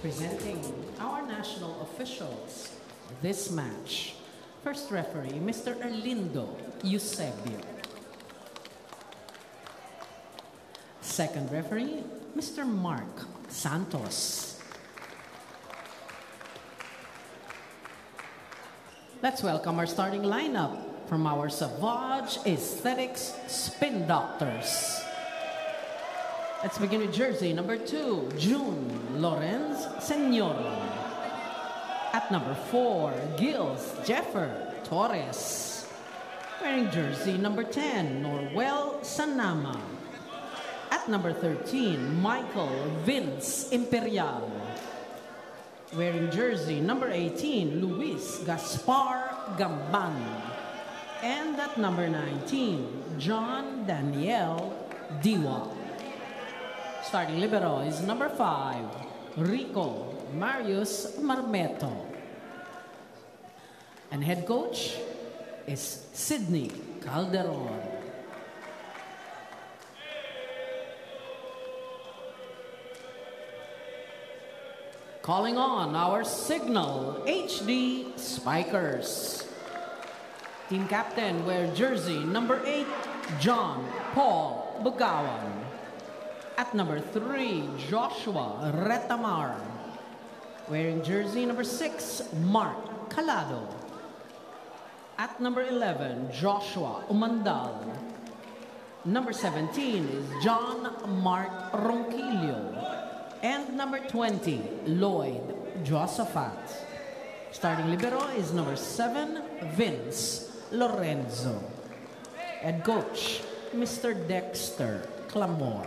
Presenting our national officials this match. First referee, Mr. Erlindo Eusebio. Second referee, Mr. Mark Santos. Let's welcome our starting lineup from our Savouge Spin Doctors. Let's begin with jersey number 2, June Lorenz Senor. At number 4, Gils Jeffer Torres. Wearing jersey number 10, Norwell Sanama. At number 13, Michael Vince Imperial. Wearing jersey number 18, Luis Gaspar Gamban. And at number 19, John Daniel Diwa. Starting libero is number 5, Rico Marius Marmeto. And head coach is Sidney Calderon. Calling on our Cignal HD Spikers. Team captain wear jersey number 8, John Paul Bugawan. At number 3, Joshua Retamar. Wearing jersey number 6, Mark Calado. At number 11, Joshua Umandal. Number 17 is John Mark Ronquillo. And number 20, Lloyd Josaphat. Starting libero is number 7, Vince Lorenzo. Head coach, Mr. Dexter Clamor.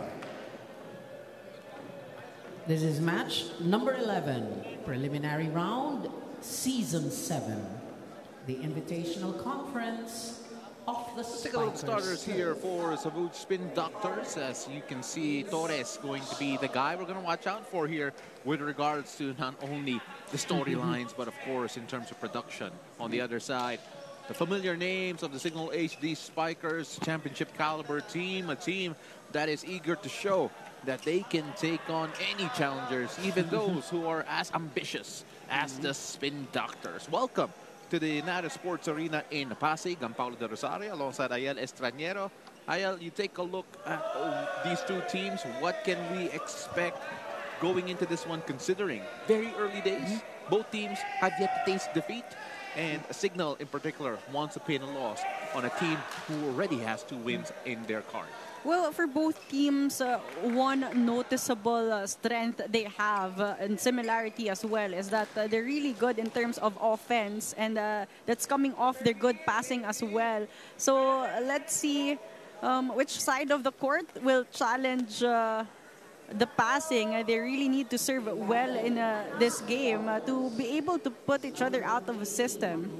This is match number 11, preliminary round, season 7, the Invitational Conference of the Spikers. Take a look starters here for Savouge Spin Doctors. As you can see, Torres going to be the guy we're going to watch out for here with regards to not only the storylines, but of course in terms of production. On the other side, the familiar names of the Cignal HD Spikers, championship caliber team, a team that is eager to show that they can take on any challengers, even those who are as ambitious as the Spin Doctors. Welcome to the Nara Sports Arena in Pasig. I'm Paulo de Rosario alongside Ayel Estrañero. Ayel, you take a look at these two teams. What can we expect going into this one, considering very early days? Both teams have yet to taste defeat, and Cignal in particular wants to pay a loss on a team who already has 2 wins in their card. Well, for both teams, one noticeable strength they have and similarity as well is that they're really good in terms of offense, and that's coming off their good passing as well. So let's see which side of the court will challenge the passing. They really need to serve well in this game to be able to put each other out of the system.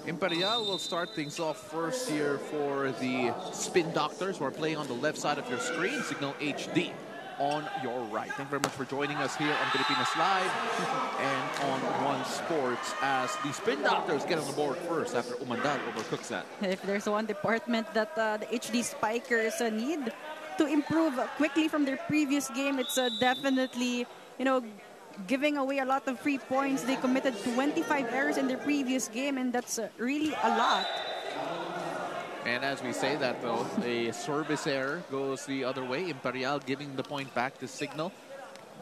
Imperial will start things off first here for the Spin Doctors, who are playing on the left side of your screen, Cignal HD on your right. Thank you very much for joining us here on Pilipinas Live and on One Sports as the Spin Doctors get on the board first after Umandal overcooks that. If there's one department that the HD Spikers need to improve quickly from their previous game, it's definitely, giving away a lot of free points. They committed 25 errors in their previous game, and that's really a lot. And as we say that, though, a service error goes the other way. Imperial giving the point back to Cignal.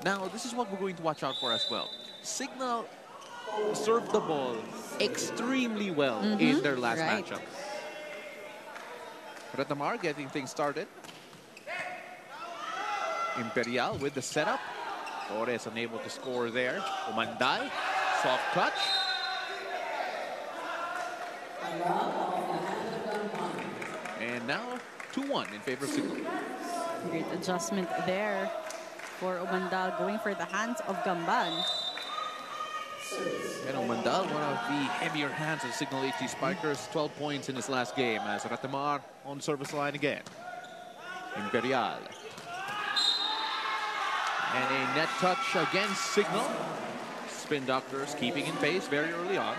Now, this is what we're going to watch out for as well. Cignal served the ball extremely well in their last matchup. Retamar getting things started. Imperial with the setup. Torres unable to score there. Umandal, soft touch. And now 2-1 in favor of Cignal. Great adjustment there for Umandal, going for the hands of Gamban. And Umandal, one of the heavier hands of Cignal HD Spikers, 12 points in his last game as Retamar on service line again. Imperial. And a net touch against Cignal. Spin Doctors keeping in pace very early on.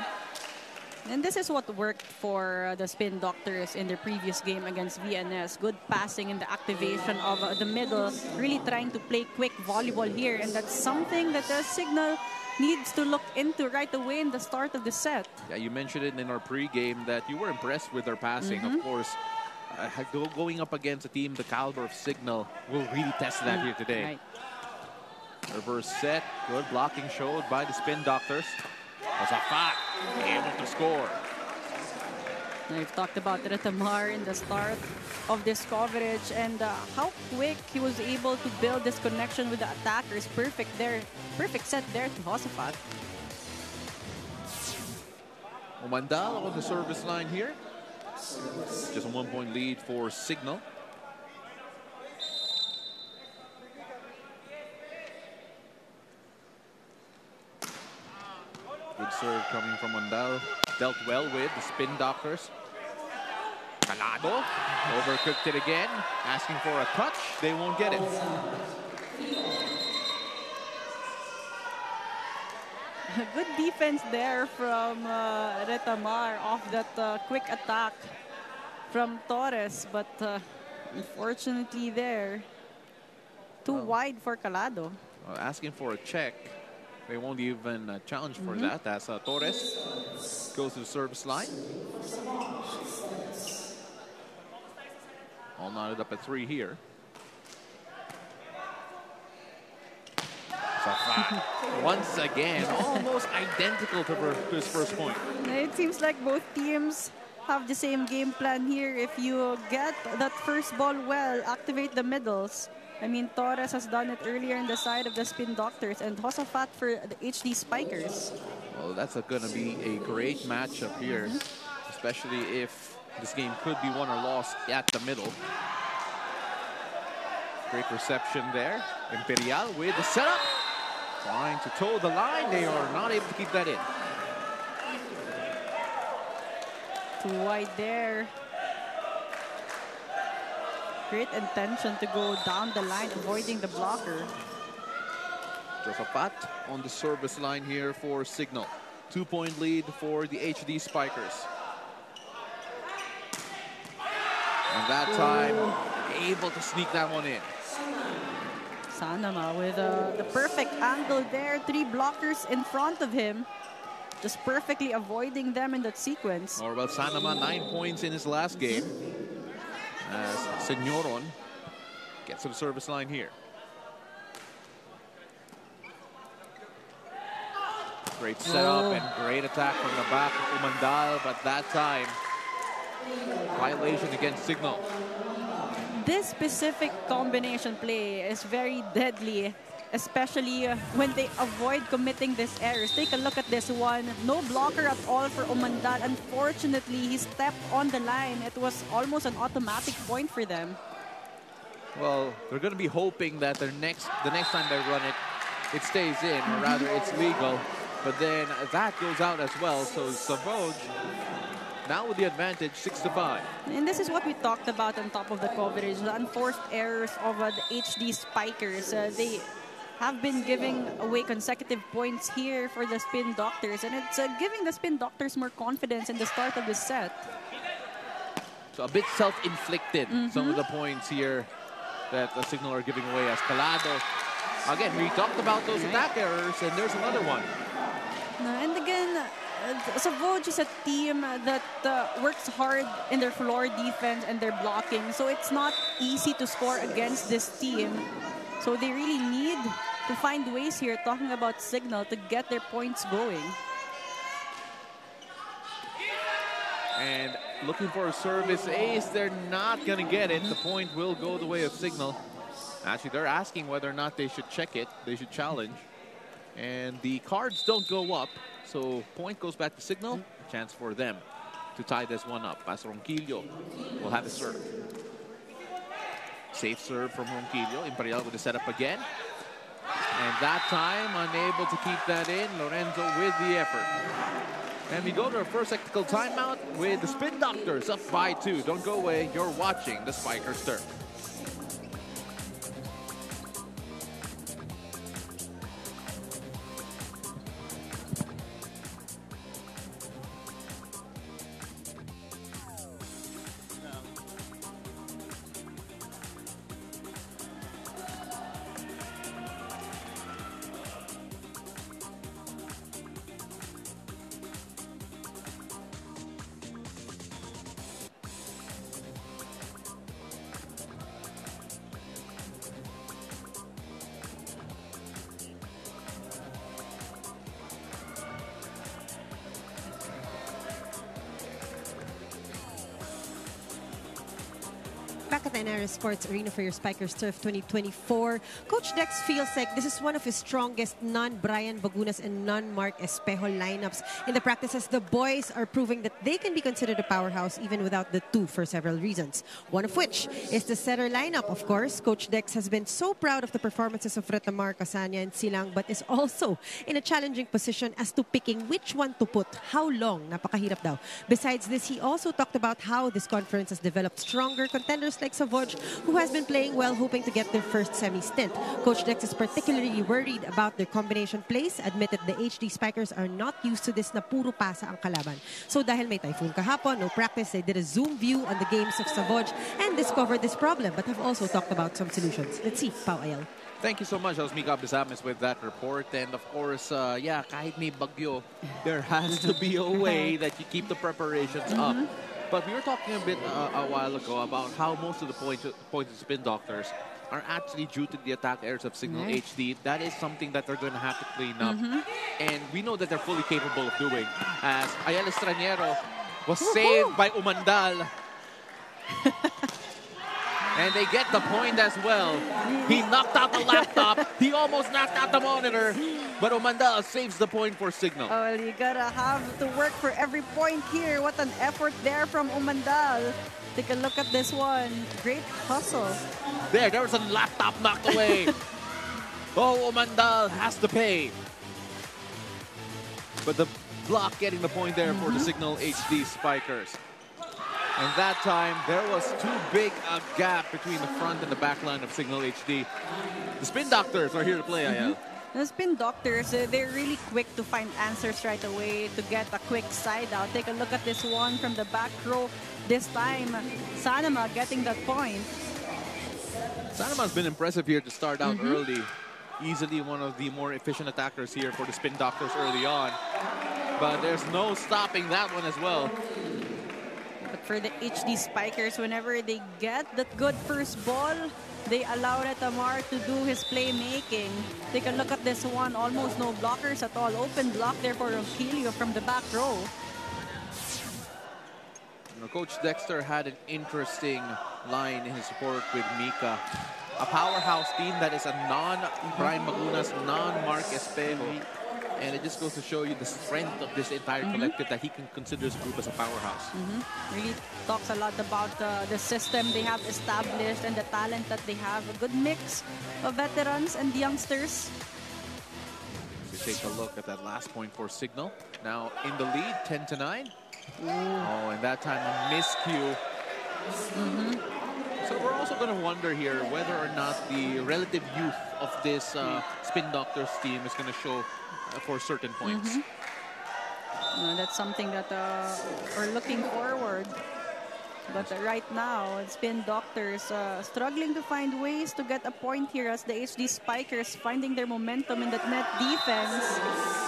And this is what worked for the Spin Doctors in their previous game against VNS. Good passing in the activation of the middle, really trying to play quick volleyball here. And that's something that the Cignal needs to look into right away in the start of the set. Yeah, you mentioned it in our pre-game that you were impressed with their passing. Of course, going up against a team the caliber of Cignal will really test that here today. Right. Reverse set, good blocking showed by the Spin Doctors. Josafat able to score. Now, we've talked about Retamar in the start of this coverage and how quick he was able to build this connection with the attackers. Perfect set there to Josafat. Umandal on the service line here. Just a 1-point lead for Cignal. Good serve coming from Umandal. Dealt well with the Spin Doctors. Calado overcooked it again, asking for a touch. They won't get it. Good defense there from Retamar off that quick attack from Torres, but unfortunately there, too wide for Calado. Asking for a check. They won't even challenge for that as Torres goes to the service line. All knotted up at 3 here. Once again, almost identical to his first point. It seems like both teams have the same game plan here. If you get that first ball well, activate the middles. I mean, Torres has done it earlier in the side of the Spin Doctors, and Josafat for the HD Spikers. Well, that's going to be a great matchup here, especially if this game could be won or lost at the middle. Great reception there. Imperial with the setup. Trying to toe the line. They are not able to keep that in. Too wide there. Great intention to go down the line, avoiding the blocker. Josafat on the service line here for Cignal. 2-point lead for the HD Spikers. And that time, able to sneak that one in. Sanama with the perfect angle there. 3 blockers in front of him. Just perfectly avoiding them in that sequence. Or well, Sanama 9 points in his last game. As Signoron gets to the service line here. Great setup and great attack from the back of Umandal, but that time, violation against Cignal. This specific combination play is very deadly, especially when they avoid committing these errors. Take a look at this one. No blocker at all for Umandal. Unfortunately, he stepped on the line. It was almost an automatic point for them. Well, they're going to be hoping that the next time they run it, it stays in, or rather it's legal. But then that goes out as well. So Savouge now with the advantage, 6-5. And this is what we talked about on top of the coverage, the unforced errors of the HD Spikers. They have been giving away consecutive points here for the Spin Doctors, and it's giving the Spin Doctors more confidence in the start of the set. So a bit self-inflicted, some of the points here that the Cignal are giving away as Calado. Again, we talked about those attack errors, and there's another one. And again, Savouge is a team that works hard in their floor defense and their blocking. So it's not easy to score against this team. So they really need to find ways here, talking about Cignal, to get their points going. And looking for a service ace, they're not going to get it. The point will go the way of Cignal. Actually, they're asking whether or not they should check it. They should challenge. And the cards don't go up. So point goes back to Cignal. Chance for them to tie this one up. As Ronquillo will have a serve. Safe serve from Ronquillo. Imperial with the setup again. And that time, unable to keep that in. Lorenzo with the effort. And we go to our first technical timeout with the Spin Doctors up by 2. Don't go away. You're watching the Spikers turn. back at the NRS Sports Arena for your Spikers Turf 2024. Coach Dex feels like this is one of his strongest non-Brian Bagunas and non-Mark Espejo lineups. In the practices, the boys are proving that they can be considered a powerhouse even without the two for several reasons. One of which is the setter lineup, of course. Coach Dex has been so proud of the performances of Retamar, Casania, and Silang, but is also in a challenging position as to picking which one to put, how long, napakahirap daw. Besides this, he also talked about how this conference has developed stronger contenders like Savouge, who has been playing well, hoping to get their first semi-stint. Coach Dex is particularly worried about their combination plays, admitted the HD Spikers are not used to this na puro pasa ang kalaban. So dahil may typhoon kahapon, no practice, they did a zoom view on the games of Savouge and discovered this problem, but have also talked about some solutions. Let's see, Pao Ayel. Thank you so much. That was Mika Bizames with that report. And of course, yeah, kahit may bagyo, there has to be a way that you keep the preparations up. But we were talking a bit a while ago about how most of the points of Spin Doctors are actually due to the attack errors of Cignal HD. That is something that they're going to have to clean up. And we know that they're fully capable of doing. As Ayala Estraniero was saved by Umandal. And they get the point as well. He knocked out the laptop. He almost knocked out the monitor. But Umandal saves the point for Cignal. Oh, well, you gotta have to work for every point here. What an effort there from Umandal. Take a look at this one. Great hustle. There was a laptop knocked away. Oh, Umandal has to pay. But the block getting the point there for the Cignal HD Spikers. And that time, there was too big a gap between the front and the back line of Cignal HD. The Spin Doctors are here to play, Ayel. The Spin Doctors, they're really quick to find answers right away, to get a quick side out. Take a look at this one from the back row. This time, Sanama getting that point. Sanama's been impressive here to start out early. Easily one of the more efficient attackers here for the Spin Doctors early on. But there's no stopping that one as well. But for the HD Spikers, whenever they get that good first ball, they allow Retamar to do his playmaking. Take a look at this one. Almost no blockers at all. Open block there for Rogelio from the back row. Coach Dexter had an interesting line in his report with Mika. A powerhouse team that is a non-Brian Magunas, non-Mark Espejo. And it just goes to show you the strength of this entire collective that he can consider this group as a powerhouse. Really talks a lot about the system they have established and the talent that they have. A good mix of veterans and youngsters. So take a look at that last point for Cignal. Now in the lead, 10-9. Oh, and that time a miscue. So we're also going to wonder here whether or not the relative youth of this Spin Doctors team is going to show for certain points. That's something that we're looking forward. But right now, Spin Doctors struggling to find ways to get a point here as the HD Spikers finding their momentum in that net defense.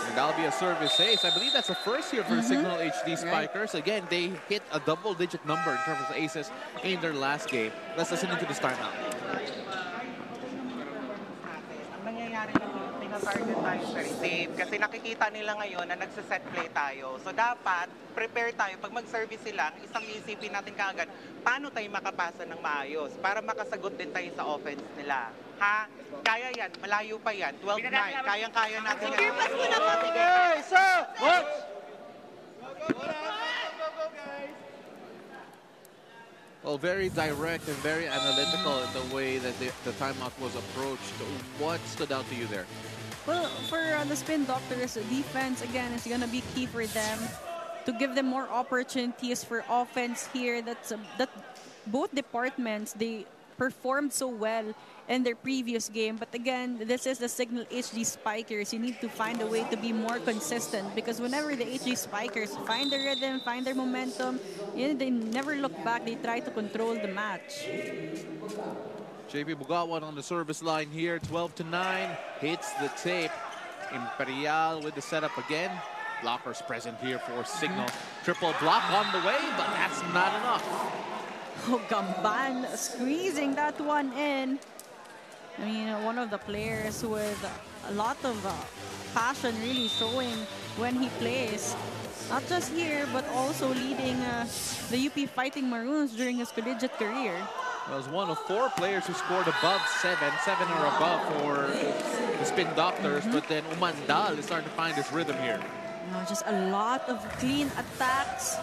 And that'll be a service ace. I believe that's the first here for the Cignal HD Spikers. Again, they hit a double-digit number in terms of aces in their last game. Let's listen into this timeout. Target tayo sa receive kasi nakikita nila ngayon na nagsa-set play tayo. So dapat prepare tayo pag mag-service sila, isang isipin natin kaagad paano tayo makapasa ng maayos para makasagot din tayo sa offense nila. Ha? Kaya yan, malayo pa yan. 12-9, kayang-kaya natin yan. Sige, pass mo na po. Okay, sir! Watch! Well, very direct and very analytical in the way that the timeout was approached. What stood out to you there? Well, for the Spin Doctors, defense, again, is going to be key for them to give them more opportunities for offense here. That both departments, they performed so well in their previous game. But again, this is the Cignal HD Spikers. You need to find a way to be more consistent because whenever the HD Spikers find their rhythm, find their momentum, they never look back. They try to control the match. JP Bugawan on the service line here, 12-9, hits the tape. Imperial with the setup again. Blockers present here for Cignal. Triple block on the way, but that's not enough. Oh, Gamban squeezing that one in. I mean, one of the players with a lot of passion really showing when he plays. Not just here, but also leading the UP Fighting Maroons during his collegiate career. was one of 4 players who scored above 7 or above for the Spin Doctors, but then Umandal is starting to find his rhythm here. Just a lot of clean attacks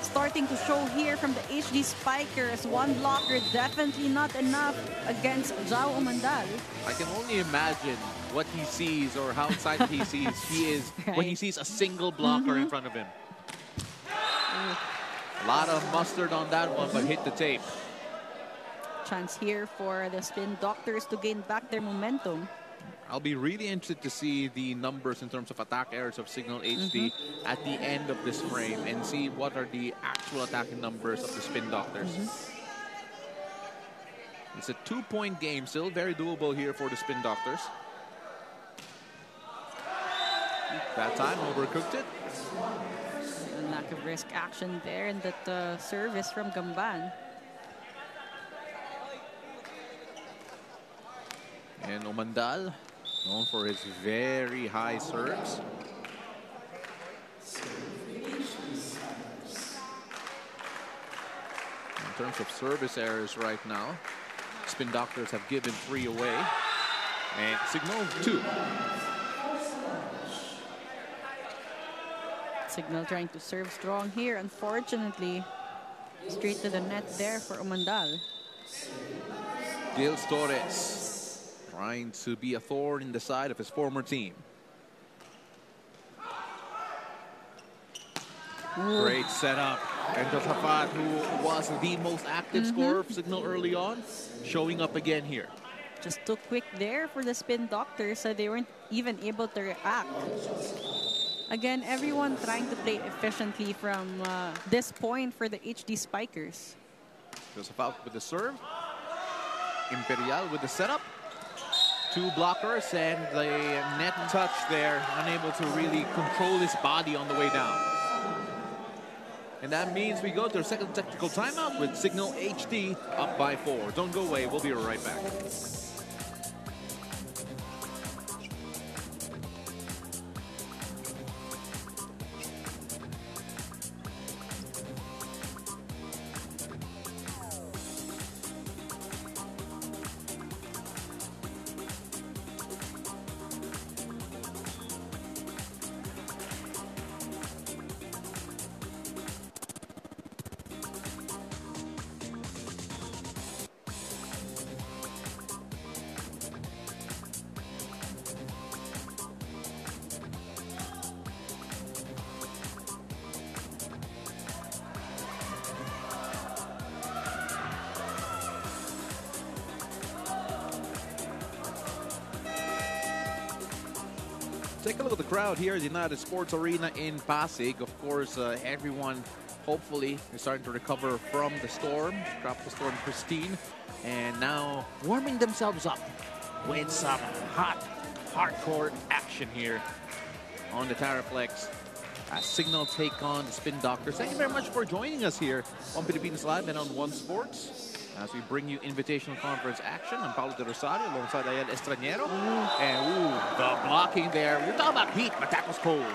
starting to show here from the HD Spikers. One blocker, definitely not enough against Jao Umandal. I can only imagine what he sees or how excited he is when he sees a single blocker in front of him. A lot of mustard on that one, but hit the tape. Chance here for the Spin Doctors to gain back their momentum. I'll be really interested to see the numbers in terms of attack errors of Cignal HD at the end of this frame and see what are the actual attacking numbers of the Spin Doctors. It's a 2-point game, still very doable here for the Spin Doctors. That time, overcooked it. A lack of risk action there, and that service from Gamban. And Umandal, known for his very high serves. In terms of service errors right now, Spin Doctors have given 3 away. And Cignal 2. Cignal trying to serve strong here. Unfortunately, straight to the net there for Umandal. Gils Torres trying to be a thorn in the side of his former team. Great setup. And Josafat, who was the most active scorer of Cignal early on, showing up again here. Just too quick there for the Spin Doctors, so they weren't even able to react. Again, everyone trying to play efficiently from this point for the HD Spikers. Josafat with the serve. Imperial with the setup. 2 blockers and the net touch there, unable to really control his body on the way down. And that means we go to our second technical timeout with Cignal HD up by 4. Don't go away, we'll be right back. Take a look at the crowd here at the United Sports Arena in Pasig. Of course, everyone hopefully is starting to recover from the storm. Tropical Storm Christine. And now warming themselves up with some hot, hardcore action here on the Taraplex. As Cignal take on the Spin Doctors. Thank you very much for joining us here on Philippines Live and on One Sports. As we bring you Invitational Conference action, I'm Paulo de Rosario alongside Ayel Estraniero. And the blocking there. We're talking about heat, but that was cold.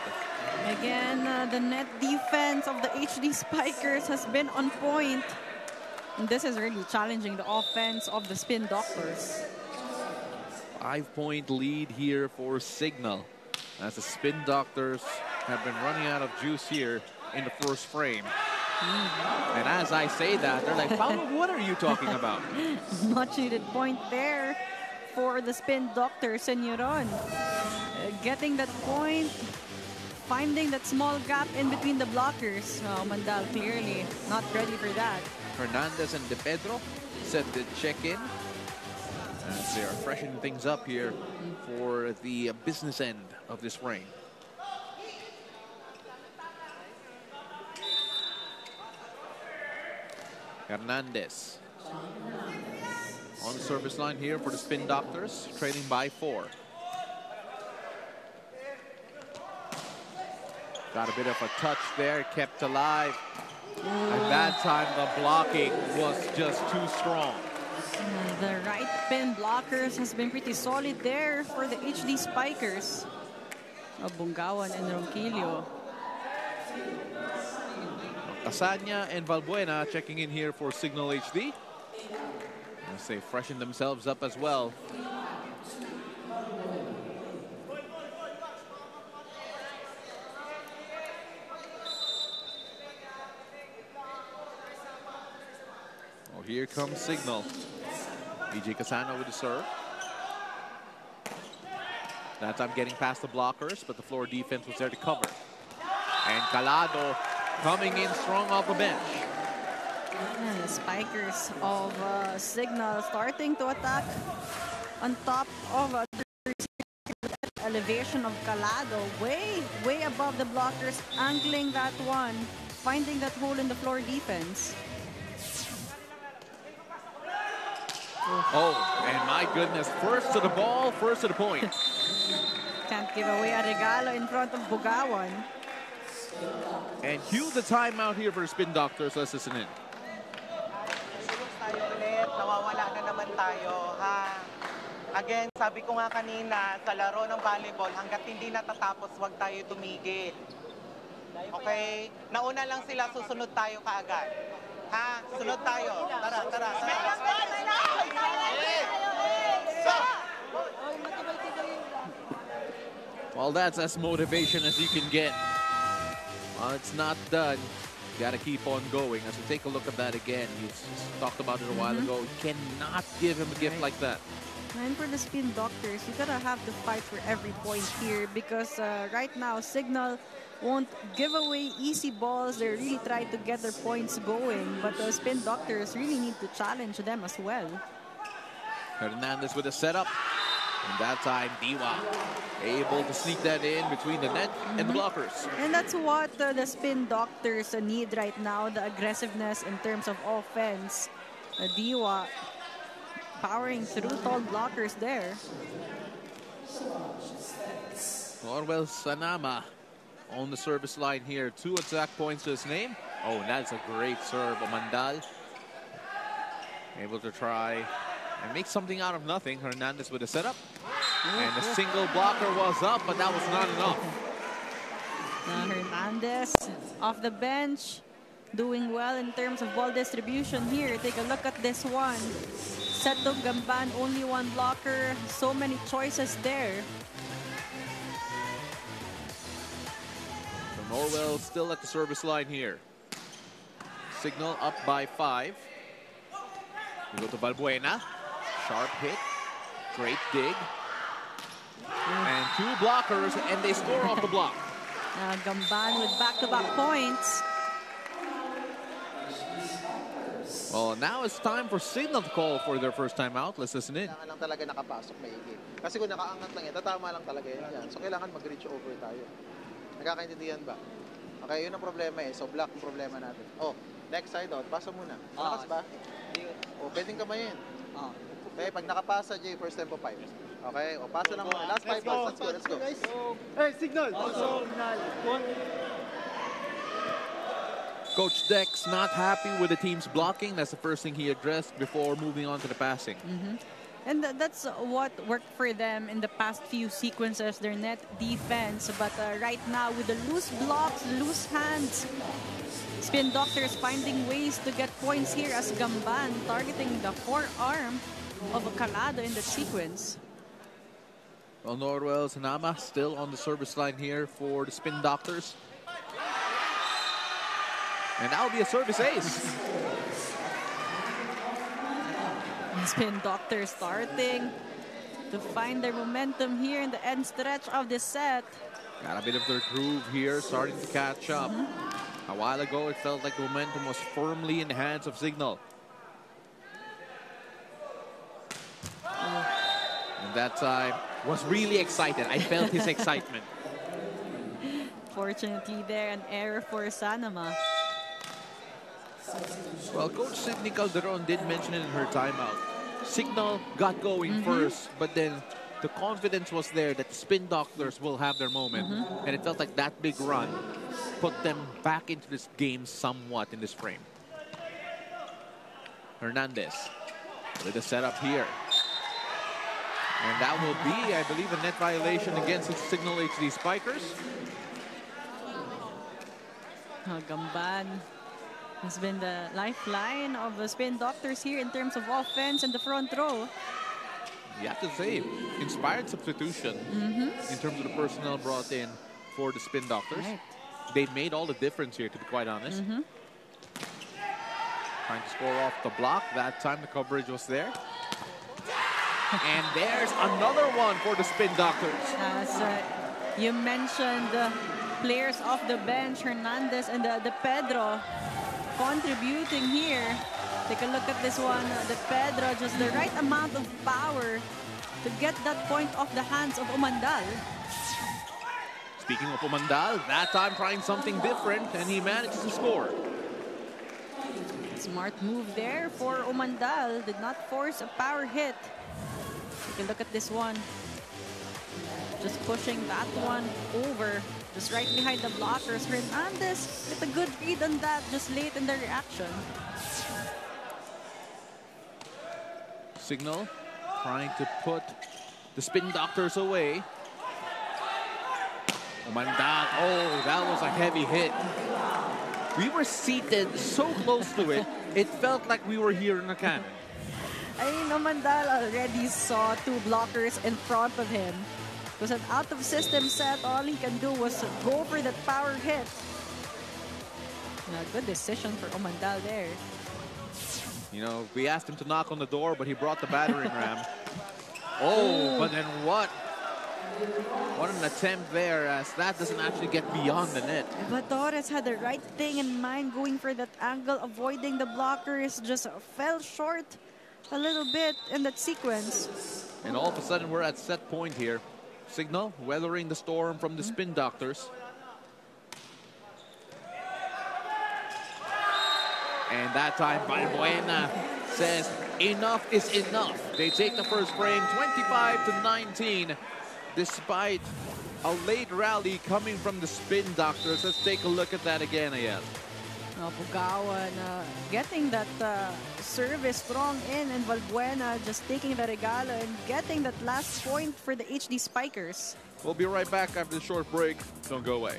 Again, the net defense of the HD Spikers has been on point. And this is really challenging the offense of the Spin Doctors. 5-point lead here for Cignal. As the Spin Doctors have been running out of juice here in the first frame. And as I say that, they're like, Paulo, what are you talking about? Much needed point there for the Spin Doctor, Senyoron. Getting that point, finding that small gap in between the blockers. Mandal clearly not ready for that. Hernandez and De Pedro set the check-in. As they are freshening things up here for the business end of this frame. Hernandez on the service line here for the Spin Doctors, trailing by 4. Got a bit of a touch there, kept alive. At that time, the blocking was just too strong. The right pin blockers has been pretty solid there for the HD Spikers. Bungawan and Ronquillo. Casanya and Valbuena checking in here for Cignal HD. As they freshen themselves up as well. Oh, here comes Cignal. EJ Casano with the serve. That time getting past the blockers, but the floor defense was there to cover. And Calado coming in strong off the bench. And the Spikers of Cignal starting to attack on top of the elevation of Calado. Way above the blockers, angling that one, finding that hole in the floor defense. Oh, and my goodness, first to the ball, first to the point. Can't give away a regalo in front of Bugawan. And cue the timeout here for the Spin Doctors. Let's listen in. Tayo ulit, nawawala na naman tayo, ha? Again, sabi ko nga kanina, sa laro ng volleyball, hanggat hindi natatapos, huwag tayo tumigil. Okay? Nauna lang sila, susunod tayo kaagad. Ha? Sunod tayo. Tara, tara, tara. Well, that's as motivation as you can get. It's not done. You gotta keep on going. As we take a look at that again, you talked about it a while ago. You cannot give him a gift like that. And for the Spin Doctors, you gotta have to fight for every point here because right now, Cignal won't give away easy balls. They really try to get their points going, but the Spin Doctors really need to challenge them as well. Hernandez with a setup. And that time, Diwa able to sneak that in between the net and the blockers. And that's what the Spin Doctors need right now, the aggressiveness in terms of offense. Diwa powering through tall blockers there. Orwell Sanama on the service line here. 2 attack points to his name. Oh, and that's a great serve. Amandal able to try and make something out of nothing. Hernandez with a setup. And a single blocker was up, but that was not enough. Hernandez off the bench, doing well in terms of ball distribution here. Take a look at this one. Seto Gamban, only one blocker. So many choices there. So Norwell still at the service line here. Cignal up by 5. We go to Balbuena. Sharp hit. Great dig. And 2 blockers, and they score off the block. Gamban with back-to-back points. Well, now it's time for Cignal to call for their first time out. Let's listen in. Kailangan lang talaga nakapasok maigi. Kasi kung nakaangat lang yan, tatama lang talaga yan. So kailangan mag-reach over tayo. Nagkakaintindihan ba? Okay, yun ang problema eh. So block ang problema natin. Oh, next side out. Pasa muna. Malakas ba? Oh, pwedeng kamayin. Okay, pag nakapasa, Jay, first tempo 5. Okay, o pasa lang muna. Last 5 balls. Let's go. Hey, Cignal! Coach Dex not happy with the team's blocking. That's the first thing he addressed before moving on to the passing. And that's what worked for them in the past few sequences, their net defense. But right now, with the loose blocks, loose hands, Spin Doctors finding ways to get points here as Gamban targeting the forearm of Calado in that sequence. Well, Norwell Sanama still on the service line here for the Spin Doctors. And that'll be a service ace. Spin Doctors starting to find their momentum here in the end stretch of this set. Got a bit of their groove here, starting to catch up. A while ago, it felt like the momentum was firmly in the hands of Cignal. And that time was really excited. I felt his excitement. Fortunately there, an error for Sanama. Well, Coach Sydney Calderon did mention it in her timeout. Cignal got going first, but then the confidence was there that the Spin Doctors will have their moment. And it felt like that big run put them back into this game somewhat in this frame. Hernandez with a setup here. And that will be, I believe, a net violation against the Cignal HD Spikers. Gamban Has been the lifeline of the Spin Doctors here in terms of offense in the front row. You have to say, inspired substitution in terms of the personnel brought in for the Spin Doctors. Right. They made all the difference here, to be quite honest. Trying to score off the block. That time the coverage was there. And there's another one for the Spin Doctors. As you mentioned, players off the bench, Hernandez and the Pedro contributing here. Take a look at this one. The Pedro, just the right amount of power to get that point off the hands of Umandal. Speaking of Umandal, that time trying something different, and he manages to score. Smart move there for Umandal. Did not force a power hit. Take a look at this one. Just pushing that one over. Just right behind the blockers. Hernandez with a good read on that just late in the reaction. Cignal trying to put the Spin Doctors away. Umandal, oh, that was a heavy hit. We were seated so close to it, it felt like we were here in a cannon. I mean, Umandal already saw two blockers in front of him. It was an out-of-system set. All he can do was go for that power hit. Good decision for Umandal there. You know, we asked him to knock on the door, but he brought the battering ram. Oh, but then what? What an attempt there, as that doesn't actually get beyond the net. But Torres had the right thing in mind, going for that angle, avoiding the blockers, just fell short a little bit in that sequence. And all of a sudden, we're at set point here. Cignal weathering the storm from the Spin Doctors. And that time, Balbuena says, enough is enough. They take the first frame, 25-19. Despite a late rally coming from the Spin Doctors. Let's take a look at that again, Ayel. Pugawan getting that service strong in, and Balbuena just taking the regalo and getting that last point for the HD Spikers. We'll be right back after the short break. Don't go away.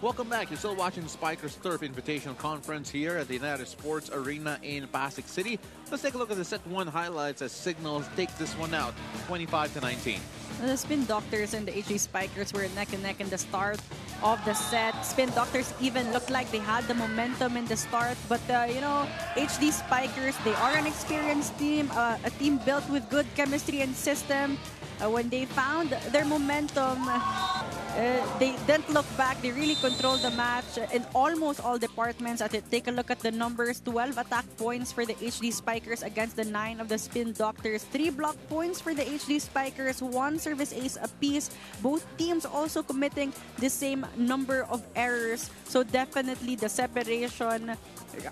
Welcome back. You're still watching the Spikers Turf Invitational Conference here at the United Sports Arena in Pasig City. Let's take a look at the set one highlights as Cignal takes this one out, 25-19. The Spin Doctors and the HD Spikers were neck and neck in the start of the set. Spin Doctors even looked like they had the momentum in the start. But, you know, HD Spikers, they are an experienced team, a team built with good chemistry and system. When they found their momentum, they didn't look back. They really controlled the match in almost all departments. Take a look at the numbers. 12 attack points for the HD Spikers against the 9 of the Spin Doctors. 3 block points for the HD Spikers. 1 service ace apiece. Both teams also committing the same number of errors. So definitely the separation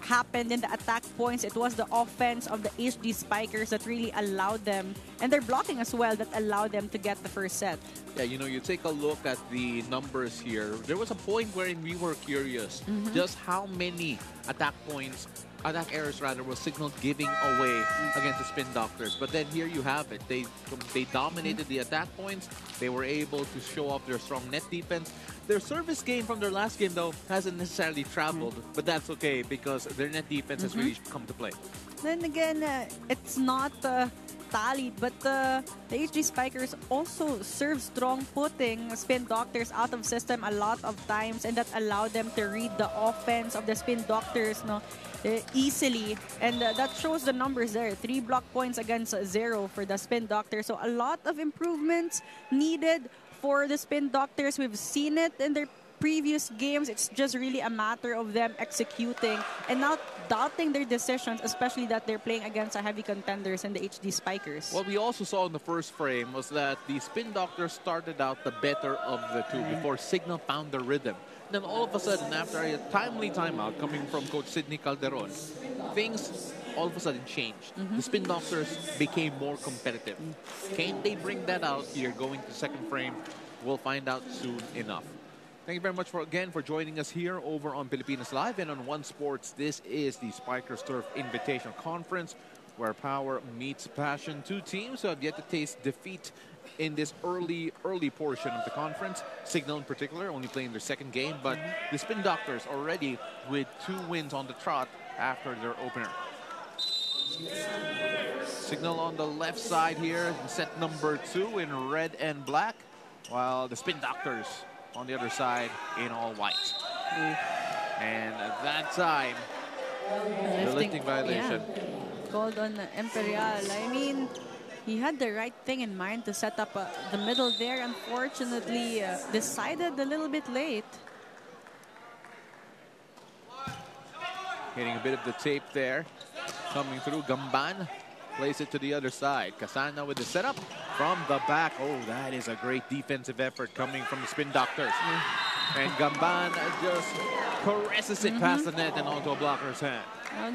happened in the attack points. It was the offense of the HD Spikers that really allowed them, and their blocking as well, that allowed them to get the first set. Yeah, you know, you take a look at the numbers here. There was a point wherein we were curious just how many attack errors was Cignal giving away against the Spin Doctors. But then here you have it. They dominated the attack points. They were able to show off their strong net defense. Their service game from their last game, though, hasn't necessarily traveled, but that's okay because their net defense has really come to play. Then again, it's not tallied, but the HD Spikers also serve strong putting Spin Doctors out of system a lot of times, and that allowed them to read the offense of the Spin Doctors easily. And that shows the numbers there. 3 block points against 0 for the Spin Doctors. So a lot of improvements needed for the Spin Doctors. We've seen it in their previous games. It's just really a matter of them executing and not doubting their decisions, especially that they're playing against heavy contenders in the HD Spikers. What we also saw in the first frame was that the Spin Doctors started out the better of the two before Cignal found the rhythm. Then all of a sudden, after a timely timeout coming from Coach Sidney Calderon, things all of a sudden changed. The Spin Doctors became more competitive. Can they bring that out here going to second frame? We'll find out soon enough. Thank you very much again for joining us here over on Pilipinas Live and on One Sports. This is the Spikers Turf Invitational Conference, where power meets passion. Two teams who have yet to taste defeat in this early portion of the conference. Cignal in particular only playing their second game, but the Spin Doctors already with 2 wins on the trot after their opener. Cignal on the left side here in set number 2 in red and black, while the Spin Doctors on the other side in all white. And at that time, the lifting violation. Yeah. Called on Imperial. I mean, he had the right thing in mind to set up the middle there. Unfortunately, decided a little bit late. Getting a bit of the tape there. Coming through, Gamban plays it to the other side. Casana with the setup from the back. Oh, that is a great defensive effort coming from the Spin Doctors. And Gamban just caresses it past the net and onto a blocker's hand.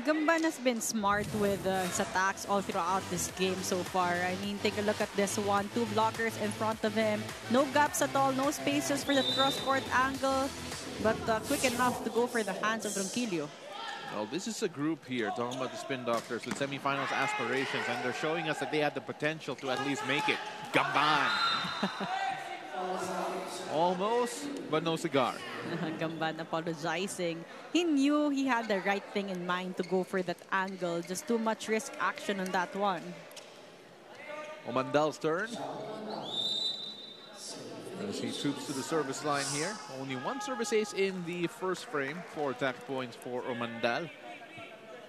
Gamban has been smart with his attacks all throughout this game so far. I mean, take a look at this one. 2 blockers in front of him. No gaps at all. No spaces for the cross-court angle. But quick enough to go for the hands of Ronquillo. Well, this is a group here, talking about the Spin Doctors, with semifinals aspirations, and they're showing us that they had the potential to at least make it. Gamban! Almost, but no cigar. Gamban apologizing. He knew he had the right thing in mind to go for that angle. Just too much risk action on that one. Omandal's turn. As he troops to the service line here. Only 1 service ace in the first frame. 4 attack points for Omandal.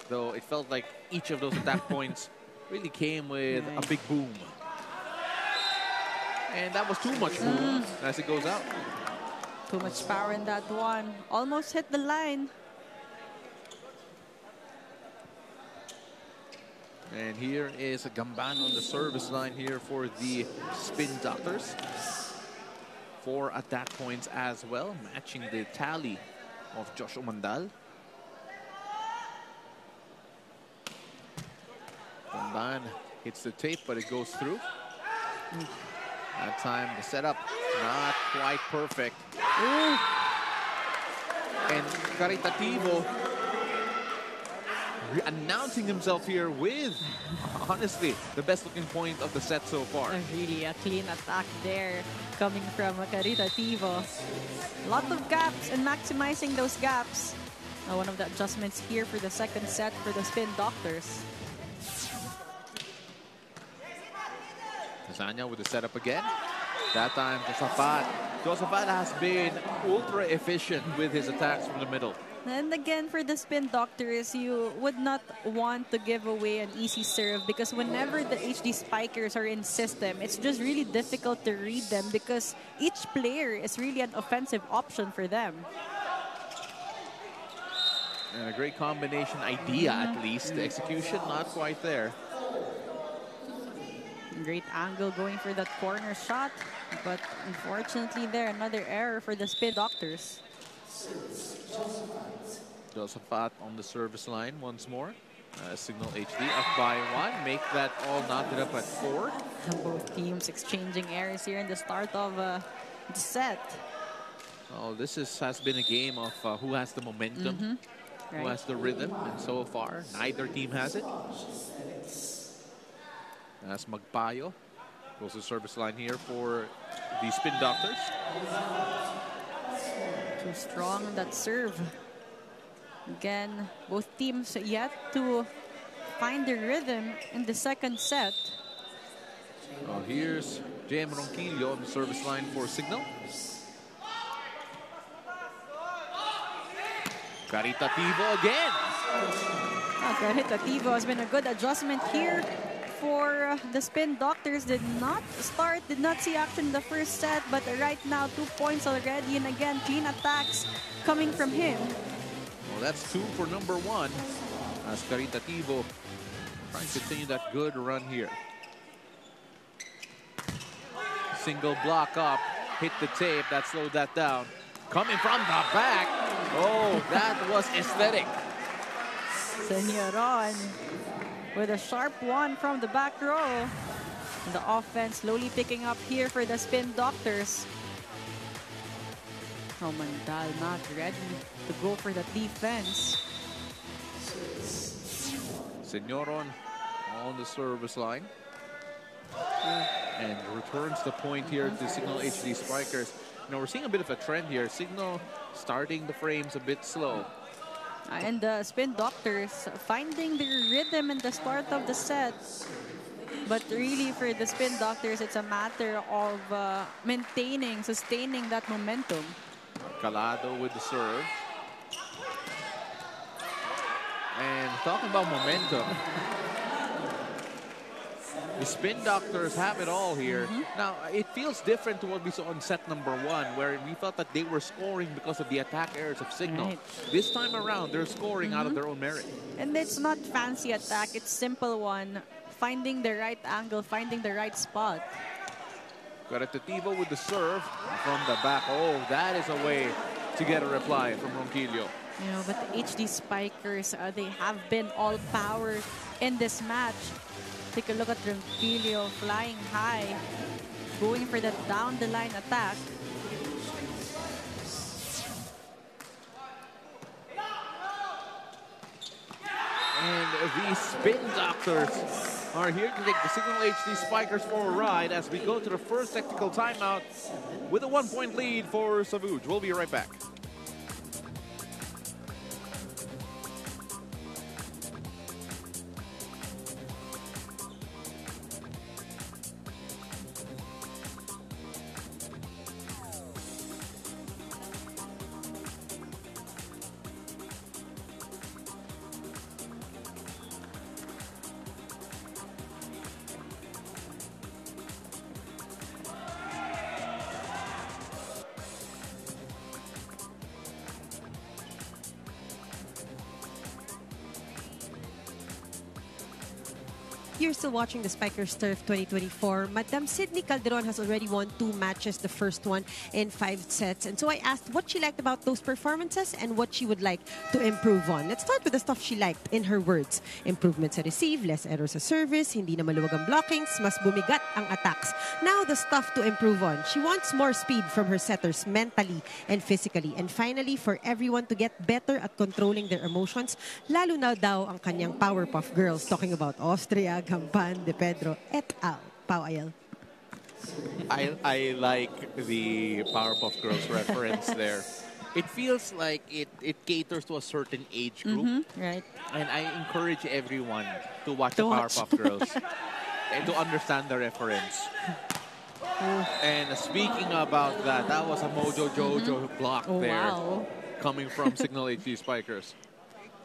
Though it felt like each of those attack points really came with a big boom. And that was too much boom as it goes out. Too much power in that one. Almost hit the line. And here is a Gamban on the service line here for the Spin Doctors. 4 attack points as well, matching the tally of Josh Omandal. Gamban hits the tape, but it goes through. That time, the setup, not quite perfect. And Caritativo announcing himself here with, honestly, the best looking point of the set so far. Really a clean attack there coming from Caritativo. A lot of gaps and maximizing those gaps. One of the adjustments here for the second set for the Spin Doctors. Casana with the setup again. That time, Josaphat. Josaphat has been ultra efficient with his attacks from the middle. And again, for the Spin Doctors, you would not want to give away an easy serve because whenever the HD Spikers are in system, it's just really difficult to read them because each player is really an offensive option for them. And a great combination idea, at least. The execution, not quite there. Great angle going for that corner shot, but unfortunately there, another error for the Spin Doctors. Josaphat on the service line once more. Cignal HD up by 1. Make that all knotted up at 4. Both teams exchanging errors here in the start of the set. Well, this has been a game of who has the momentum, who has the rhythm, and so far, neither team has it. As Magpayo goes to service line here for the Spin Doctors. Too strong on that serve. Again, both teams yet to find their rhythm in the second set. Here's Jem Ronquillo on the service line for Cignal. Caritativo again. Caritativo has been a good adjustment here for the Spin Doctors. Did not see action in the first set, but right now 2 points already, and again clean attacks coming from him. Well, that's 2 for number 1 as Caritativo trying to continue that good run here. Single block up, hit the tape, that slowed that down. Coming from the back. Oh, that was aesthetic. Senyoron with a sharp one from the back row. And the offense slowly picking up here for the Spin Doctors. Oh, Mandal not ready to go for the defense. Senyoron on the service line. And returns the point here to Cignal HD Spikers. Now we're seeing a bit of a trend here. Cignal starting the frames a bit slow. And the Spin Doctors finding their rhythm in the start of the set. But really for the Spin Doctors, it's a matter of sustaining that momentum. Calado with the serve. And talking about momentum, the Spin Doctors have it all here. Now, it feels different to what we saw on set number 1, where we felt that they were scoring because of the attack errors of Cignal. Right. This time around, they're scoring out of their own merit. And it's not fancy attack, it's simple one. Finding the right angle, finding the right spot. Caritativo with the serve from the back. Oh, that is a way to get a reply from Ronquillo. You know, but the HD Spikers, they have been all power in this match. Take a look at Ronquillo flying high, going for the down-the-line attack. And the Spin Doctors are here to take the Cignal HD Spikers for a ride as we go to the first technical timeout with a 1-point lead for Savouge. We'll be right back. You're still watching the Spikers Turf 2024. Madam Sydney Calderon has already won 2 matches, the first one in 5 sets. And so I asked what she liked about those performances and what she would like to improve on. Let's start with the stuff she liked in her words. Improvement sa receive, less errors sa service, hindi na maluwag ang blockings, mas bumigat ang attacks. Now the stuff to improve on. She wants more speed from her setters mentally and physically. And finally, for everyone to get better at controlling their emotions, lalo na daw ang kanyang Powerpuff Girls, talking about Austria, Gampan, De Pedro, et al. Pau Ayel. I like the Powerpuff Girls reference there. It feels like it caters to a certain age group. Right. And I encourage everyone to watch the Powerpuff Girls and to understand the reference. And speaking about that, that was a Mojo Jojo block there coming from Cignal HD Spikers.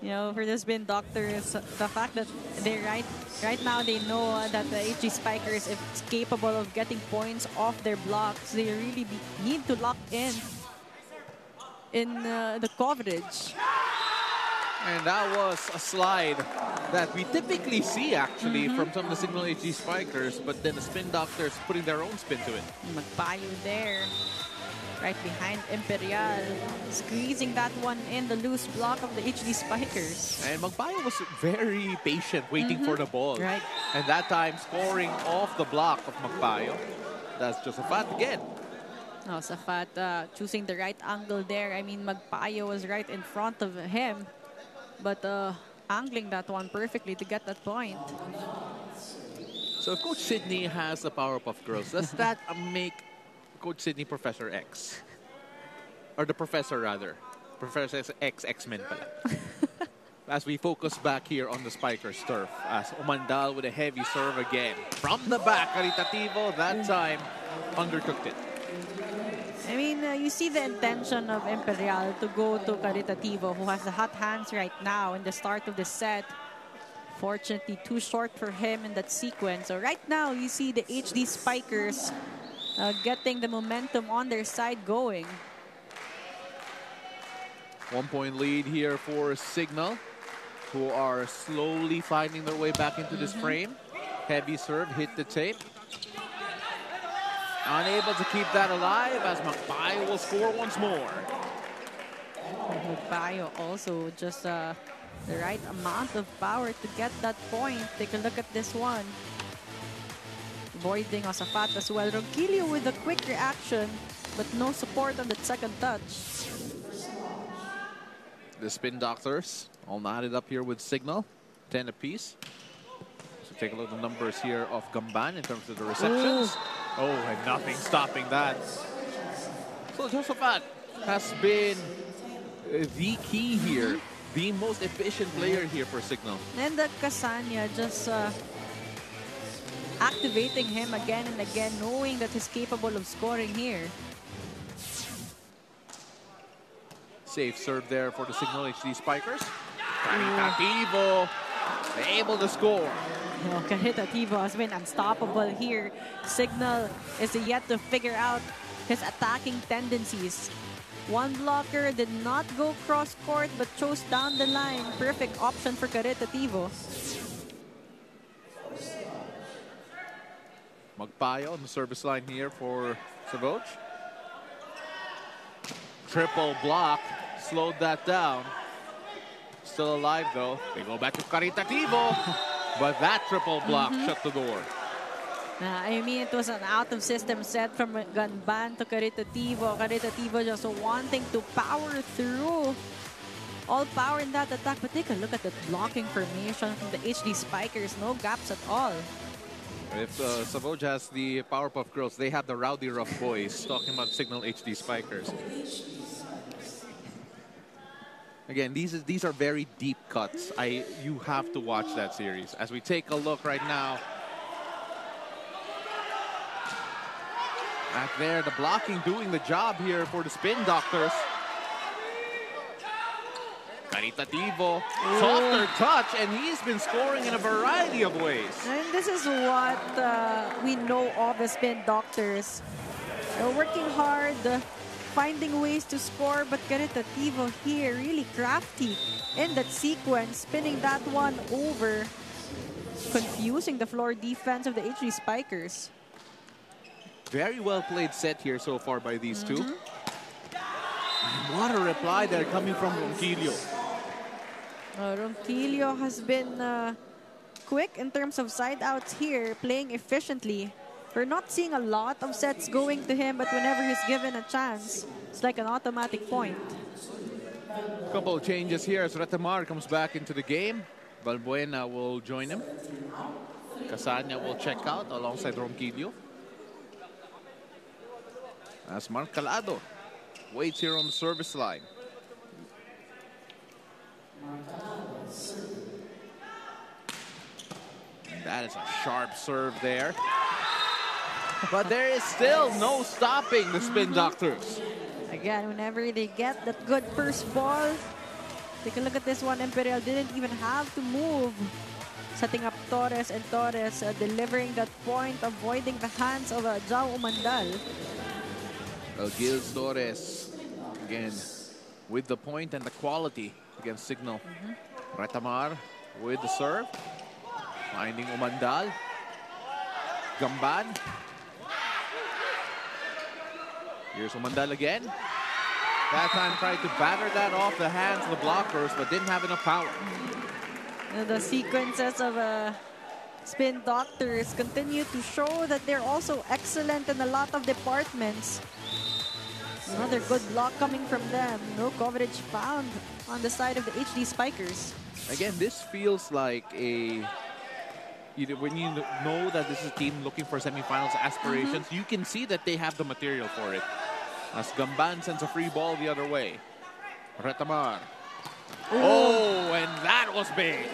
You know, for the Spin Doctors, the fact that they right now they know that the HD Spikers is capable of getting points off their blocks. They really need to lock in the coverage. And that was a slide that we typically see actually from some of the Cignal HD Spikers, but then the Spin Doctors putting their own spin to it. Magpayo there. Right behind Imperial, squeezing that one in the loose block of the HD Spikers. And Magpayo was very patient, waiting for the ball. Right. And that time, scoring off the block of Magpayo. That's Josephat again. Oh, Safat choosing the right angle there. I mean, Magpayo was right in front of him, but angling that one perfectly to get that point. So if Coach Sydney has the Powerpuff Girls, does that make Coach Sydney Professor X? Or the Professor rather. Professor X, X-Men pala. as we focus back here on the Spikers turf, as Umandal with a heavy serve again. From the back, Caritativo that time undercooked it. I mean, you see the intention of Imperial to go to Caritativo, who has the hot hands right now in the start of the set. Fortunately, too short for him in that sequence. So right now, you see the HD Spikers getting the momentum on their side going. 1 point lead here for Cignal, who are slowly finding their way back into this frame. Heavy serve, hit the tape. Unable to keep that alive as Magpayo will score once more. Magpayo also just the right amount of power to get that point. Take a look at this one. Voiding Osafat as well. Ronquillo with a quick reaction, but no support on that second touch. The Spin Doctors all knotted up here with Cignal, 10 apiece. So take a look at the numbers here of Gamban in terms of the receptions. Ooh. Oh, and nothing stopping that. So Josaphat has been the key here, the most efficient player here for Cignal. And the Casania just activating him again and again, knowing that he's capable of scoring here. Safe serve there for the Cignal HD Spikers. Caritativo able to score. No, Caritativo has been unstoppable here. Cignal is yet to figure out his attacking tendencies. One blocker did not go cross court but chose down the line. Perfect option for Caritativo. Magpayo on the service line here for Savouge. Triple block, slowed that down. Still alive though. They go back to Caritativo. But that triple block shut the door. I mean, it was an out-of-system set from Ganban to Caritativo. Caritativo just wanting to power through. All power in that attack. But take a look at the blocking formation from the HD Spikers. No gaps at all. If Savouge has the Powerpuff Girls, they have the Rowdy Rough Boys. Talking about Cignal HD Spikers. Again, these are very deep cuts. You have to watch that series. As we take a look right now. Back there, the blocking doing the job here for the Spin Doctors. Caritativo, softer touch, and he's been scoring in a variety of ways. And this is what we know of the Spin Doctors. They're working hard, finding ways to score, but Caritativo here really crafty in that sequence, spinning that one over, confusing the floor defense of the HD Spikers. Very well played set here so far by these two. And what a reply there coming from Ronquillo. Ronquillo has been quick in terms of side outs here, playing efficiently. We're not seeing a lot of sets going to him, but whenever he's given a chance, it's like an automatic point. Couple of changes here as Retamar comes back into the game. Balbuena will join him. Casania will check out alongside Ronquillo. As Mark Calado waits here on the service line. And that is a sharp serve there. But there is still no stopping the Spin Doctors. Again, whenever they get that good first ball, take a look at this one. Imperial didn't even have to move. Setting up Torres, and Torres delivering that point, avoiding the hands of Jao Umandal. Gils Torres, again, with the point and the quality against Cignal. Retamar with the serve. Finding Umandal. Gamban. Here's Umandal again. That time tried to batter that off the hands of the blockers, but didn't have enough power. The sequences of Spin Doctors continue to show that they're also excellent in a lot of departments. Another good block coming from them. No coverage found on the side of the HD Spikers. Again, this feels like a... when you know that this is a team looking for semifinals aspirations, you can see that they have the material for it. As Gamban sends a free ball the other way. Retamar. Oh, and that was big.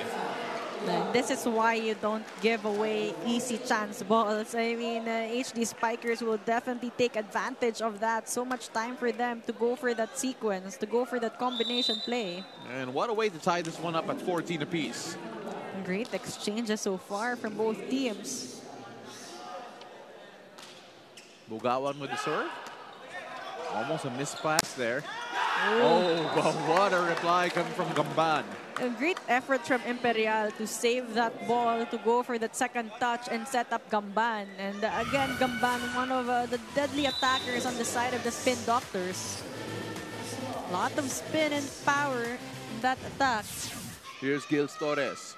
This is why you don't give away easy chance balls. I mean, HD Spikers will definitely take advantage of that. So much time for them to go for that sequence, to go for that combination play. And what a way to tie this one up at 14 apiece. Great exchanges so far from both teams. Bugawan with the serve. Almost a missed pass there. Oh, but what a reply coming from Gamban. A great effort from Imperial to save that ball, to go for that second touch and set up Gamban. And again, Gamban, one of the deadly attackers on the side of the Spin Doctors. A lot of spin and power in that attack. Here's Gils Torres.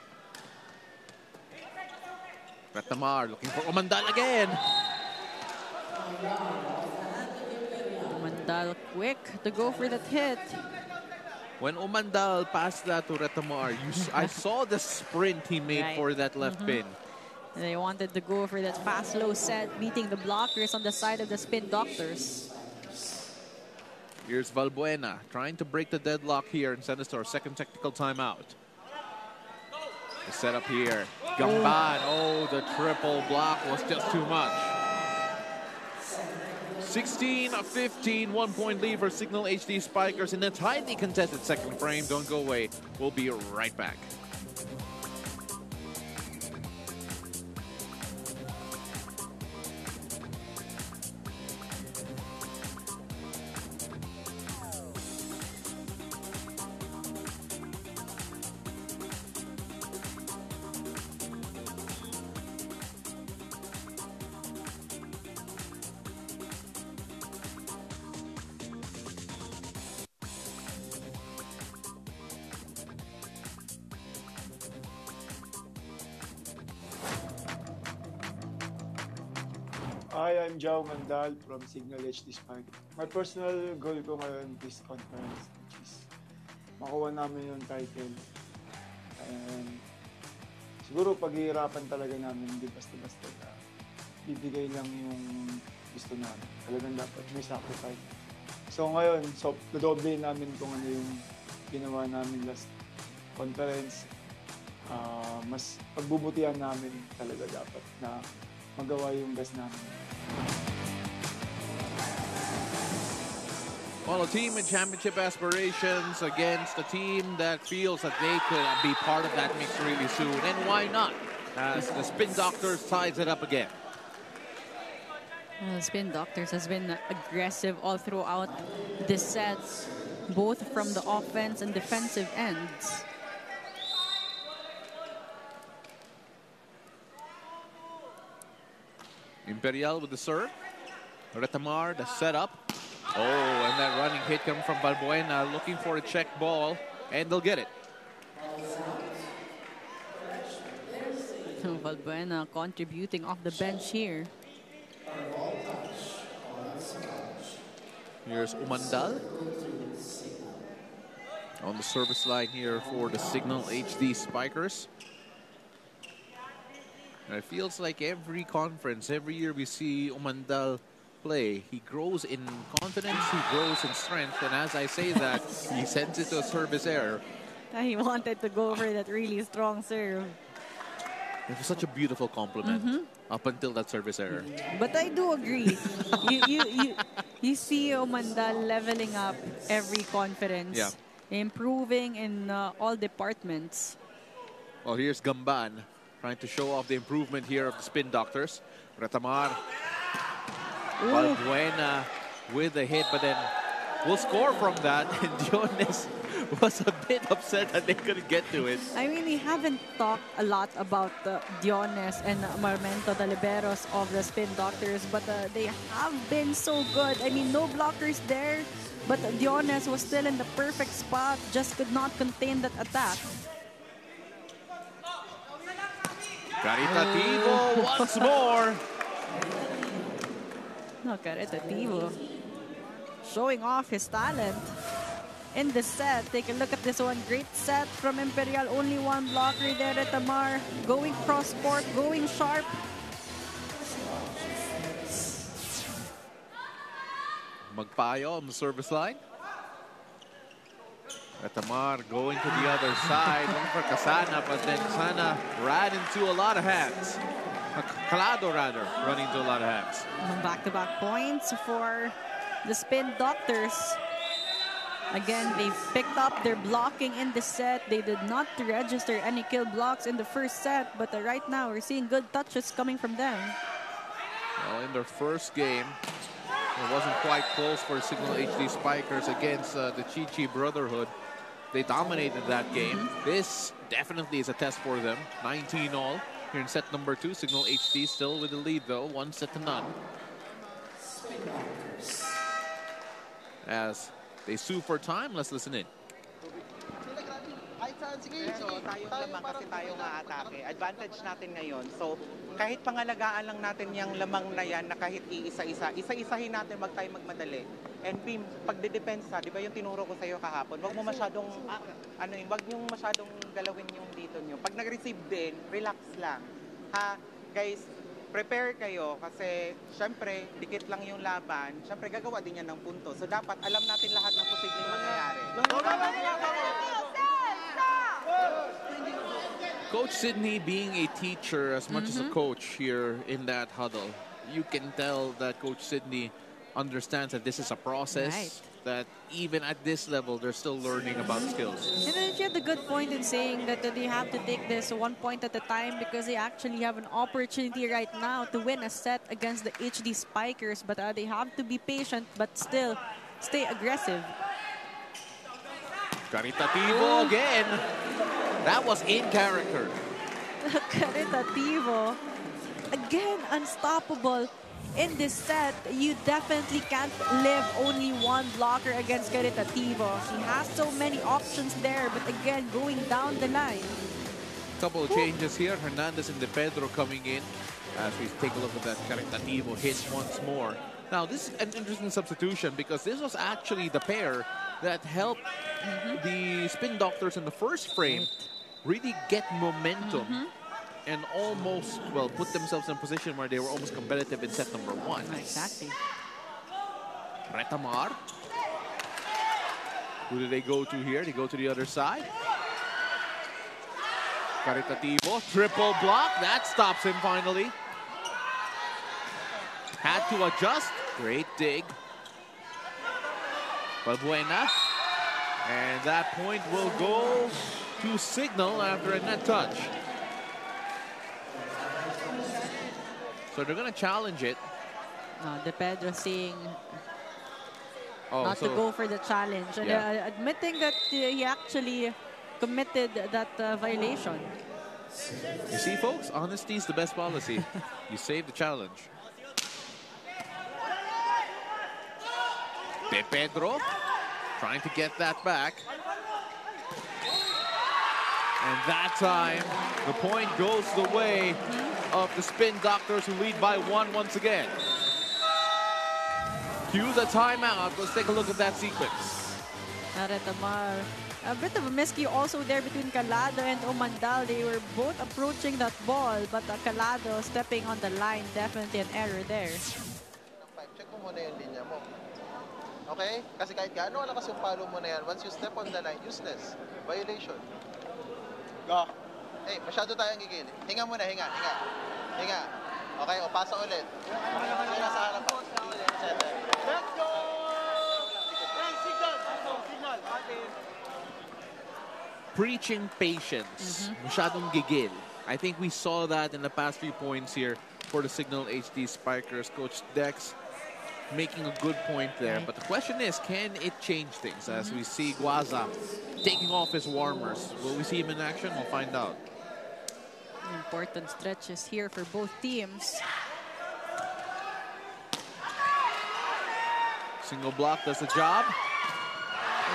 Retamar looking for Umandal again. Umandal quick to go for that hit. When Umandal passed that to Retamar, I saw the sprint he made for that left pin. They wanted to go for that fast low set, beating the blockers on the side of the Spin Doctors. Here's Valbuena trying to break the deadlock here and send us to our second technical timeout. The setup here. Gamban, oh, the triple block was just too much. 16-15, 1 point lead for Cignal HD Spikers in a tightly contested second frame. Don't go away. We'll be right back. Hi, I'm Jao Mandal from Cignal HD Spikers. My personal goal ko ngayon this conference, which is makuha namin yung title. And siguro paghihirapan talaga namin, hindi basta-basta na bibigay lang yung gusto namin. Talagang dapat may sacrifice. So ngayon, dodoble namin kung ano yung ginawa namin last conference. Mas pagbubutihan namin talaga dapat na magawa yung best namin. Well, a team with championship aspirations against a team that feels that they could be part of that mix really soon. And why not? As the Spin Doctors ties it up again. Well, Spin Doctors has been aggressive all throughout this set, both from the offense and defensive ends. Imperial with the serve. Retamar, the setup. Oh, and that running hit coming from Valbuena, looking for a check ball, and they'll get it. Valbuena contributing off the bench here. Here's Umandal on the service line here for the Cignal HD Spikers. And it feels like every conference, every year we see Umandal play, he grows in confidence, he grows in strength, and as I say that, he sends it to a service error. He wanted to go for that really strong serve. It was such a beautiful compliment up until that service error. But I do agree. you see Umandal leveling up every conference, improving in all departments. Well, here's Gamban trying to show off the improvement here of the Spin Doctors. Retamar. Valbuena with the hit, but then we'll score from that. And Diones was a bit upset that they couldn't get to it. I mean, we haven't talked a lot about Diones and Marmento, the liberos of the Spin Doctors, but they have been so good. I mean, no blockers there, but Diones was still in the perfect spot, just could not contain that attack. Caritativo once more. No, Caritativo showing off his talent in the set. Take a look at this one. Great set from Imperial. Only one blocker there at Tamar. Going cross-court, going sharp. Magpayo on the service line. Retamar going to the other side, looking for Kasana, but then Kasana ran into a lot of hands. Calado, rather, running into a lot of hands. Back-to-back points for the Spin Doctors. Again, they picked up their blocking in the set. They did not register any kill blocks in the first set, but right now we're seeing good touches coming from them. Well, in their first game, it wasn't quite close for Cignal HD Spikers against the Chi-Chi Brotherhood. They dominated that game. This definitely is a test for them. 19-all here in set number 2. Cignal HD still with the lead, though. 1-0. As they sue for time, let's listen in. So tayo lamang kasi tayo nga atake. Advantage natin ngayon. So kahit pangalagaan lang natin yung lamang na yan na kahit isa-isahin natin wag tayo magmadali. And Bim, pagdedepensa, di ba yung tinuro ko sa iyo kahapon, wag mo masyadong wag niyo masyadong galawin yung dito niyo. Pag nag-receive din, relax lang. Ha, guys, prepare kayo kasi syempre dikit lang yung laban. Syempre gagawa din yan ng punto. So dapat alam natin lahat ng posibleng mangyayari. Coach Sydney being a teacher as much as a coach here in that huddle, you can tell that Coach Sydney understands that this is a process, that even at this level, they're still learning about skills. And then she had a good point in saying that they have to take this 1 point at a time because they actually have an opportunity right now to win a set against the HD Spikers, but they have to be patient but still stay aggressive. Caritativo again. That was in character. Caritativo. Again, unstoppable. In this set, you definitely can't live only one blocker against Caritativo. He has so many options there, but again, going down the line. Couple of changes here. Hernandez and De Pedro coming in as we take a look at that Caritativo hit once more. Now, this is an interesting substitution because this was actually the pair that helped the Spin Doctors in the first frame really get momentum and almost, well, put themselves in a position where they were almost competitive in set number 1. Exactly. Retamar. Who do they go to here? They go to the other side. Caritativo, triple block. That stops him finally. Had to adjust. Great dig. Balbuena. And that point will go to Cignal after a net touch. So they're going to challenge it. De Pedro saying not to go for the challenge. And admitting that he actually committed that violation. You see, folks, honesty is the best policy. You save the challenge. De Pedro trying to get that back. And that time, the point goes the way of the Spin Doctors, who lead by 1 once again. Cue the timeout. Let's take a look at that sequence. Retamar. A bit of a miscue also there between Calado and Omandal. They were both approaching that ball, but Calado stepping on the line, definitely an error there. Check mo muna yung linya mo. Okay? Kasi kahit gaano lakas yung follow mo na yan, once you step on the line, useless. Violation. Go. Hey, masyado tayong gigil. Hinga muna, hinga. Okay, o pasa ulit. Sira sa harap. Let's go! Signal. Preaching patience. Masyadong gigil. I think we saw that in the past few points here for the Cignal HD Spikers. Coach Dex making a good point there. But the question is, can it change things? As we see Guaza taking off his warmers. Will we see him in action? We'll find out. Important stretches here for both teams. Single block does the job.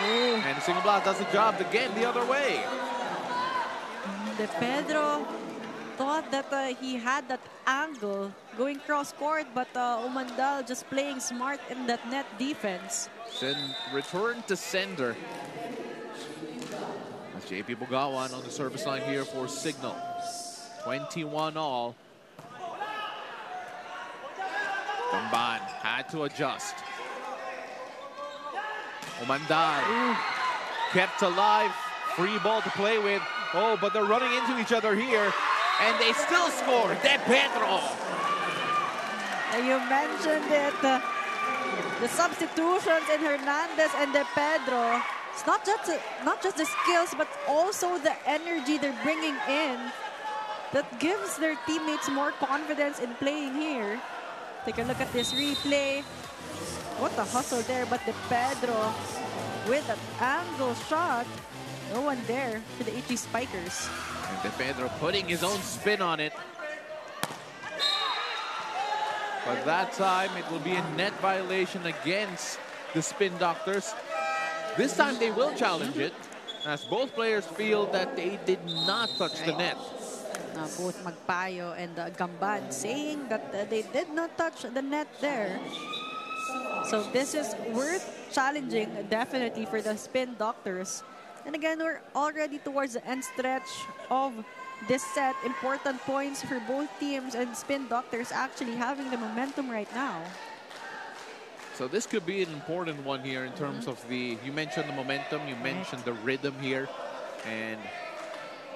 And the single block does the job again the other way. De Pedro thought that he had that angle going cross court, but Omandal just playing smart in that net defense. Return to sender. That's JP Bugawan on the service line here for Cignal. 21 all. Gamban had to adjust. Omandal. kept alive. Free ball to play with. Oh, but they're running into each other here. And they still score. De Pedro. You mentioned it. The substitutions in Hernandez and De Pedro. It's not just the skills, but also the energy they're bringing in that gives their teammates more confidence in playing here. Take a look at this replay. What a hustle there, but De Pedro with an angle shot. No one there for the HD Spikers. And De Pedro putting his own spin on it. But that time it will be a net violation against the Spin Doctors. This time they will challenge it, as both players feel that they did not touch the net. Both Magpayo and Gamban saying that they did not touch the net there. So this is worth challenging definitely for the Spin Doctors. And again, we're already towards the end stretch of this set. Important points for both teams, and Spin Doctors actually having the momentum right now. So this could be an important one here in terms of the, you mentioned the momentum, you mentioned the rhythm here. And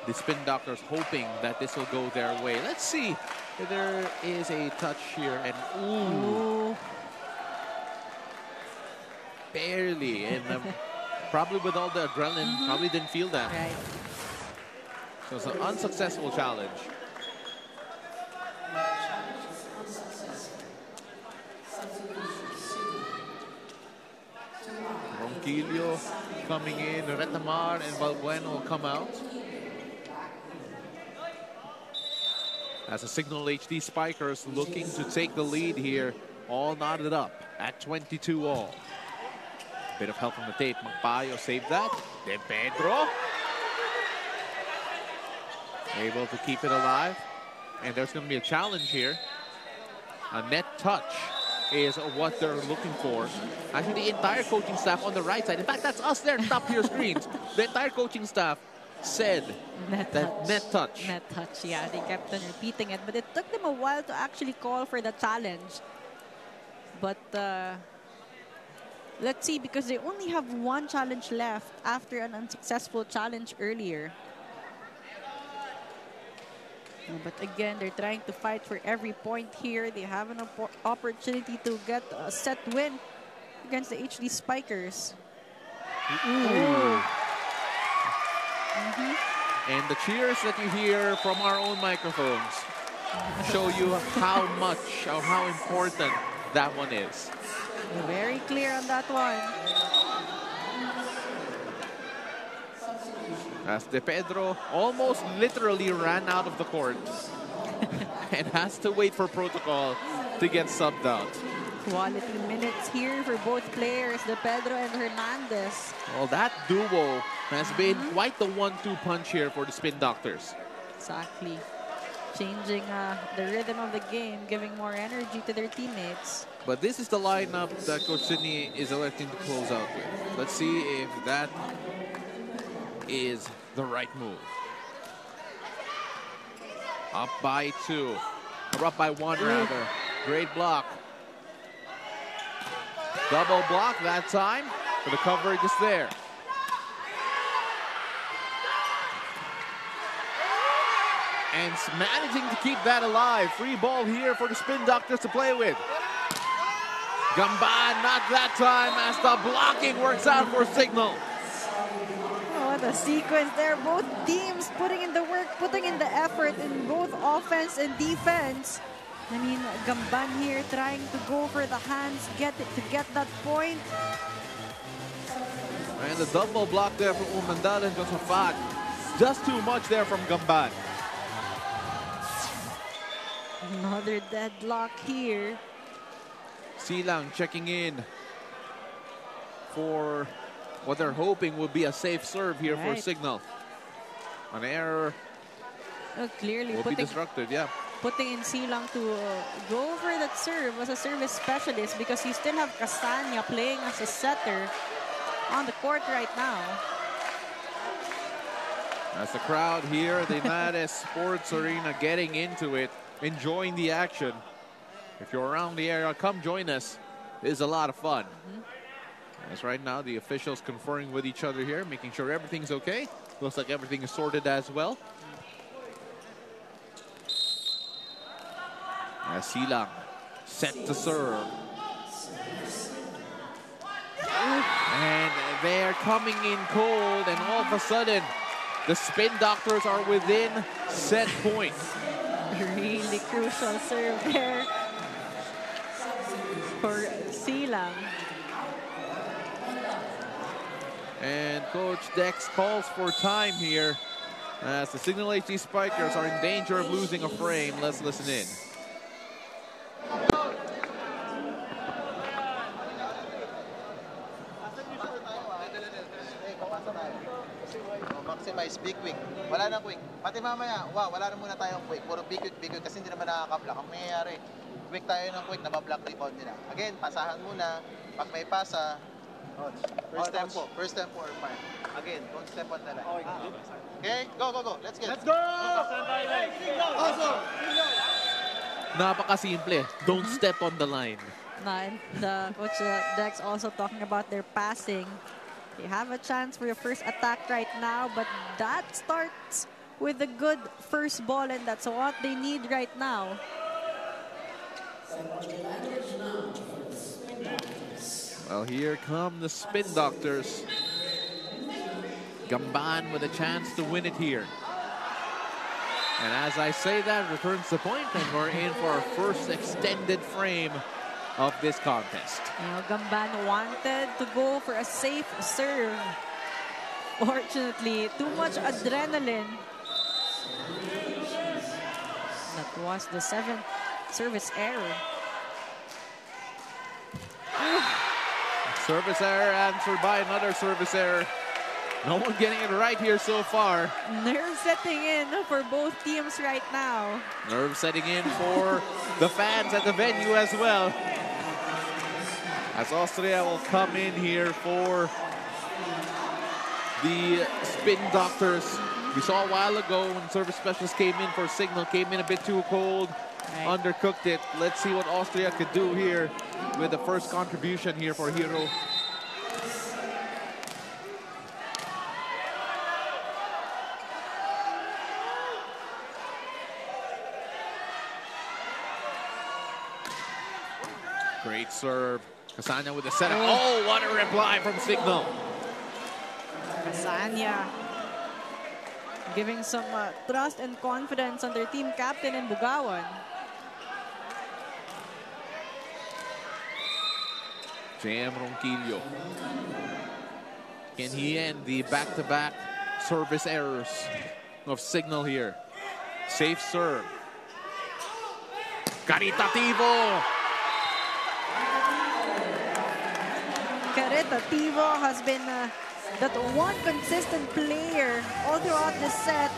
the Spin Doctors hoping that this will go their way. Let's see if there is a touch here. And ooh. Barely. And probably with all the adrenaline, probably didn't feel that. Right. So it's an unsuccessful challenge. Ronquillo coming in, Retamar and Valbuena will come out. As a Cignal HD Spikers looking to take the lead here, all knotted up at 22 all. Bit of help from the tape. Magpayo saved that. De Pedro able to keep it alive. And there's going to be a challenge here. A net touch is what they're looking for. Actually, the entire coaching staff on the right side. In fact, that's us there, top of your screens. The entire coaching staff said net touch. Net touch, yeah. They kept on repeating it. But it took them a while to actually call for the challenge. But let's see, because they only have one challenge left after an unsuccessful challenge earlier. But again, they're trying to fight for every point here. They have an opportunity to get a set win against the HD Spikers. And the cheers that you hear from our own microphones show you how much or how important that one is. Very clear on that one. As De Pedro almost literally ran out of the court and has to wait for protocol to get subbed out. Quality minutes here for both players, De Pedro and Hernandez. Well, that duo has been quite the 1-2 punch here for the Spin Doctors. Exactly. Changing the rhythm of the game, giving more energy to their teammates. But this is the lineup that Coach Sydney is electing to close out with. Let's see if that is the right move. Up by 2. Or up by 1, rather. Great block. Double block that time. But the coverage is there. And managing to keep that alive. Free ball here for the Spin Doctors to play with. Gamban, not that time, as the blocking works out for Cignal. Oh, what a sequence there. Both teams putting in the work, putting in the effort in both offense and defense. I mean, Gamban here trying to go for the hands, get that point. And the double block there from Umandal and Josafat. Just too much there from Gamban. Another deadlock here. Silang checking in for what they're hoping will be a safe serve here for Cignal. An error clearly will be disrupted, yeah. Putting in Silang to go for that serve as a service specialist, because you still have Castanya playing as a setter on the court right now. As the crowd here at the Mades Sports Arena getting into it, enjoying the action. If you're around the area, come join us. It is a lot of fun. As right now, the officials conferring with each other here, making sure everything's okay. Looks like everything is sorted as well. As Silang set to serve. And they're coming in cold, and all of a sudden, the Spin Doctors are within set point. Really crucial serve there for Silang. And Coach Dex calls for time here as the Cignal HD Spikers are in danger of losing a frame. Let's listen in. Maximize, be quick. Wala nang quick. Pati mamaya, wala na muna tayong quick. Puro be quick kasi hindi naman nakaka-block. Ang mangyayari, quick tayo ng quick, nabablock rebound nila. Again, pasahan muna. Pag may pasa, first tempo or fine. Again, don't step on the line. Okay, go. Let's get it. Let's go! Napaka-simple. Don't step on the line. And the Coach Dex also talking about their passing. They have a chance for your first attack right now, but that starts with a good first ball, and that's what they need right now. Well, here come the Spin Doctors. Gamban with a chance to win it here. And as I say that, returns the point, and we're in for our first extended frame of this contest. You know, Gamban wanted to go for a safe serve. Fortunately, too much adrenaline. That was the 7th service error. Service error answered by another service error. No one getting it right here so far. Nerve setting in for both teams right now. Nerve setting in for the fans at the venue as well. As Austria will come in here for the Spin Doctors. We saw a while ago when service specialists came in for Cignal, came in a bit too cold, undercooked it. Let's see what Austria could do here with the first contribution here for Hero. Great serve. Casania with the setup. Oh, what a reply from Cignal. Casania giving some trust and confidence on their team captain in Bugawan. JM Ronquillo. Can he end the back-to-back service errors of Cignal here? Safe serve. Caritativo. Caritativo has been that one consistent player all throughout the set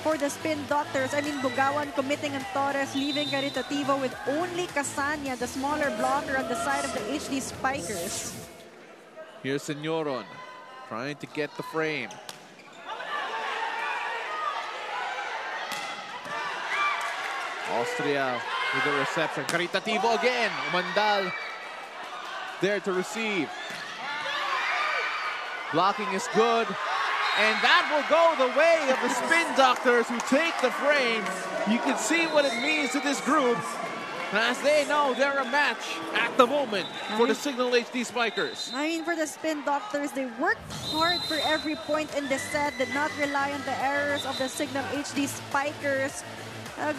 for the Spin Doctors. I mean, Bugawan committing on Torres, leaving Caritativo with only Casania, the smaller blocker on the side of the HD Spikers. Here's Senyoron trying to get the frame. Austria with the reception. Caritativo again. Umandal there to receive. Blocking is good. And that will go the way of the Spin Doctors who take the frame. You can see what it means to this group as they know they're a match at the moment for the Cignal HD Spikers. I mean, for the Spin Doctors, they worked hard for every point in the set, did not rely on the errors of the Cignal HD Spikers.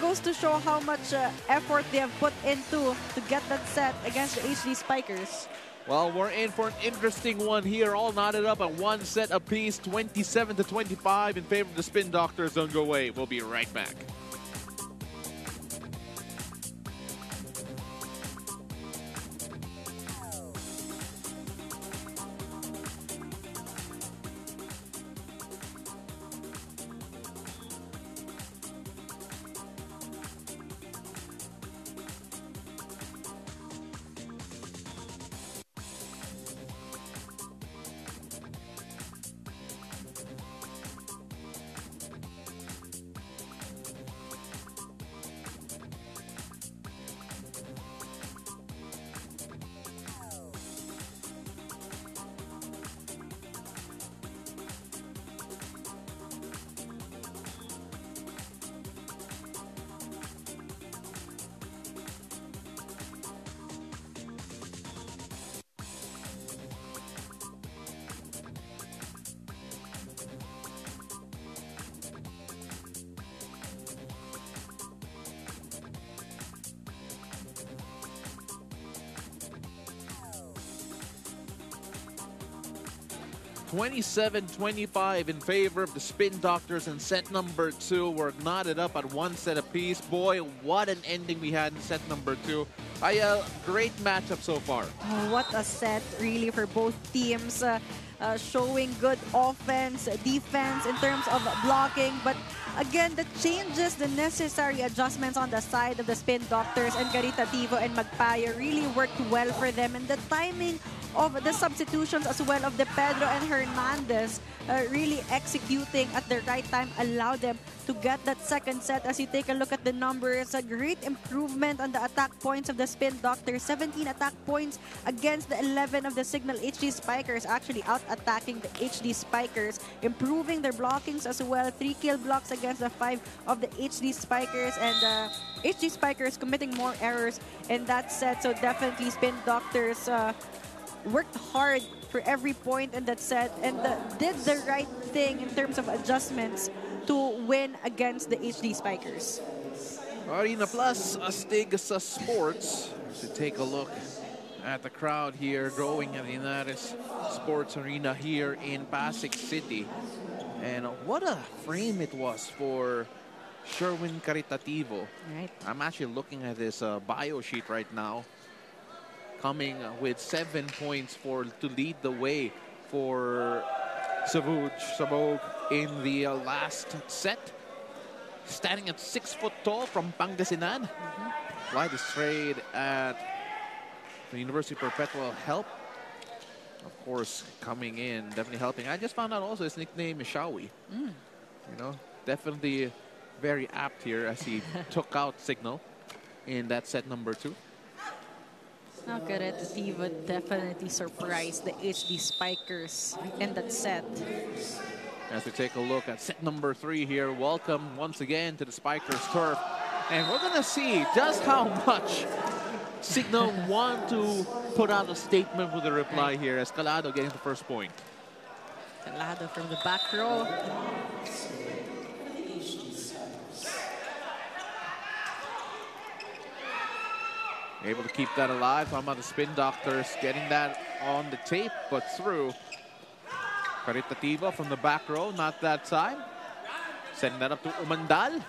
Goes to show how much effort they have put into to get that set against the HD Spikers. Well, we're in for an interesting one here, all knotted up at one set apiece, 27-25 in favor of the Spin Doctors. Don't go away. We'll be right back. 27-25 in favor of the Spin Doctors in set number 2. We're knotted up at 1 set apiece. Boy, what an ending we had in set number 2. Ayel, great matchup so far. Oh, what a set, really, for both teams. Showing good offense, defense in terms of blocking. But again, the changes, the necessary adjustments on the side of the Spin Doctors and Caritativo and Magpaya really worked well for them. And the timing of the substitutions as well of De Pedro and Hernandez really executing at the right time allowed them to get that second set. As you take a look at the numbers, a great improvement on the attack points of the Spin Doctors. 17 attack points against the 11 of the Cignal HD Spikers, actually out-attacking the HD Spikers, improving their blockings as well. 3 kill blocks against the 5 of the HD Spikers, and HD Spikers committing more errors in that set. So definitely Spin Doctors worked hard for every point in that set and did the right thing in terms of adjustments to win against the HD Spikers. Arena Plus, Astig sa Sports. To take a look at the crowd here growing at the Inares Sports Arena here in Pasig City. And what a frame it was for Sherwin Caritativo. Right. I'm actually looking at this bio sheet right now. Coming with 7 points to lead the way for Savouge in the last set. Standing at 6 foot tall from Pangasinan. Fly the trade at the University Perpetual help. Of course, coming in, definitely helping. I just found out also his nickname is Shawi. You know, definitely very apt here as he took out Cignal in that set number 2. Now, Caritativo definitely surprised the HD Spikers in that set. As we take a look at set number 3 here, welcome once again to the Spikers turf. And we're going to see just how much Cignal want to put out a statement with a reply here as Calado getting the first point. Calado from the back row. Able to keep that alive. Talking about the Spin Doctors getting that on the tape, but through. Caritativo from the back row, not that time. Sending that up to Umandal.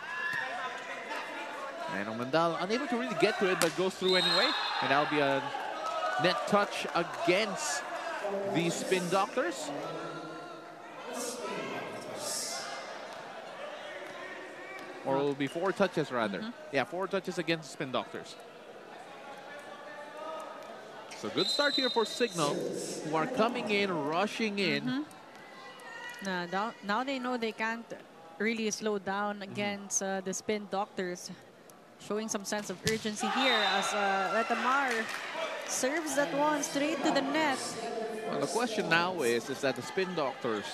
And Umandal unable to really get to it, but goes through anyway. And that'll be a net touch against the Spin Doctors. Or it will be 4 touches rather. Yeah, 4 touches against the Spin Doctors. So good start here for Cignal, who are coming in, rushing in. Now they know they can't really slow down against the Spin Doctors. Showing some sense of urgency here as Retamar serves that one straight to the net. Well, the question now is that the Spin Doctors,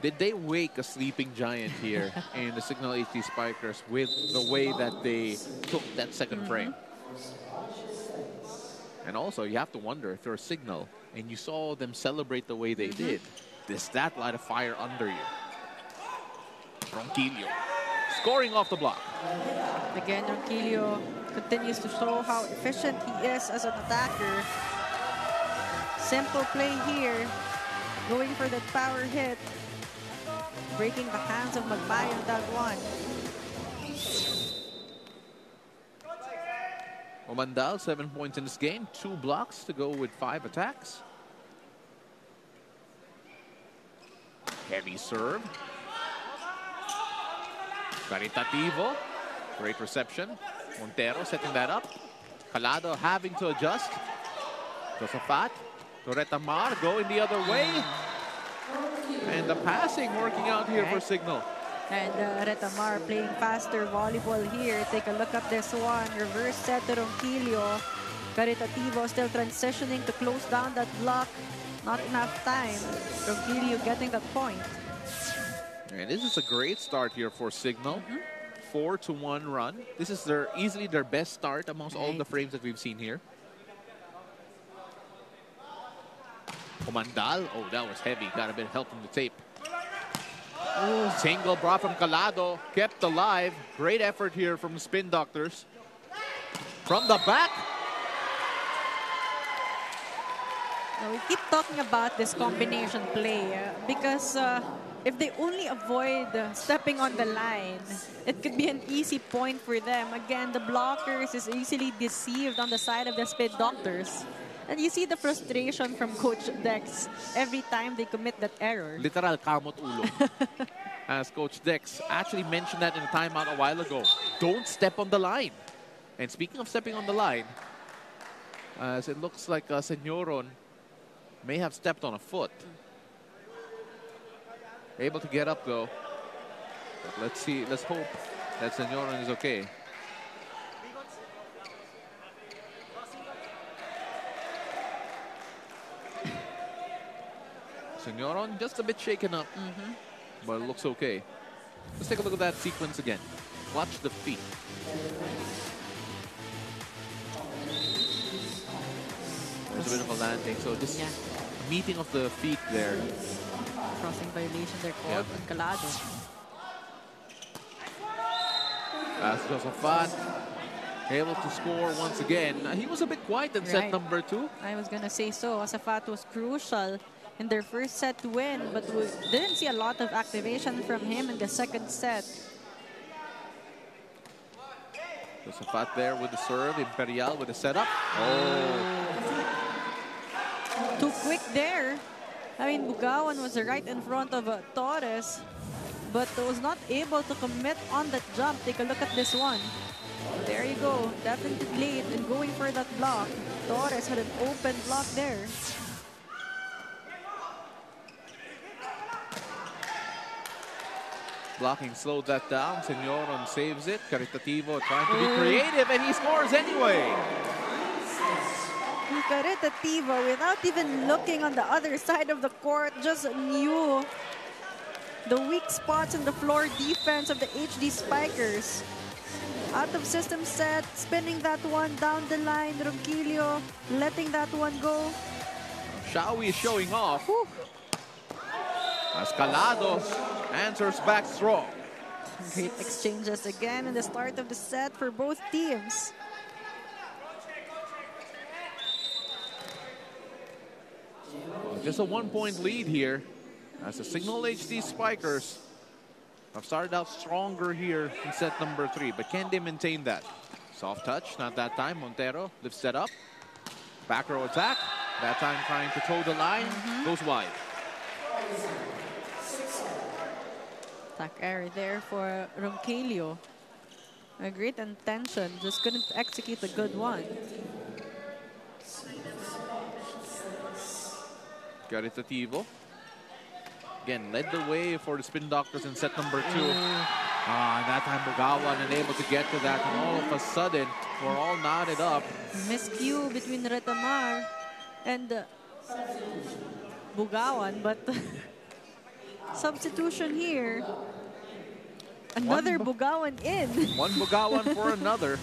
did they wake a sleeping giant here in the Cignal HD Spikers with the way that they took that second frame? And also, you have to wonder if you're a Cignal and you saw them celebrate the way they did, does that light a fire under you? Ronquillo scoring off the block. Again, Ronquillo continues to show how efficient he is as an attacker. Simple play here, going for that power hit, breaking the hands of Magpaya on that one. Omandal, 7 points in this game, 2 blocks to go with 5 attacks. Heavy serve. Caritativo, great reception. Montero setting that up. Calado having to adjust. Josafat, Retamar going the other way. And the passing working out here for Cignal. And Retamar playing faster volleyball here. Take a look at this one. Reverse set to Ronquillo. Caritativo still transitioning to close down that block. Not enough time. Ronquillo getting that point. And this is a great start here for Cignal. 4-1 run. This is easily their best start amongst all the frames that we've seen here. Omandal. Oh, that was heavy. Got a bit of help from the tape. Single brought from Calado, kept alive. Great effort here from the Spin Doctors. From the back. Now, we keep talking about this combination play because if they only avoid stepping on the line, it could be an easy point for them. Again, the blockers is easily deceived on the side of the Spin Doctors. And you see the frustration from Coach Dex every time they commit that error. Literal kamot ulo. As Coach Dex actually mentioned that in a timeout a while ago. Don't step on the line. And speaking of stepping on the line, as it looks like Senyoron may have stepped on a foot. Able to get up though. But let's see, let's hope that Senyoron is okay. Senyoron just a bit shaken up, but it looks okay. Let's take a look at that sequence again. Watch the feet. There's a bit of a landing, so just a meeting of the feet there. Crossing violation there called on Calado. As Josephat able to score once again. He was a bit quiet in set number 2. I was gonna say so. Josephat was crucial in their first set to win, but we didn't see a lot of activation from him in the second set. Josephat there with the serve. Imperial with the setup. Oh. Too quick there. I mean, Bugawan was right in front of Torres, but was not able to commit on that jump. Take a look at this one. There you go. Definitely late and going for that block. Torres had an open block there. Blocking slowed that down. Senyoron saves it. Caritativo trying to be creative, and he scores anyway. Caritativo, without even looking on the other side of the court, just knew the weak spots in the floor defense of the HD Spikers. Out of system set, spinning that one down the line. Ronquillo letting that one go. Shawi is showing off. As Calado answers back strong. Great exchanges again in the start of the set for both teams. Just a 1-point lead here as the Cignal HD Spikers have started out stronger here in set number 3. But can they maintain that? Soft touch, not that time. Montero lifts that up. Back row attack. That time trying to toe the line. Goes wide. Attack error there for Ronquillo. A great intention, just couldn't execute a good one. Caritativo. Again, led the way for the Spin Doctors in set number 2. And that time Bugawan unable to get to that. And all of a sudden, we're all knotted up. Miscue between Retamar and Bugawan, but substitution here. Another Bugawan in. One Bugawan for another.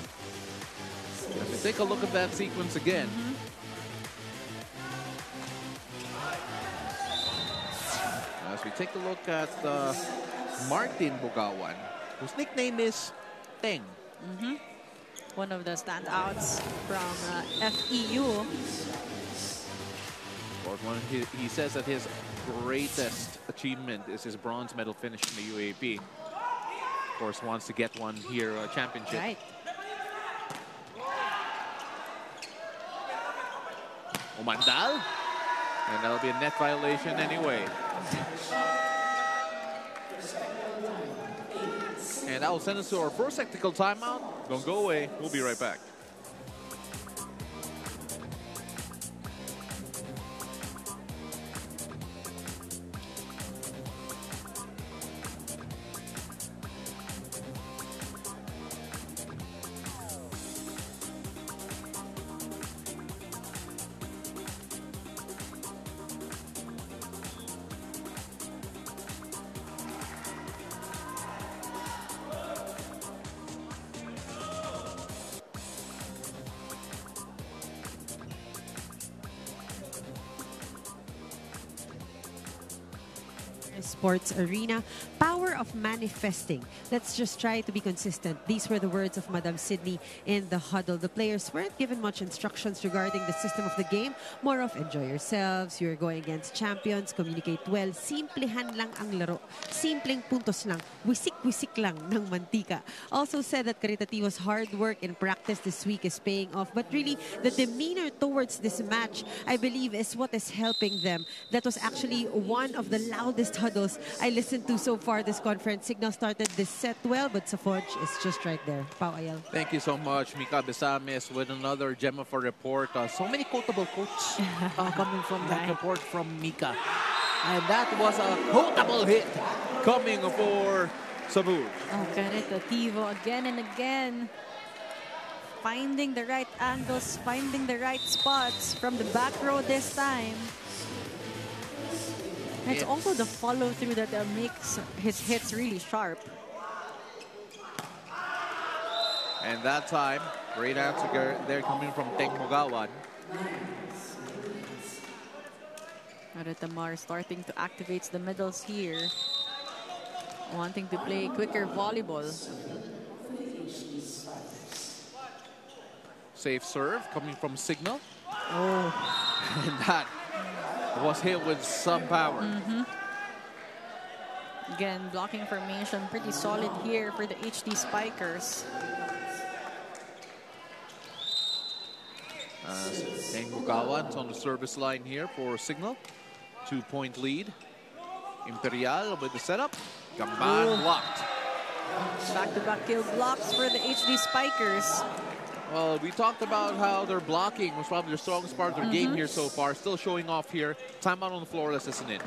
As we take a look at that sequence again. As we take a look at Martin Bugawan, whose nickname is Teng. One of the standouts from FEU. Of course, he says that his greatest achievement is his bronze medal finish in the UAP. Of course, wants to get one here, a championship. Right. Umandal. And that'll be a net violation anyway. And that will send us to our first technical timeout. Don't go away. We'll be right back. Sports Arena. Power of manifesting. Let's just try to be consistent. These were the words of Madam Sydney in the huddle. The players weren't given much instructions regarding the system of the game. More of enjoy yourselves, you're going against champions, communicate well. Simplehan lang ang laro. Simpleng puntos lang. Wisik-wisik lang ng mantika. Also said that Caritativo's hard work in practice this week is paying off. But really, the demeanor towards this match, I believe, is what is helping them. That was actually one of the loudest huddles I listened to so far this conference. Cignal started this set well, but Savouge is just right there. Pao Ayel. Thank you so much, Mika Besames, with another gem of a report. So many quotable quotes coming from that report from Mika. And that was a quotable hit coming for Savouge. Oh, Caritativo again and again. Finding the right angles, finding the right spots from the back row this time. It's also the follow-through that makes his hits really sharp. And that time, great answer there coming from Teng Mugawan. Tamar starting to activate the middles here. Wanting to play quicker volleyball. Safe serve coming from Cignal. Oh. And that was hit with some power. Again, blocking formation pretty solid here for the HD Spikers. Teng Mugawan's on the service line here for Cignal. 2-point lead. Imperial with the setup. Gamban blocked. Back-to-back kill blocks for the HD Spikers. Well, we talked about how their blocking was probably the strongest part of their game here so far. Still showing off here. Timeout on the floor. Let's listen in.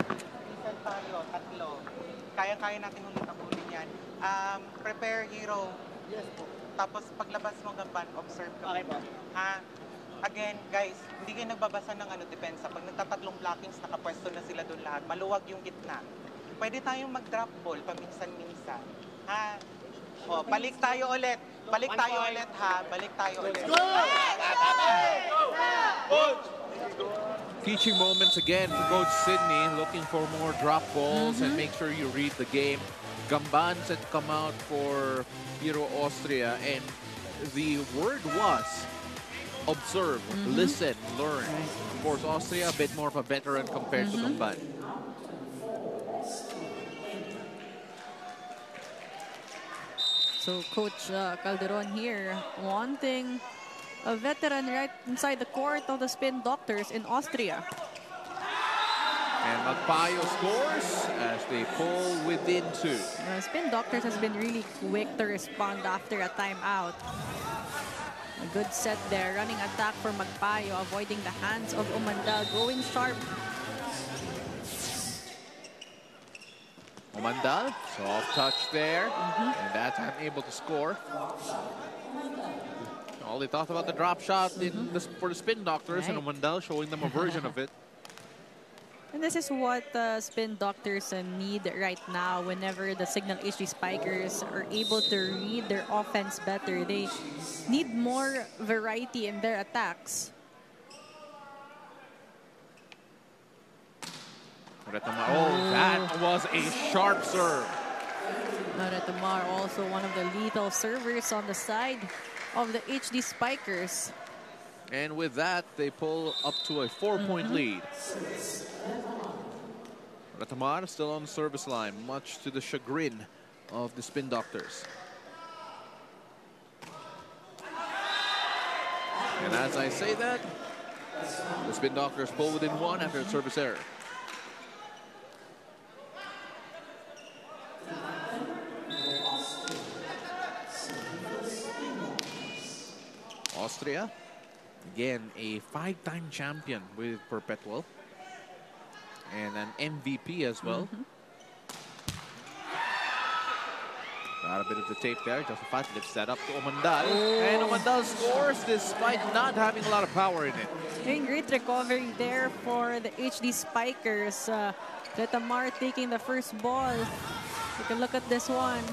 Kaya-kaya natin ulit yan. Prepare, hero. Yes po. Tapos paglabas mo gamban, observe ka. Okay po. Again, guys, hindi kayo nagbabasa ng depensa. Pag nagtatatlong blockings, nakapwesto na sila doon lahat. Maluwag yung gitna. Pwede tayong mag-drop ball paminsan-minsan. O, balik tayo ulit. Balik tayo ulit, ha? Balik tayo ulit. Teaching moments again for Coach Sydney, looking for more drop balls and make sure you read the game. Gamban said come out for Hero Austria, and the word was observe, listen, learn. Of course, Austria a bit more of a veteran compared to Gamban. So Coach Calderon here wanting a veteran right inside the court of the Spin Doctors in Austria. And Magpayo scores as they pull within 2. Spin Doctors has been really quick to respond after a timeout. A good set there, running attack for Magpayo, avoiding the hands of Umandal, going sharp. Umandal, soft touch there, and that time able to score. All they thought about the drop shot for the Spin Doctors, and Umandal showing them a version of it. And this is what Spin Doctors need right now whenever the Cignal HD Spikers are able to read their offense better. They need more variety in their attacks. Oh, that was a sharp serve. Tamar also one of the lethal servers on the side of the HD Spikers. And with that, they pull up to a 4-point lead. Tamar still on the service line, much to the chagrin of the Spin Doctors. And as I say that, the Spin Doctors pull within 1 after a service error. Austria, again, a 5-time champion with Perpetual. And an MVP as well. Got a bit of the tape there. Just a fast lifts that up to Umandal. And Umandal scores despite not having a lot of power in it. And great recovery there for the HD Spikers. Tamar taking the first ball. You can look at this one.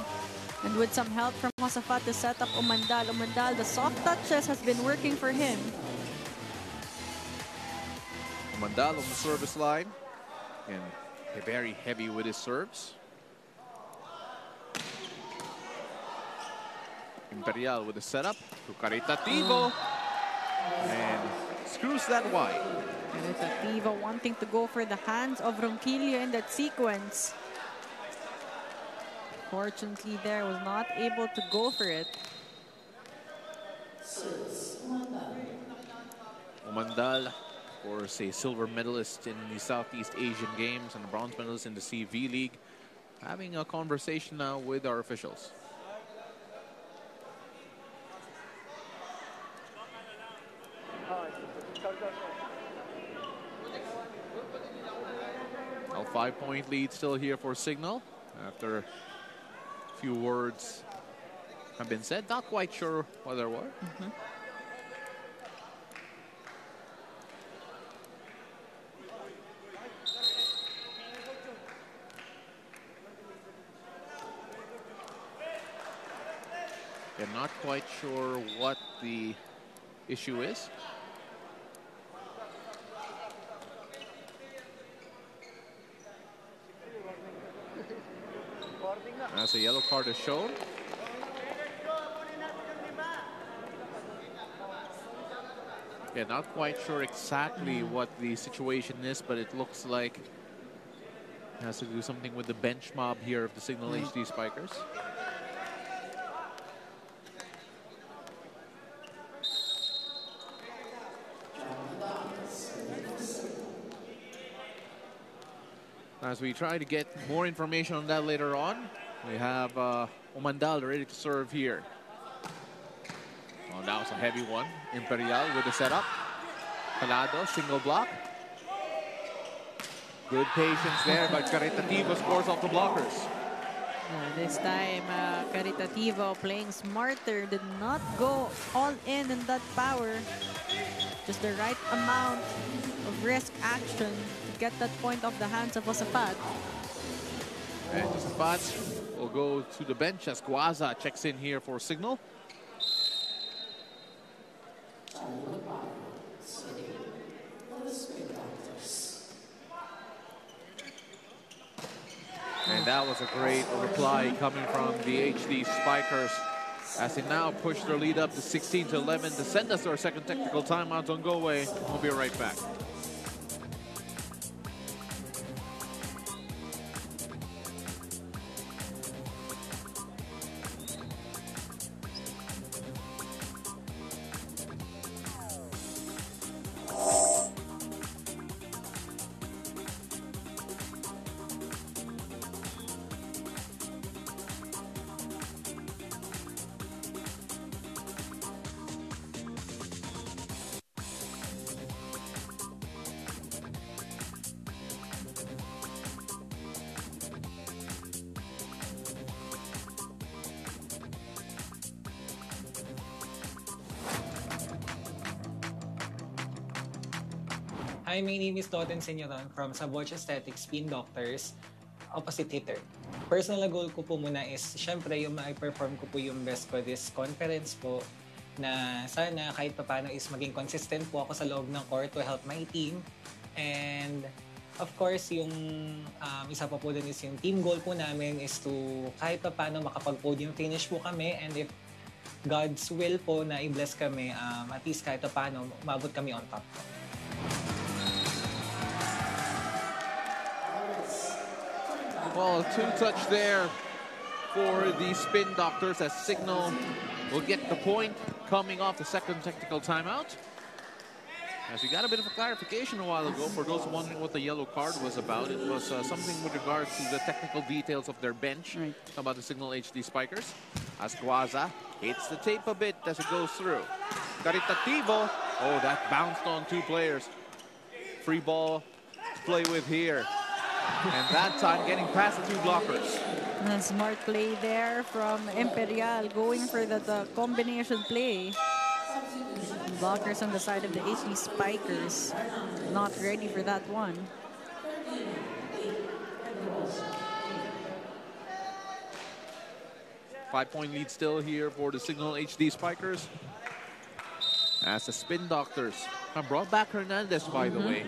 And with some help from Josafat to set up Umandal. Umandal, the soft touches has been working for him. Umandal on the service line. And Very heavy with his serves. Imperial with the setup to Caritativo. And screws that wide. Caritativo wanting to go for the hands of Ronquillo in that sequence. Fortunately, there was not able to go for it. Umandal, of course, a silver medalist in the Southeast Asian Games and a bronze medalist in the CV League, having a conversation now with our officials. A 5-point lead still here for Cignal after a few words have been said. Not quite sure what there were. They're not quite sure what the issue is. As a yellow card is shown. Yeah, not quite sure exactly what the situation is, but it looks like it has to do something with the bench mob here of the Cignal HD Spikers. As we try to get more information on that later on, we have Umandal ready to serve here. Oh, that was a heavy one. Imperial with the setup. Calado, single block. Good patience there, but Caritativo scores off the blockers. This time, Caritativo playing smarter, did not go all in that power. Just the right amount of risk action to get that point off the hands of Josafat. And Josafat will go to the bench as Guaza checks in here for Cignal. And that was a great reply coming from the HD Spikers as they now push their lead up to 16-11 to send us to our second technical timeout on Go Away. We'll be right back. Hi, my name is Doten Senyoron from Savouge Spin Doctors, opposite hitter. Personal goal ko po muna is, syempre, yung ma-perform ko po yung best ko this conference po, na sana kahit paano is maging consistent po ako sa loob ng court to help my team. And of course, yung isa pa po dun is yung team goal po namin is to kahit paano makapag-podium finish po kami, and if God's will po na i-bless kami, at least kahit paano umabot kami on top po. Well, two-touch there for the Spin Doctors as Cignal will get the point coming off the second technical timeout. As we got a bit of a clarification a while ago, for those wondering what the yellow card was about, it was something with regards to the technical details of their bench about the Cignal HD Spikers. As Guaza hits the tape a bit as it goes through. Caritativo, oh, that bounced on two players. Free ball to play with here. And that time getting past the two blockers. A smart play there from Imperial, going for the combination play. Blockers on the side of the HD Spikers. Not ready for that one. Five-point lead still here for the Cignal HD Spikers. As the Spin Doctors have brought back Hernandez, by the way.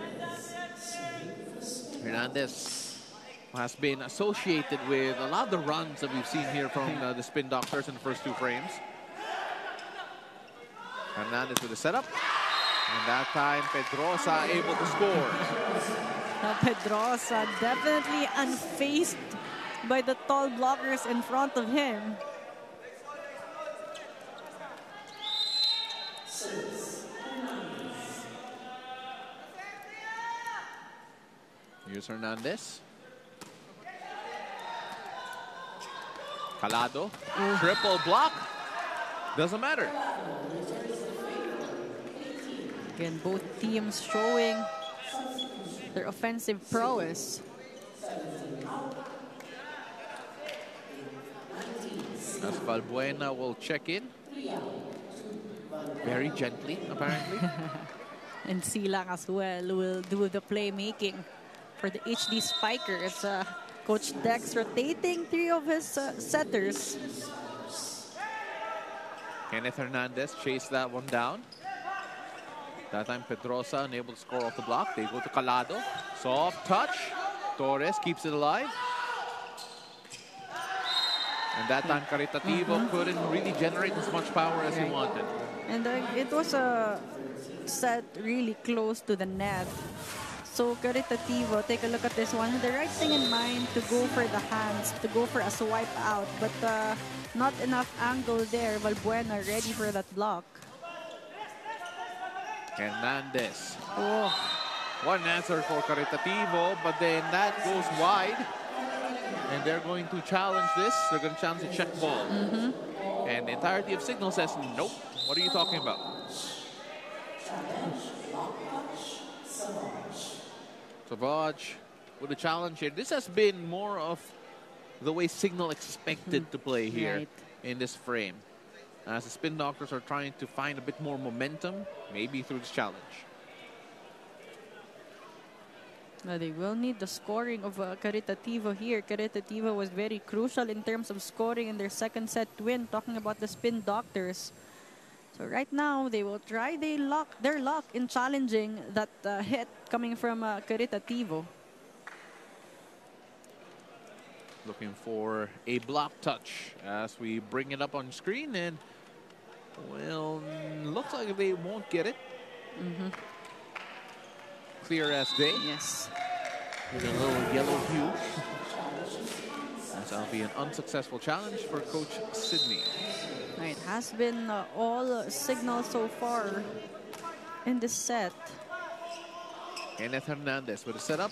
Hernandez has been associated with a lot of the runs that we've seen here from the Spin Doctors in the first 2 frames. Hernandez with the setup. And that time, Pedrosa able to score. Now Pedrosa definitely unfazed by the tall blockers in front of him. Here's Hernandez. Calado, triple block. Doesn't matter. Again, both teams showing their offensive prowess. As Valbuena will check in. Very gently, apparently. And Silang as well will do the playmaking for the HD Spikers. Coach Dex rotating 3 of his setters. Kenneth Hernandez chased that one down. That time Pedrosa unable to score off the block. They go to Calado. Soft touch. Torres keeps it alive. And that time Caritativo couldn't really generate as much power as he wanted. And it was a set really close to the net. So Caritativo, take a look at this one. The right thing in mind to go for the hands, to go for a swipe out. But not enough angle there. Valbuena ready for that block. Hernandez. Oh. One answer for Caritativo, but then that goes wide. And they're going to challenge this. They're going to challenge the check ball. And the entirety of Cignal says, nope. What are you talking about? Savouge with a challenge here. This has been more of the way Cignal expected to play here in this frame. As the Spin Doctors are trying to find a bit more momentum, maybe through this challenge. Now they will need the scoring of Caritativo here. Caritativo was very crucial in terms of scoring in their second set win, talking about the Spin Doctors. So right now, they will try their luck in challenging that hit coming from Caritativo. Looking for a block touch as we bring it up on screen, and well, looks like they won't get it. Clear as day. Yes. With a little yellow hue. That'll be an unsuccessful challenge for Coach Sydney. It has been all Cignal so far in this set. Kenneth Hernandez with a setup.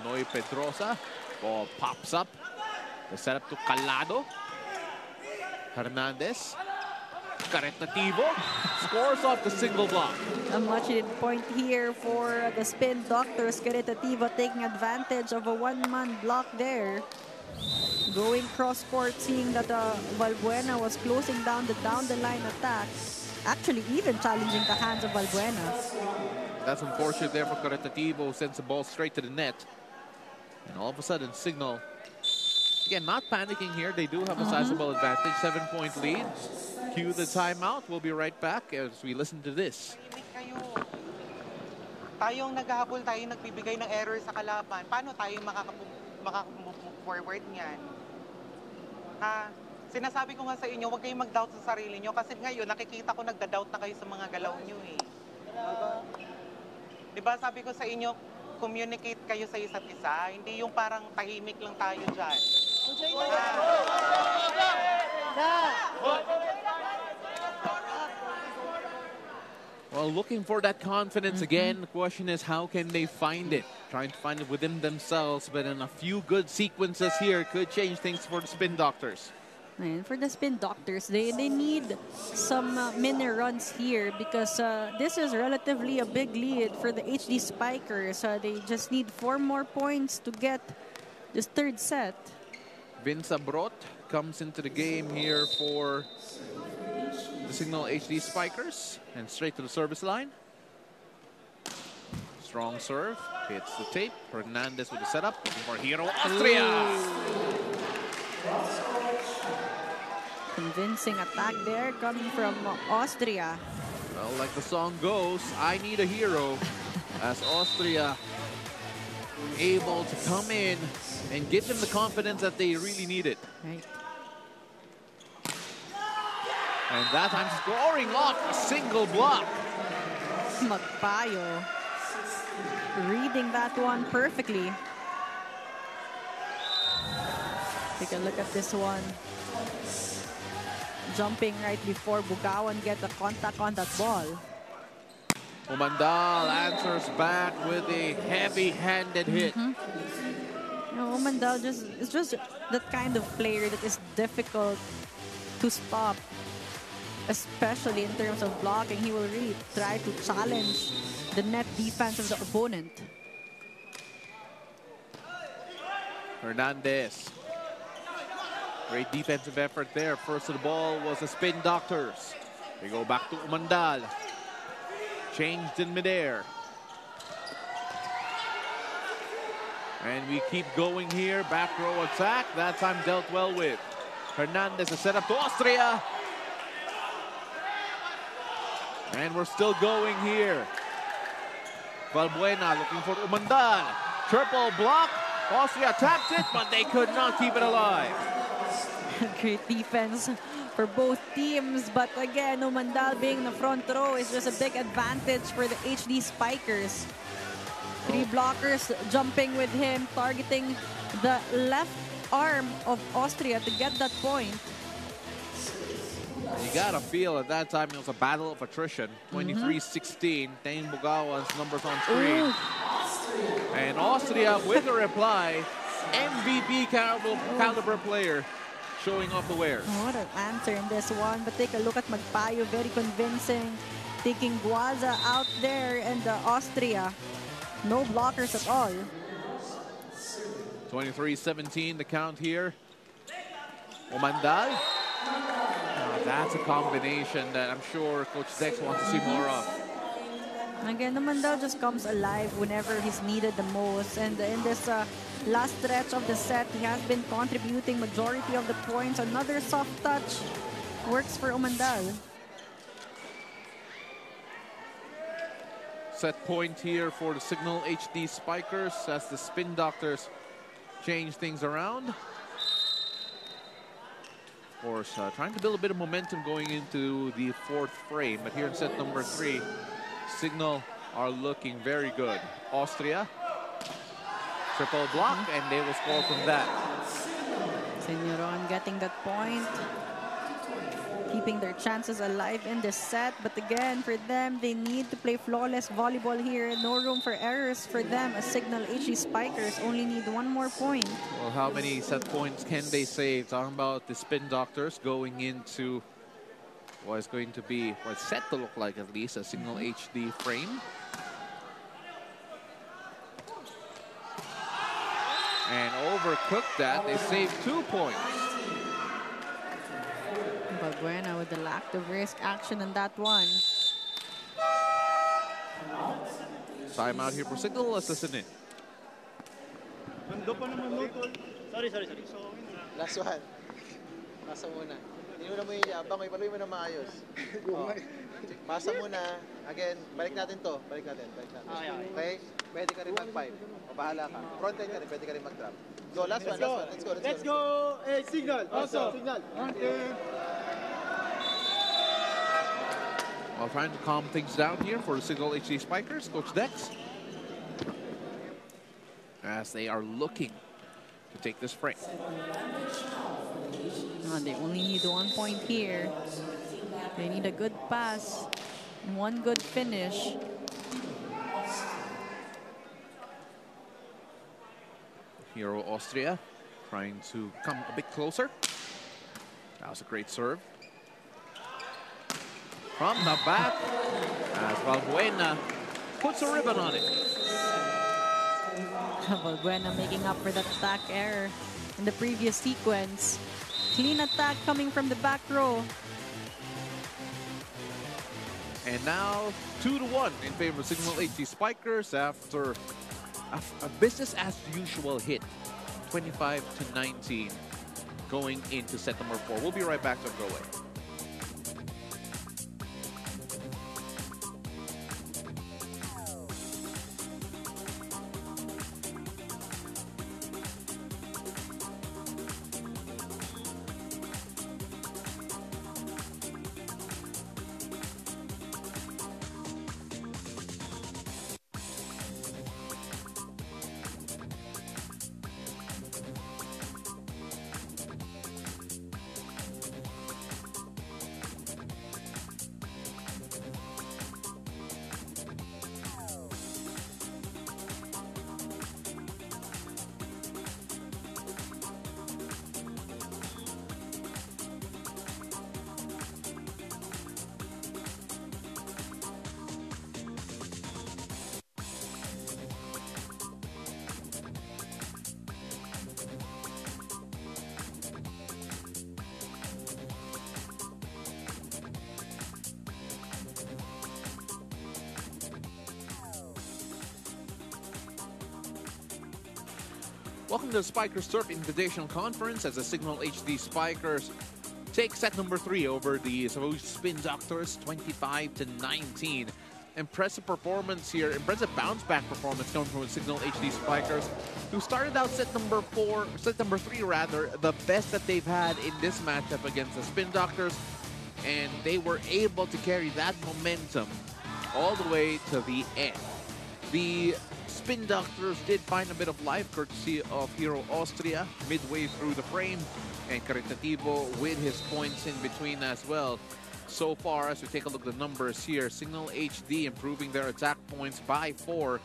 Noy Pedrosa. Ball pops up. The setup to Calado. Hernandez. Caritativo scores off the single block. A much needed point here for the Spin Doctors. Caritativo taking advantage of a one-man block there. Going cross-court, seeing that Valbuena was closing down the line attack. Actually, even challenging the hands of Valbuena. That's unfortunate there for Caritativo, sends the ball straight to the net. And all of a sudden, Cignal, again, not panicking here. They do have a sizable advantage, 7-point lead. Cue the timeout. We'll be right back as we listen to this. Tayong naghahabol, tayong nagbibigay ng error sa kalaban. Paano tayo maka-move forward niyan? Sinasabi ko nga sa inyo, huwag kayong mag-doubt sa sarili nyo kasi ngayon nakikita ko nagda-doubt na kayo sa mga galaw nyo eh. Diba sabi ko sa inyo, communicate kayo sa isa't isa. Hindi yung parang tahimik lang tayo dyan. Well, looking for that confidence again. The question is, how can they find it? Trying to find it within themselves, but in a few good sequences here could change things for the Spin Doctors. And for the Spin Doctors, they need some mini runs here because this is relatively a big lead for the HD Spikers. They just need 4 more points to get this third set. Vince Abrot comes into the game here for the Cignal HD Spikers and straight to the service line. Strong serve, hits the tape. Hernandez with the setup, looking for Hero Austria. Convincing attack there coming from Austria. Well, like the song goes, I need a hero. As Austria able to come in and give them the confidence that they really needed. Right. And that time scoring off a single block. Magpayo reading that one perfectly. Take a look at this one. Jumping right before Bugawan get the contact on that ball. Umandal answers back with a heavy-handed hit. Umandal is just that kind of player that is difficult to stop, especially in terms of blocking. He will really try to challenge the net defense of the opponent. Hernandez. Great defensive effort there. First of the ball was the Spin Doctors. They go back to Umandal. Changed in midair. And we keep going here. Back row attack. That time dealt well with. Hernandez is set up to Austria. And we're still going here. Valbuena looking for Umandal. Triple block. Austria tapped it, but they could not keep it alive. Great defense for both teams. But again, Umandal being in the front row is just a big advantage for the HD Spikers. Three blockers jumping with him, targeting the left arm of Austria to get that point. You gotta feel at that time it was a battle of attrition. 23-16. Tain Bugawan's numbers on screen. And Austria with a reply. MVP caliber player showing off the wares. What an answer in this one. But take a look at Magpayo, very convincing. Taking Guaza out there and Austria. No blockers at all. 23-17 the count here. Umandal. That's a combination that I'm sure Coach Dex wants to see more of. Again, Umandal just comes alive whenever he's needed the most. And in this last stretch of the set, he has been contributing majority of the points. Another soft touch works for Umandal. Set point here for the Cignal HD Spikers as the Spin Doctors change things around. Of course, trying to build a bit of momentum going into the fourth frame. But here in set number 3, Cignal are looking very good. Austria, triple block, and they will score from that. Signoron getting that point. Keeping their chances alive in this set. But again, for them, they need to play flawless volleyball here. No room for errors for them as Cignal HD Spikers only need one more point. Well, how many set points can they save? Talking about the Spin Doctors going into what is going to be what's set to look like at least a Cignal HD frame. And overcooked that. They saved 2 points. Valbuena with the lack of risk action on that one. Time out here for Cignal. Assistant in. Sorry. Last one. Pasa muna. Hindi mo na mo yung yabang. Ipaluin mo na maayos. Pasa muna. Again, balik natin to. Balik natin. Okay? Pwede ka rin mag-5. O bahala ka. Front end ka rin. Pwede ka rin mag-drop. Go, last one. Let's go. Hey, Cignal. Also. Cignal. While trying to calm things down here for the Cignal HD Spikers, Coach Dex, as they are looking to take this frame. They only need 1 point here. They need a good pass and one good finish. Hero Austria trying to come a bit closer. That was a great serve. From the back, as Valbuena puts a ribbon on it. Valbuena making up for that attack error in the previous sequence. Clean attack coming from the back row. And now 2-1 in favor of Cignal HD Spikers after a business as usual hit. 25-19 going into set number 4. We'll be right back, to go away. Welcome to the Spikers Turf Invitational Conference as the Cignal HD Spikers take set number 3 over the Savouge Spin Doctors, 25-19. Impressive performance here, impressive bounce-back performance coming from the Cignal HD Spikers, who started out set number 3 rather, the best that they've had in this matchup against the Spin Doctors, and they were able to carry that momentum all the way to the end. The Spin Doctors did find a bit of life courtesy of Hero Austria midway through the frame, and Caritativo with his points in between as well. So far, as we take a look at the numbers here, Cignal HD improving their attack points by 4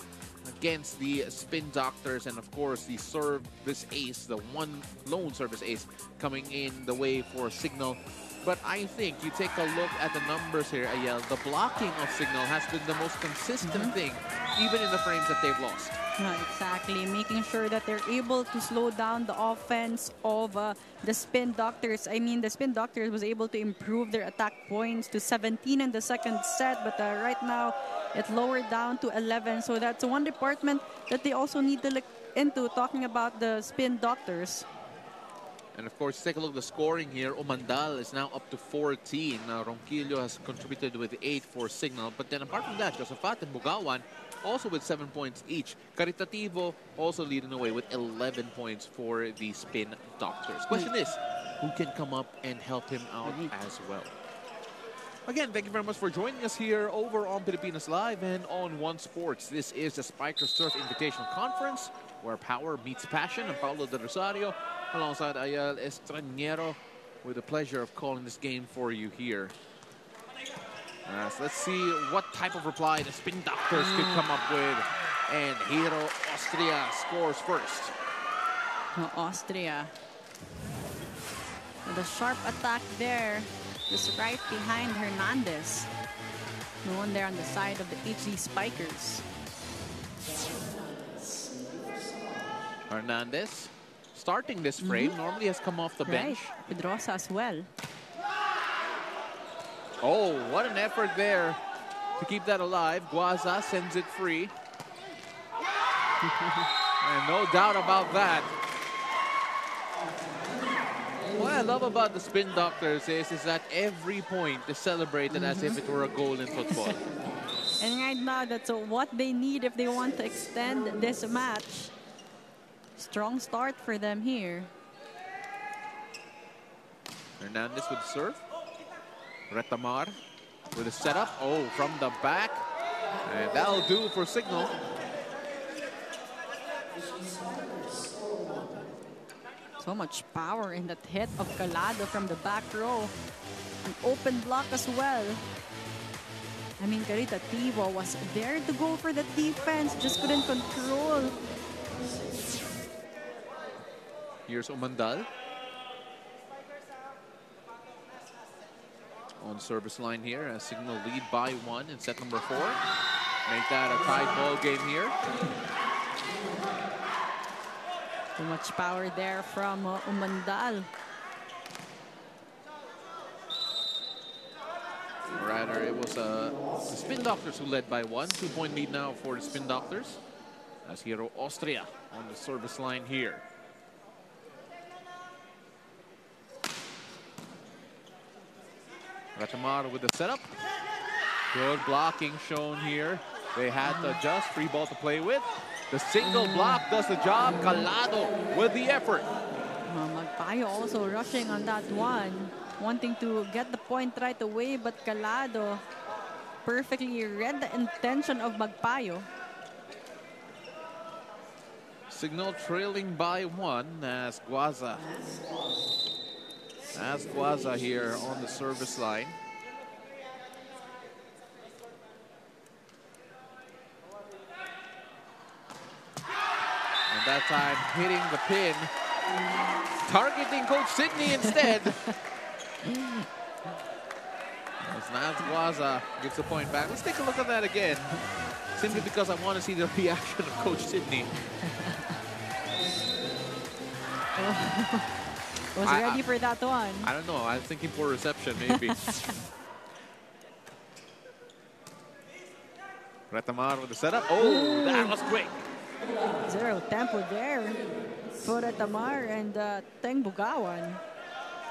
against the Spin Doctors, and of course the service ace, the one lone service ace coming in the way for Cignal. But I think you take a look at the numbers here, Ayel, the blocking of Cignal has been the most consistent thing, even in the frames that they've lost. Exactly, making sure that they're able to slow down the offense of the Spin Doctors. I mean, the Spin Doctors was able to improve their attack points to 17 in the second set, but right now it lowered down to 11. So that's one department that they also need to look into, talking about the Spin Doctors. And of course, take a look at the scoring here. Umandal is now up to 14. Ronquillo has contributed with 8 for Cignal. But then apart from that, Josafat and Bugawan also with 7 points each. Caritativo also leading the way with 11 points for the Spin Doctors. Question is, who can come up and help him out as well? Again, thank you very much for joining us here over on Pilipinas Live and on One Sports. This is the Spikers Turf Invitational Conference, where power meets passion. I'm Paulo De Rosario, alongside Ayel Estrañero, with the pleasure of calling this game for you here. So let's see what type of reply the Spin Doctors could come up with. And Hero Austria scores first. Austria. With a sharp attack there, just right behind Hernandez. No one there on the side of the HD Spikers. Hernandez starting this frame, normally has come off the bench. Pedrosa as well. Oh, what an effort there to keep that alive. Guaza sends it free. And no doubt about that. What I love about the Spin Doctors is that every point is celebrated as if it were a goal in football. And right now, that's what they need if they want to extend this match. Strong start for them here. Hernandez with serve. Retamar with a setup. Oh, from the back. And that'll do for Cignal. So much power in that hit of Calado from the back row. An open block as well. I mean, Caritativo was there to go for the defense, just couldn't control. Here's Umandal. On service line here, as Cignal lead by 1 in set number 4. Make that a tied ball game here. Too much power there from Umandal. Rather, it was the Spin Doctors who led by 1. 2-point lead now for the Spin Doctors. As Hero Austria on the service line here. Retamar with the setup. Good blocking shown here. They had to adjust. Free ball to play with. The single block does the job. Calado with the effort. Magpayo also rushing on that one. Wanting to get the point right away, but Calado perfectly read the intention of Magpayo. Cignal trailing by 1 as Guaza. Here on the service line. And that time hitting the pin. Targeting Coach Sidney instead. As Naz Guaza gives the point back. Let's take a look at that again. Simply because I want to see the reaction of Coach Sidney. Was ready for that one. I don't know. I was thinking for reception, maybe. Retamar with the setup. Oh, that was quick. Zero tempo there for Tamar and Teng Bugawan.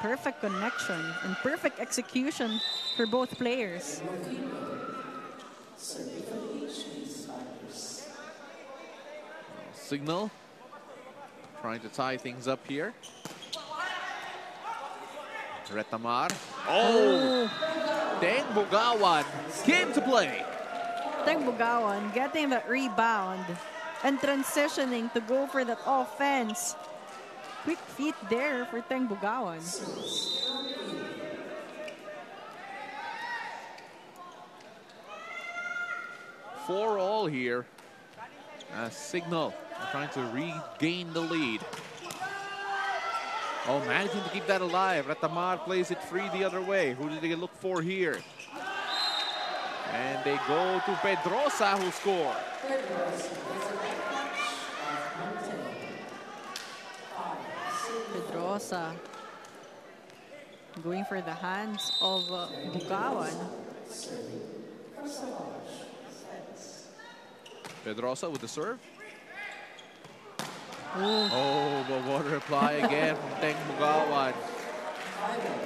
Perfect connection and perfect execution for both players. Cignal trying to tie things up here. Retamar. Oh! Teng Bugawan came to play. Teng Bugawan getting that rebound and transitioning to go for that offense. Quick feet there for Teng Bugawan. 4-all here. Cignal trying to regain the lead. Oh, managing to keep that alive. Retamar plays it free the other way. Who did they look for here? And they go to Pedrosa, who scored. Pedrosa going for the hands of Bugawan. Pedrosa with the serve. Ooh. Oh, but what a reply again from Teng Bugawan.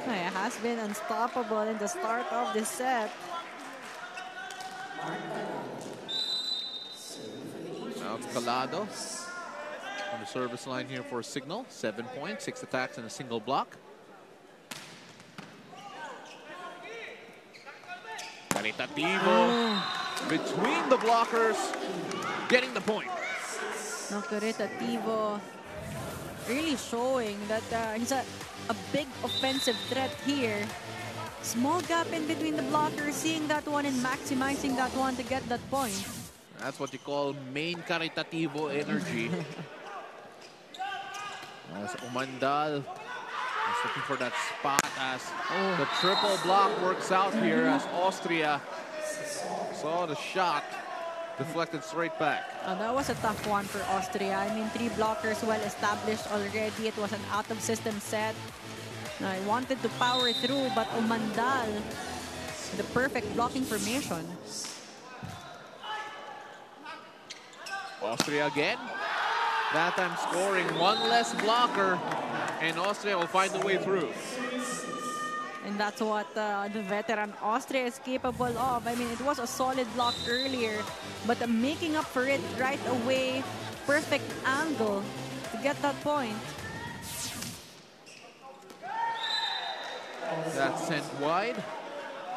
It has been unstoppable in the start of this set. Now it's Calado on the service line here for Cignal. 7 points, 6 attacks, and a single block. Caritativo between the blockers, getting the point. No, Caritativo really showing that he's a big offensive threat here. Small gap in between the blockers, seeing that one and maximizing that one to get that point. That's what you call main Caritativo energy. As Umandal is looking for that spot as the triple block works out here as Austria saw the shot deflected straight back. That was a tough one for Austria. I mean, 3 blockers well established already. It was an out-of-system set. I wanted to power through, but Umandal, the perfect blocking formation. Austria again. That time scoring one less blocker, and Austria will find a way through. And that's what the veteran Austria is capable of. I mean, it was a solid block earlier, but making up for it right away. Perfect angle to get that point. That's sent wide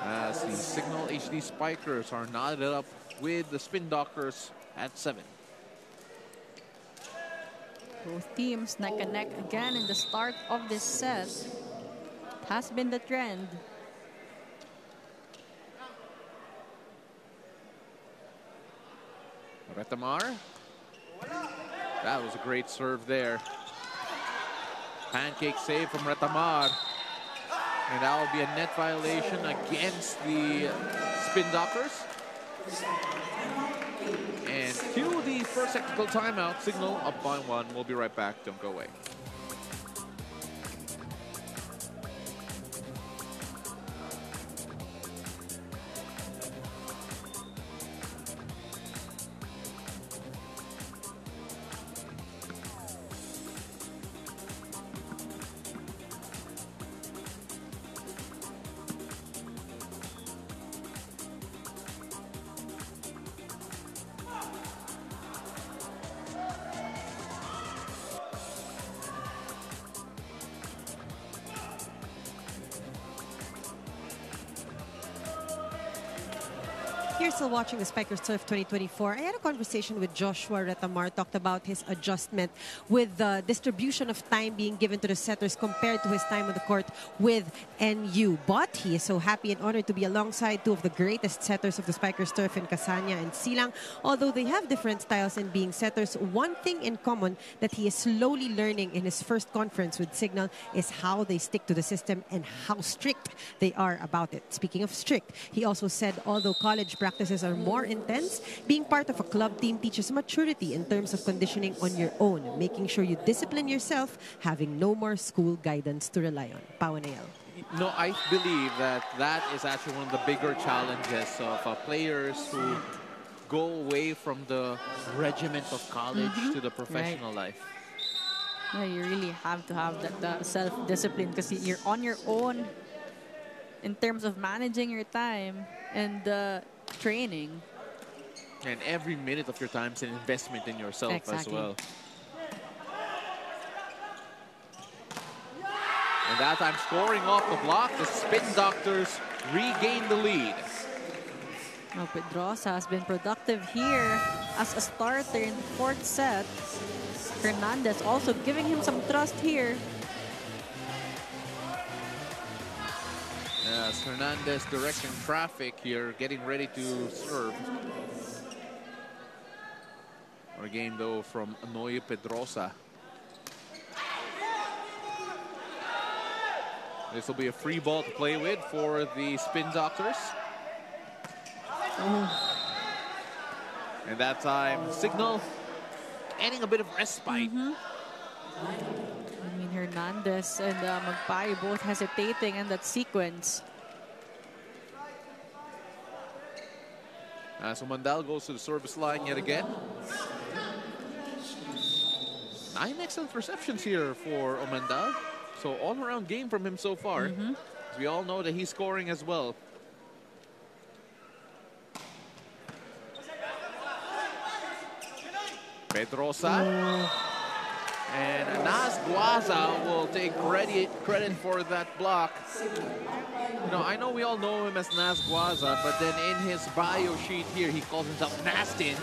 as the Cignal HD Spikers are knotted up with the Spin Doctors at 7. Both teams neck and neck again in the start of this set. It has been the trend. Retamar. That was a great serve there. Pancake save from Retamar. And that will be a net violation against the Spin Doctors. And cue the first technical timeout. Cignal up by 1. We'll be right back. Don't go away. You're still watching the Spikers Turf 2024. I had a conversation with Joshua Retamar, talked about his adjustment with the distribution of time being given to the setters compared to his time on the court with NU. But he is so happy and honored to be alongside 2 of the greatest setters of the Spikers Turf in Casania and Silang. Although they have different styles in being setters, one thing in common that he is slowly learning in his first conference with Cignal is how they stick to the system and how strict they are about it. Speaking of strict, he also said although college practices are more intense, being part of a club team teaches maturity in terms of conditioning on your own, making sure you discipline yourself, having no more school guidance to rely on. Pawanayal. No, I believe that that is actually one of the bigger challenges of players who go away from the regiment of college to the professional life. Yeah, you really have to have that self-discipline because you're on your own in terms of managing your time and training. And every minute of your time is an investment in yourself as well. And that time scoring off the block, the Spin Doctors regain the lead. Now Pedrosa has been productive here as a starter in the fourth set. Hernandez also giving him some trust here. Yes, Hernandez directing traffic here, getting ready to serve. Our game though from Anoye Pedrosa. This will be a free ball to play with for the Spin Doctors. And that time, Cignal getting a bit of respite. I mean, Hernandez and Magpay both hesitating in that sequence. So Mandal goes to the service line yet again. 9 excellent receptions here for Omandal. So all-around game from him so far. We all know that he's scoring as well. Pedrosa. And Naz Guaza will take credit for that block. You know, I know we all know him as Naz Guaza, but then in his bio sheet here, he calls himself Nastin.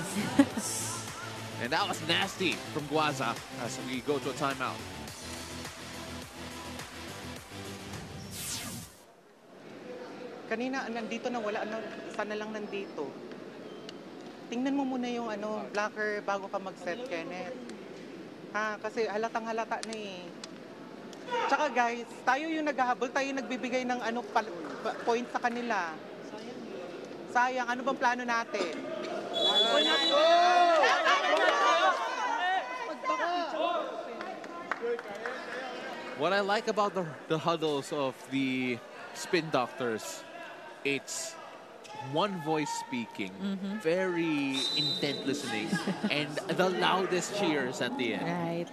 And that was nasty from Guaza as we go to a timeout. Kanina, nandito na wala, isa na lang nandito. Tingnan mo muna yung blocker bago ka mag-set, Kenneth. Ha, kasi halatang-halata na eh. Tsaka guys, tayo yung naghahabol, tayo yung nagbibigay ng point sa kanila. Sayang, ano bang plano natin? What I like about the huddles of the Spin Doctors, it's one voice speaking, very intent listening, and the loudest cheers at the end. Right.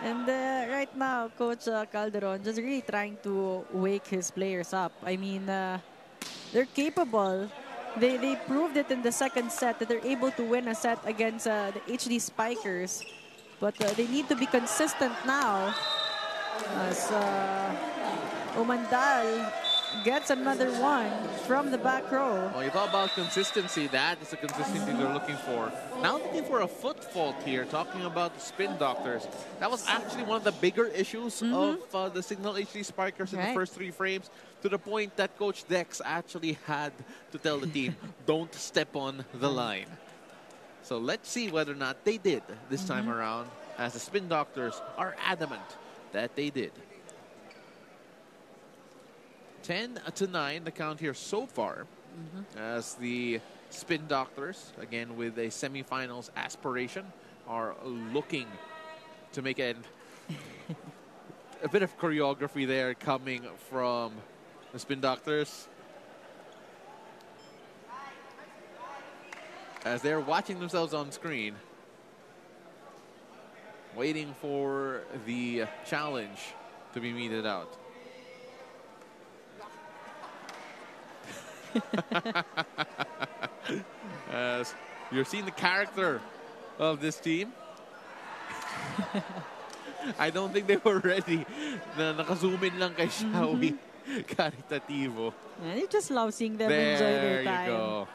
And right now, Coach Calderon just really trying to wake his players up. I mean, they're capable. They proved it in the second set that they're able to win a set against the HD Spikers. But they need to be consistent now as Omandal gets another one from the back row. Well, you thought about consistency. That is the consistency they're looking for. Now looking for a foot fault here, talking about the Spin Doctors. That was actually one of the bigger issues of the Cignal HD Spikers in the first 3 frames, to the point that Coach Dex actually had to tell the team, don't step on the line. So let's see whether or not they did this time around, as the Spin Doctors are adamant that they did. 10-9, the count here so far, as the Spin Doctors, again with a semifinals aspiration, are looking to make a bit of choreography there coming from the Spin Doctors, as they're watching themselves on screen, waiting for the challenge to be meted out. As you're seeing the character of this team. I don't think they were ready. Naka-zoom in lang kay Xiaomi. Caritativo. And you just love seeing them enjoy their time. There you go.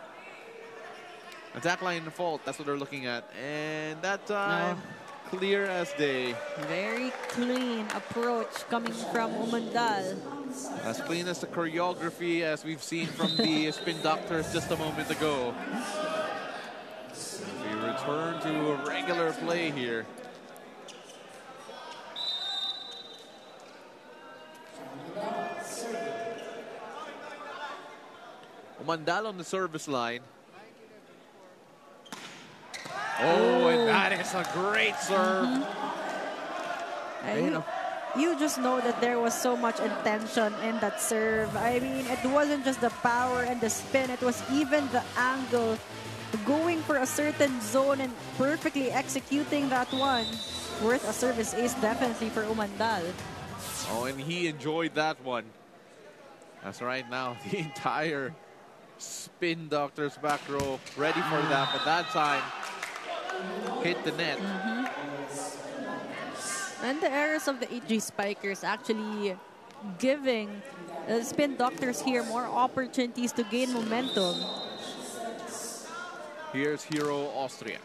Attack line fault, that's what they're looking at. And that time, clear as day. Very clean approach coming from Umandal. As clean as the choreography as we've seen from the Spin Doctors just a moment ago. We return to a regular play here. Umandal on the service line. Oh, and that is a great serve. You just know that there was so much intention in that serve. I mean, it wasn't just the power and the spin. It was even the angle going for a certain zone and perfectly executing that one. Worth a service ace definitely for Umandal. Oh, and he enjoyed that one. That's right now. The entire Spin Doctors back row ready for that, but that time hit the net. And the errors of the HD Spikers actually giving Spin Doctors here more opportunities to gain momentum. Here's Hero Austria.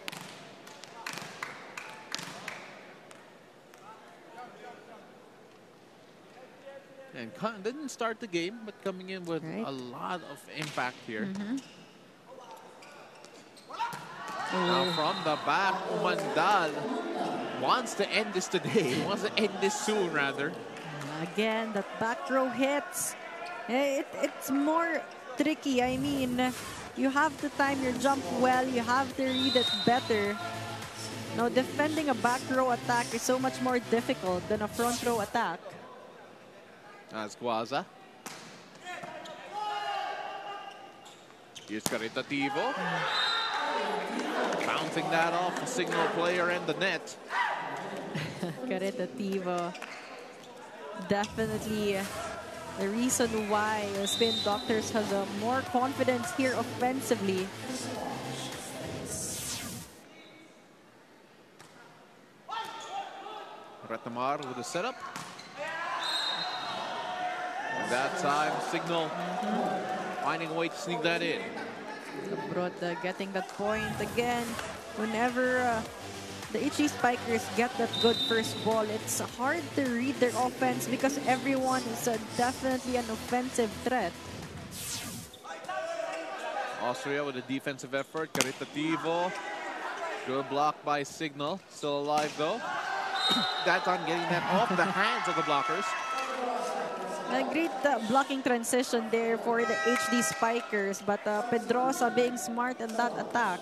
And didn't start the game, but coming in with a lot of impact here. Now from the back, Umandal wants to end this today. Wants to end this soon, rather. Again, that back row hits. It's more tricky. I mean, you have to time your jump well. You have to read it better. Now, defending a back row attack is so much more difficult than a front row attack. That's Guaza. Here's Caritativo. Bouncing that off the Cignal player and the net. Caritativo. Definitely the reason why Spin Doctors has more confidence here offensively. Retamar with the setup. And that time, Cignal finding a way to sneak that in. Abrot getting that point again. Whenever the HD Spikers get that good first ball, it's hard to read their offense because everyone is definitely an offensive threat. Austria with a defensive effort. Caritativo. Good block by Cignal. Still alive though. That time getting that off the hands of the blockers. A great blocking transition there for the HD Spikers, but Pedrosa being smart in that attack.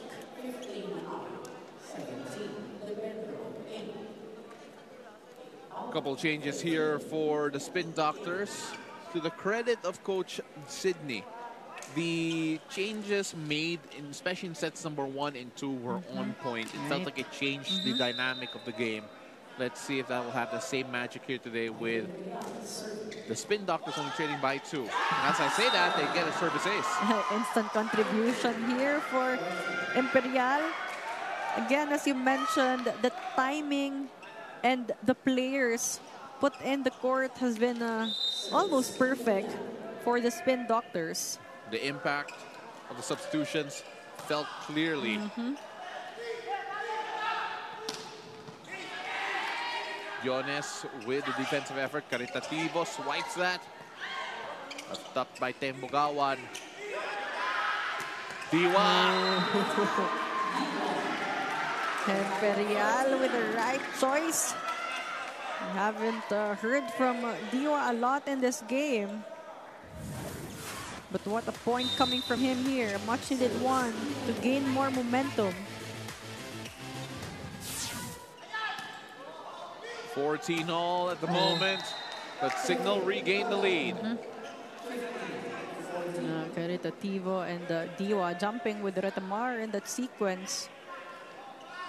Couple changes here for the Spin Doctors. To the credit of Coach Sydney, the changes made, especially in sets number 1 and 2, were on point. It felt like it changed the dynamic of the game. Let's see if that will have the same magic here today with the Spin Doctors only trading by 2. And as I say that, they get a service ace. Instant contribution here for Imperial. Again, as you mentioned, the timing and the players put in the court has been almost perfect for the Spin Doctors. The impact of the substitutions felt clearly. Jones with the defensive effort. Caritativo swipes that. Stopped by Tembogawan. Diwa. Imperial with the right choice. We haven't heard from Diwa a lot in this game. But what a point coming from him here. A much needed one to gain more momentum. 14 all at the moment, but Cignal regained the lead. Caritativo and Diwa jumping with Retamar in that sequence.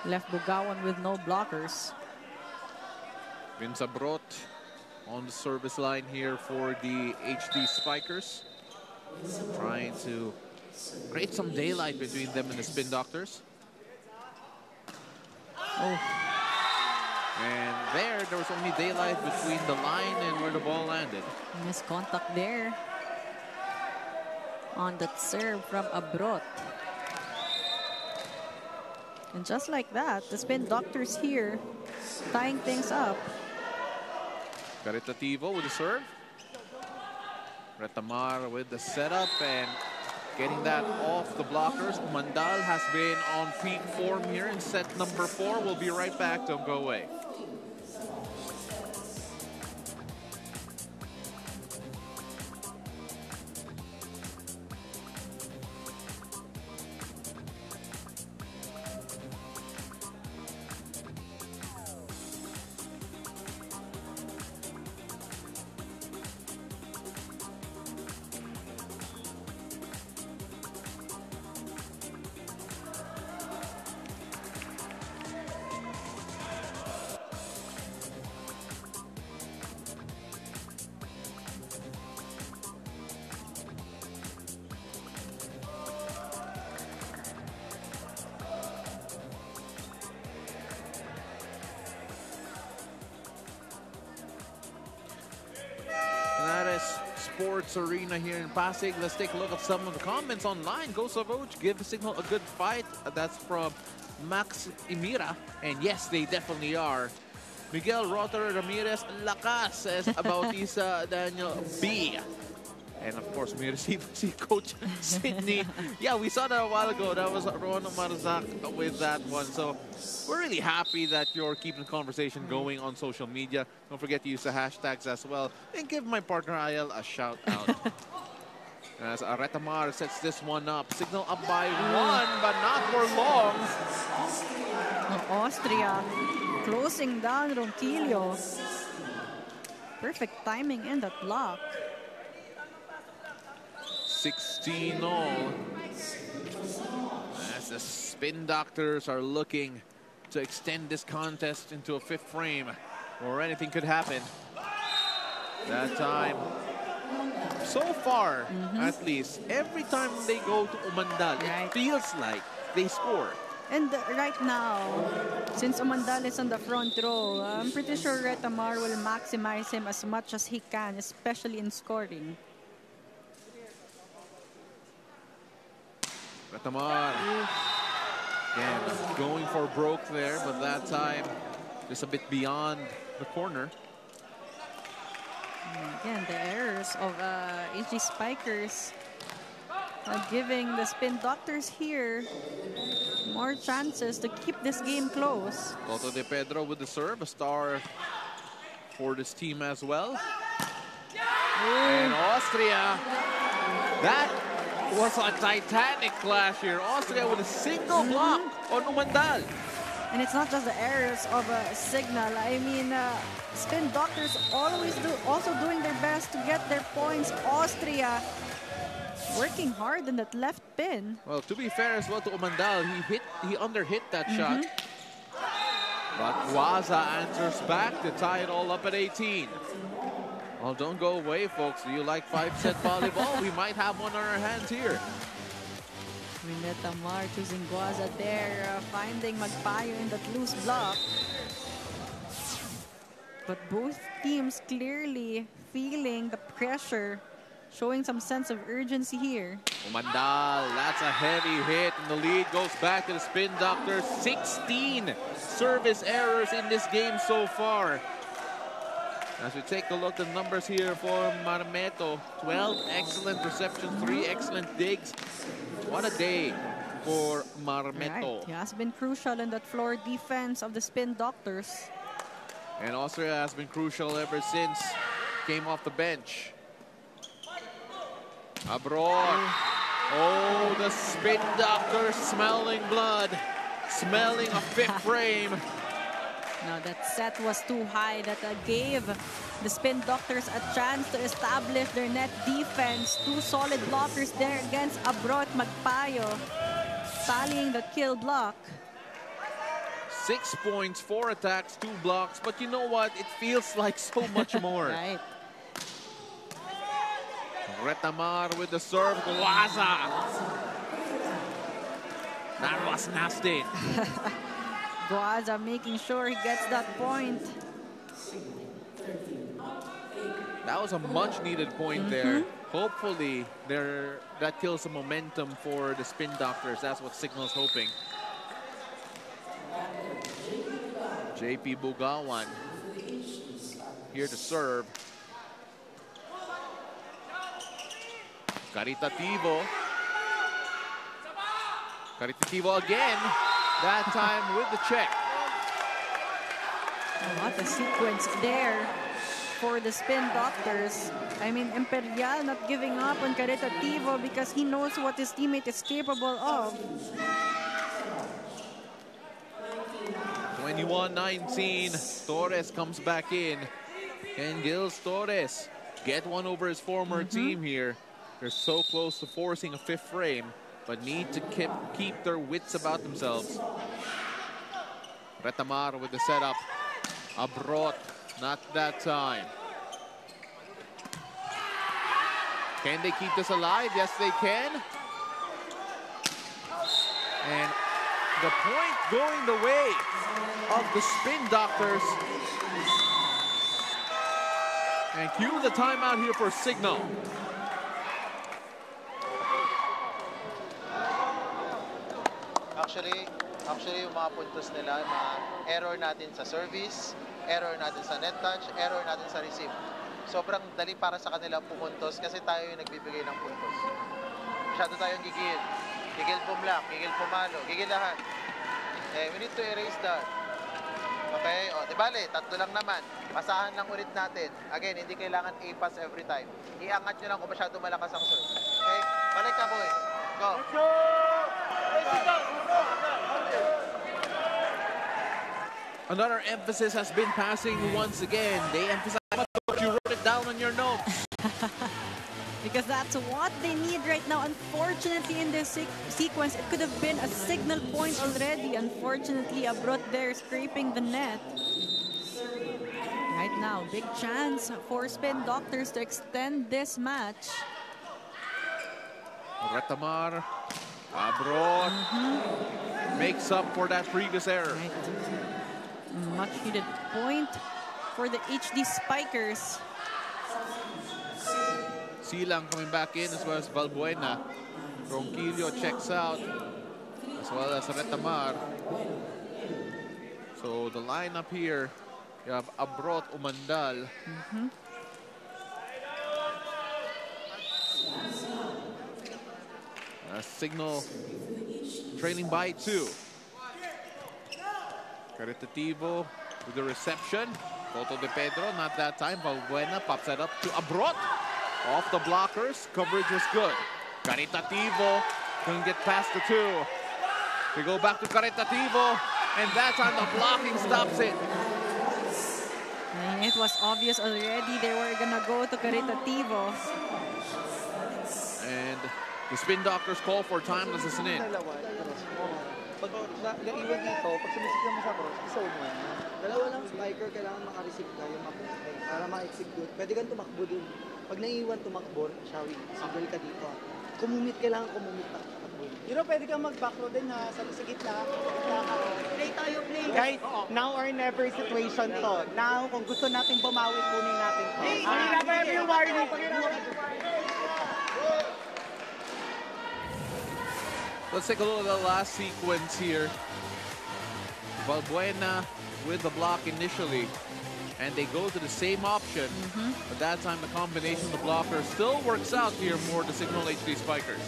Left Bugawan with no blockers. Vince Abrot on the service line here for the HD Spikers. Trying to create some daylight between them and the Spin Doctors. And there was only daylight between the line and where the ball landed. Missed contact there on that serve from Abrot. And just like that, the Spin Doctors here tying things up. Caritativo with the serve. Retamar with the setup and getting that off the blockers. Mandal has been on peak form here in set number 4. We'll be right back. Don't go away. Sports Arena here in Pasig. Let's take a look at some of the comments online. Go Savouge, give Cignal a good fight. That's from Max Imira. And yes, they definitely are. Miguel Rotter Ramirez Lakas says Bautista Daniel B. And of course, we received si Coach Sydney. Yeah, we saw that a while ago. That was Ron Marzak with that one. So we're really happy that you're keeping the conversation going on social media. Don't forget to use the hashtags as well. And give my partner Ayel a shout out. As Retamar sets this one up. Cignal up by 1, but not for long. Austria closing down Ronquillo. Perfect timing in that block. 16-0. As the Spin Doctors are looking to extend this contest into a 5th frame, or anything could happen. That time, so far, at least, every time they go to Umandal, it feels like they score. And right now, since Umandal is on the front row, I'm pretty sure Retamar will maximize him as much as he can, especially in scoring. Retamar, again, going for broke there, but that time, just a bit beyond the corner. And again, the errors of HD Spikers giving the Spin Doctors here more chances to keep this game close. Toto De Pedro with the serve, a star for this team as well. And Austria, that was a titanic clash here. Austria with a single block on Umandal. And it's not just the errors of Cignal. I mean, Spin Doctors also doing their best to get their points. Austria working hard in that left pin. Well, to be fair as well to Umandal, he underhit that shot. But Guaza answers back to tie it all up at 18. Well, don't go away, folks. Do you like 5-set volleyball? We might have one on our hands here. Retamar choosing Guaza there, finding Magpayo in that loose block. But both teams clearly feeling the pressure, showing some sense of urgency here. Umandal, that's a heavy hit, and the lead goes back to the Spin Doctors. 16 service errors in this game so far. As we take a look at the numbers here for Marmeto, 12 excellent receptions, 3 excellent digs. What a day for Marmeto. Right. He has been crucial in that floor defense of the Spin Doctors. And Austria has been crucial ever since came off the bench. Abroad. Oh, the Spin Doctors smelling blood, smelling a 5th frame. Now that set was too high. That gave the Spin Doctors a chance to establish their net defense. 2 solid blockers there against Abrot Magpayo, tallying the kill block. 6 points, 4 attacks, 2 blocks. But you know what? It feels like so much more. Right. Retamar with the serve. Guaza. That was nasty. Guaza making sure he gets that point. That was a much-needed point there. Hopefully, that kills some momentum for the Spin Doctors. That's what Cignal's hoping. JP Bugawan here to serve. Caritativo. Caritativo again. That time with the check. What a sequence there for the Spin Doctors. I mean, Imperial not giving up on Caritativo because he knows what his teammate is capable of. 21-19. Torres comes back in. And Gils Torres get one over his former team here. They're so close to forcing a 5th frame, but need to keep their wits about themselves. Retamar with the setup. Abrot, not that time. Can they keep this alive? Yes, they can. And the point going the way of the Spin Doctors. And cue the timeout here for Cignal. Actually, yung mga puntos nila, yung mga error natin sa service, error natin sa net touch, error natin sa receive. Sobrang dali para sa kanila pumuntos kasi tayo yung nagbibigay ng puntos. Masyado tayong gigil. Gigil pumlak, gigil pumalo, gigil lahat. We need to erase that. Okay? O, di bale, tatlo lang naman. Pasahan lang ulit natin. Again, hindi kailangan A-pass every time. Iangat nyo lang kung masyado malakas ang serve. Okay? Balik ka, boy. Go. Let's go! Another emphasis has been passing once again. They emphasize what you wrote it down on your notes. Because that's what they need right now. Unfortunately, in this sequence, it could have been a signal point already. Unfortunately, Abrot there scraping the net. Right now, big chance for Spin Doctors to extend this match. Retamar, Abrot makes up for that previous error. Right. Much needed point for the HD Spikers. Silang coming back in as well as Valbuena. Ronquillo checks out as well as Retamar. So the lineup here, you have Abrot, Umandal. Cignal trailing by 2. Caritativo with the reception. Toto de Pedro, not that time. Valbuena pops that up to Abrot. Off the blockers, coverage was good. Caritativo couldn't get past the 2. We go back to Caritativo, and that time the blocking stops it. And it was obvious already they were gonna go to Caritativo. And the Spin Doctors call for timeless as an in. Pag naiwan dito, pag sumisip naman sa cross, isa mo yan. Dalawa lang spiker, kailangan makareceive ka yung para ma-execute. Pwede kang tumakbo dun. Pag naiwan tumakbo, shawi, single ka dito. Kumumit, kailangan kumumit pa. You know, pwede kang mag-back row din ha, sa gitna. Play tayo, play. Guys, now or never situation to. Now, kung gusto natin bumawi, kunin natin to. Let's take a look at the last sequence here. Valbuena with the block initially. And they go to the same option. But that time the combination of the blockers still works out here for the Cignal HD Spikers.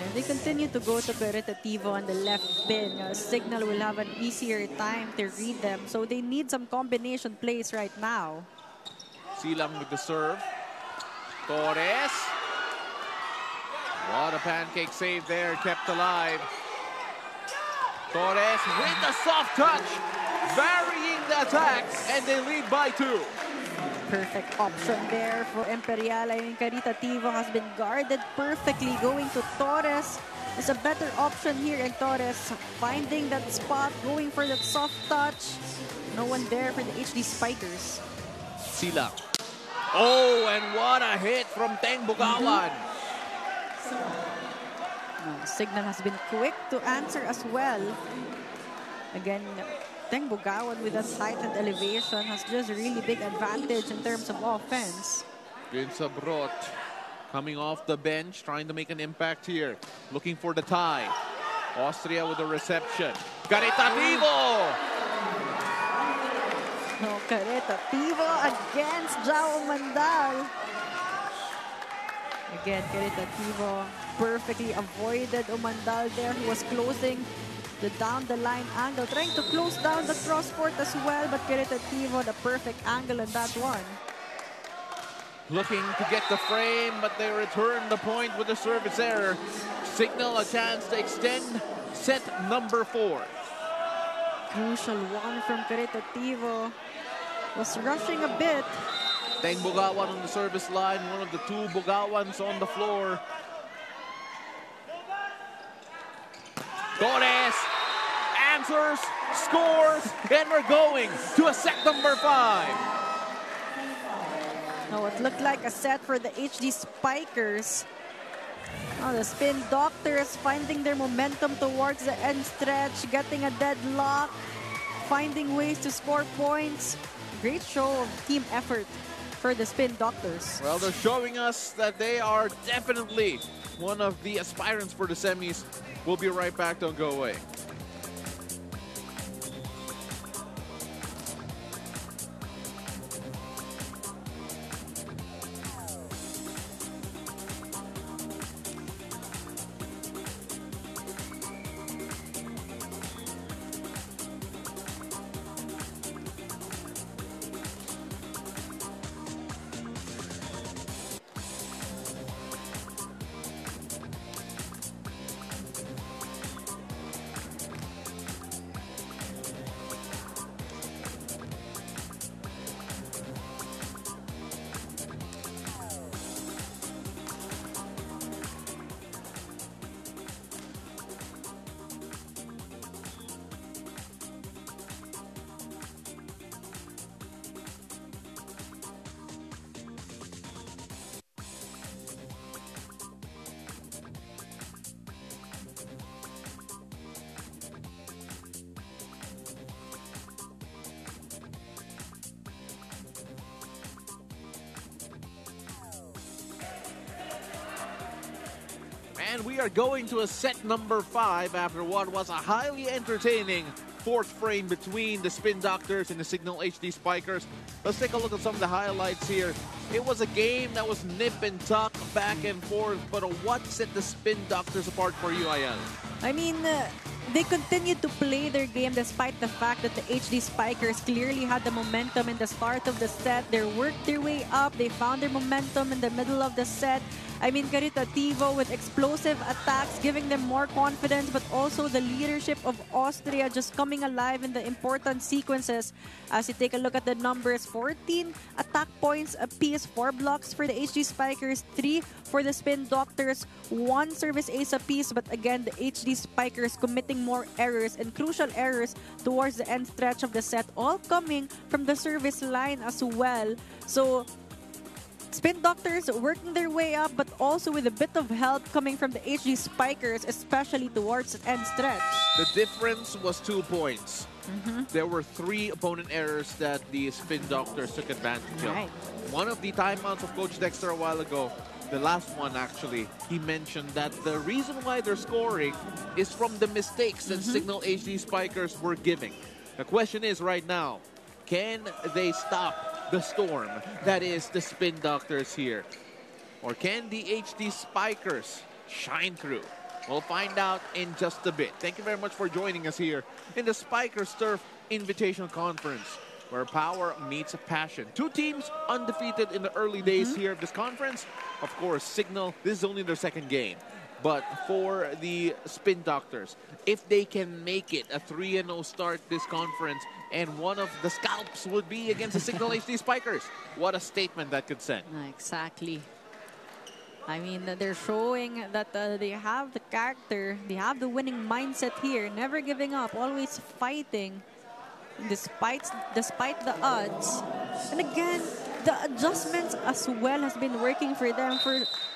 And they continue to go to Caritativo on the left bin. Cignal will have an easier time to read them. So they need some combination plays right now. Silang with the serve. Torres. What a pancake save there, kept alive. Torres with the soft touch, varying the attack, and they lead by 2. Perfect option there for Imperial. I mean, Caritativo has been guarded perfectly. Going to Torres is a better option here, and Torres finding that spot, going for that soft touch. No one there for the HD Spikers. Silang. Oh, and what a hit from Teng Bugawan. Cignal has been quick to answer as well. Again, Teng Bugawan with that heightened elevation has just a really big advantage in terms of offense. Vince Abrot coming off the bench, trying to make an impact here. Looking for the tie. Austria with the reception. Caritativo! No, Caritativo against Jao Mandal. Again, Caritativo perfectly avoided Umandal there, who was closing the down-the-line angle, trying to close down the cross-court as well, but Caritativo, the perfect angle on that one. Looking to get the frame, but they return the point with a service error. Cignal a chance to extend set number 4. Crucial one from Caritativo. Was rushing a bit. Teng Bugawan on the service line, one of the 2 Bugawans on the floor. Torres answers, scores, and we're going to a set number 5. Now it looked like a set for the HD Spikers. Now the Spin Doctors finding their momentum towards the end stretch, getting a deadlock, finding ways to score points. Great show of team effort. for the Spin Doctors. Well, they're showing us that they are definitely one of the aspirants for the semis. We'll be right back. Don't go away. And we are going to a set number 5 after what was a highly entertaining fourth frame between the Spin Doctors and the Cignal HD Spikers. Let's take a look at some of the highlights here. It was a game that was nip and tuck, back and forth, but what set the Spin Doctors apart for you, Ayan? I mean, they continued to play their game despite the fact that the HD Spikers clearly had the momentum in the start of the set. They worked their way up. They found their momentum in the middle of the set. I mean, caritativo with explosive attacks, giving them more confidence, but also the leadership of Austria just coming alive in the important sequences. As you take a look at the numbers, 14 attack points apiece, 4 blocks for the HD Spikers, 3 for the Spin Doctors, 1 service ace apiece, but again, the HD Spikers committing more errors and crucial errors towards the end stretch of the set, all coming from the service line as well. So, Spin Doctors working their way up, but also with a bit of help coming from the HD Spikers, especially towards the end stretch. The difference was 2 points. There were 3 opponent errors that the Spin Doctors took advantage of. Right. One of the timeouts of Coach Dexter a while ago, the last one actually, he mentioned that the reason why they're scoring is from the mistakes that Cignal HD Spikers were giving. The question is right now, can they stop the storm that is the Spin Doctors here? Or can the HD Spikers shine through? We'll find out in just a bit. Thank you very much for joining us here in the Spikers Turf Invitational Conference, where power meets passion. 2 teams undefeated in the early days here of this conference. Of course, Cignal, this is only their 2nd game. But for the Spin Doctors, if they can make it a 3-0 start this conference, and one of the scalps would be against the Cignal HD Spikers, what a statement that could send. Exactly. I mean, they're showing that they have the character, they have the winning mindset here, never giving up, always fighting despite the odds. And again, the adjustments as well has been working for them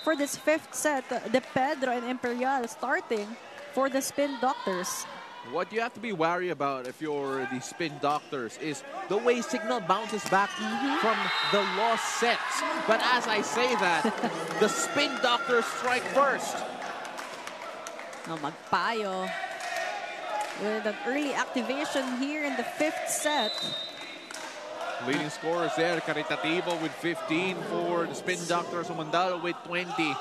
for this 5th set. De Pedro and Imperial starting for the Spin Doctors. What you have to be wary about if you're the Spin Doctors is the way Cignal bounces back from the lost sets. But as I say that, the Spin Doctors strike first. No, Magpayo with an early activation here in the 5th set. Leading scorers there, Caritativo with 15 for the Spin Doctors, Umandalo with 20.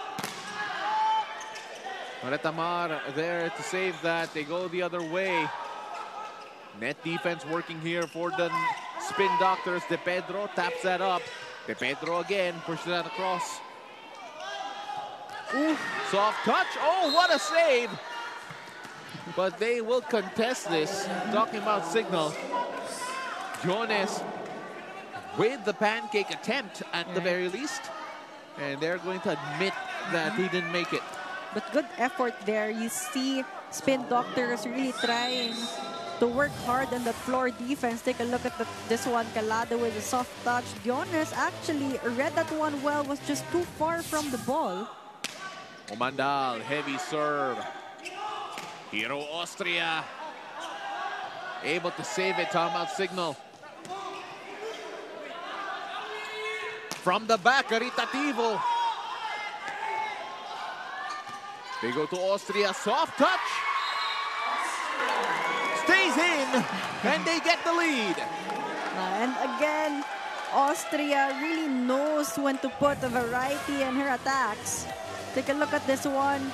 Retamar there to save that. They go the other way. Net defense working here for the Spin Doctors. De Pedro taps that up. De Pedro again pushes that across. Ooh, soft touch. Oh, what a save! But they will contest this. Talking about Cignal. Jones with the pancake attempt at the very least. And they're going to admit that he didn't make it. But good effort there. You see Spin Doctors really trying to work hard on the floor defense. Take a look at this one. Calado with a soft touch. Jonas actually read that one well, was just too far from the ball. Omandal, heavy serve. Hero Austria able to save it. Timeout Cignal. From the back, caritativo. They go to Austria, soft touch. Stays in, and they get the lead. And again, Austria really knows when to put a variety in her attacks. Take a look at this one.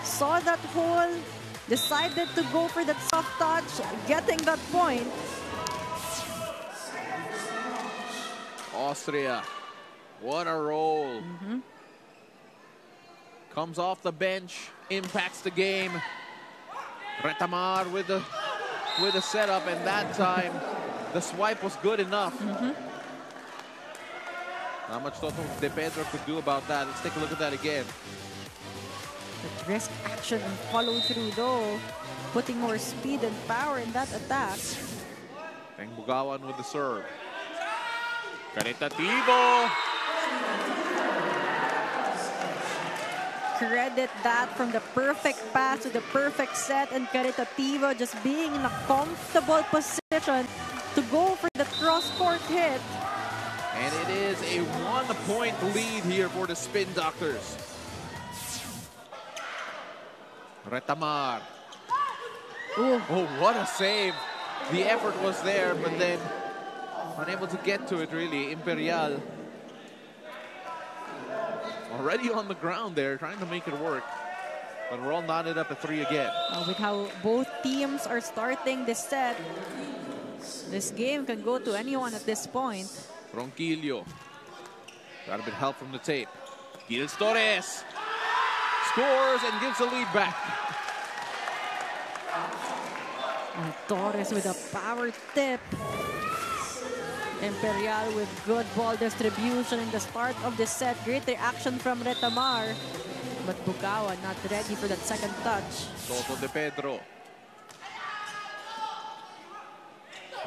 Saw that hole, decided to go for that soft touch, getting that point. Austria, what a roll. Comes off the bench, impacts the game. Retamar with the setup, and that time the swipe was good enough. Not much Toto De Pedro could do about that. Let's take a look at that again. But risk action and follow through though, putting more speed and power in that attack. Teng Bugawan with the serve. Caritativo. Credit that from the perfect pass to the perfect set, and Caritativo just being in a comfortable position to go for the cross-court hit. And it is a 1-point lead here for the Spin Doctors. Retamar. Ooh. Oh, what a save. The effort was there, but then unable to get to it really. Imperial already on the ground there, trying to make it work. But we're all knotted up at 3 again. With how both teams are starting this set, this game can go to anyone at this point. Ronquillo. Got a bit of help from the tape. Gils Torres scores and gives the lead back. And Torres with a power tip. Imperial with good ball distribution in the start of the set. Great reaction from Retamar. But Bugawan not ready for that second touch. Toto De Pedro.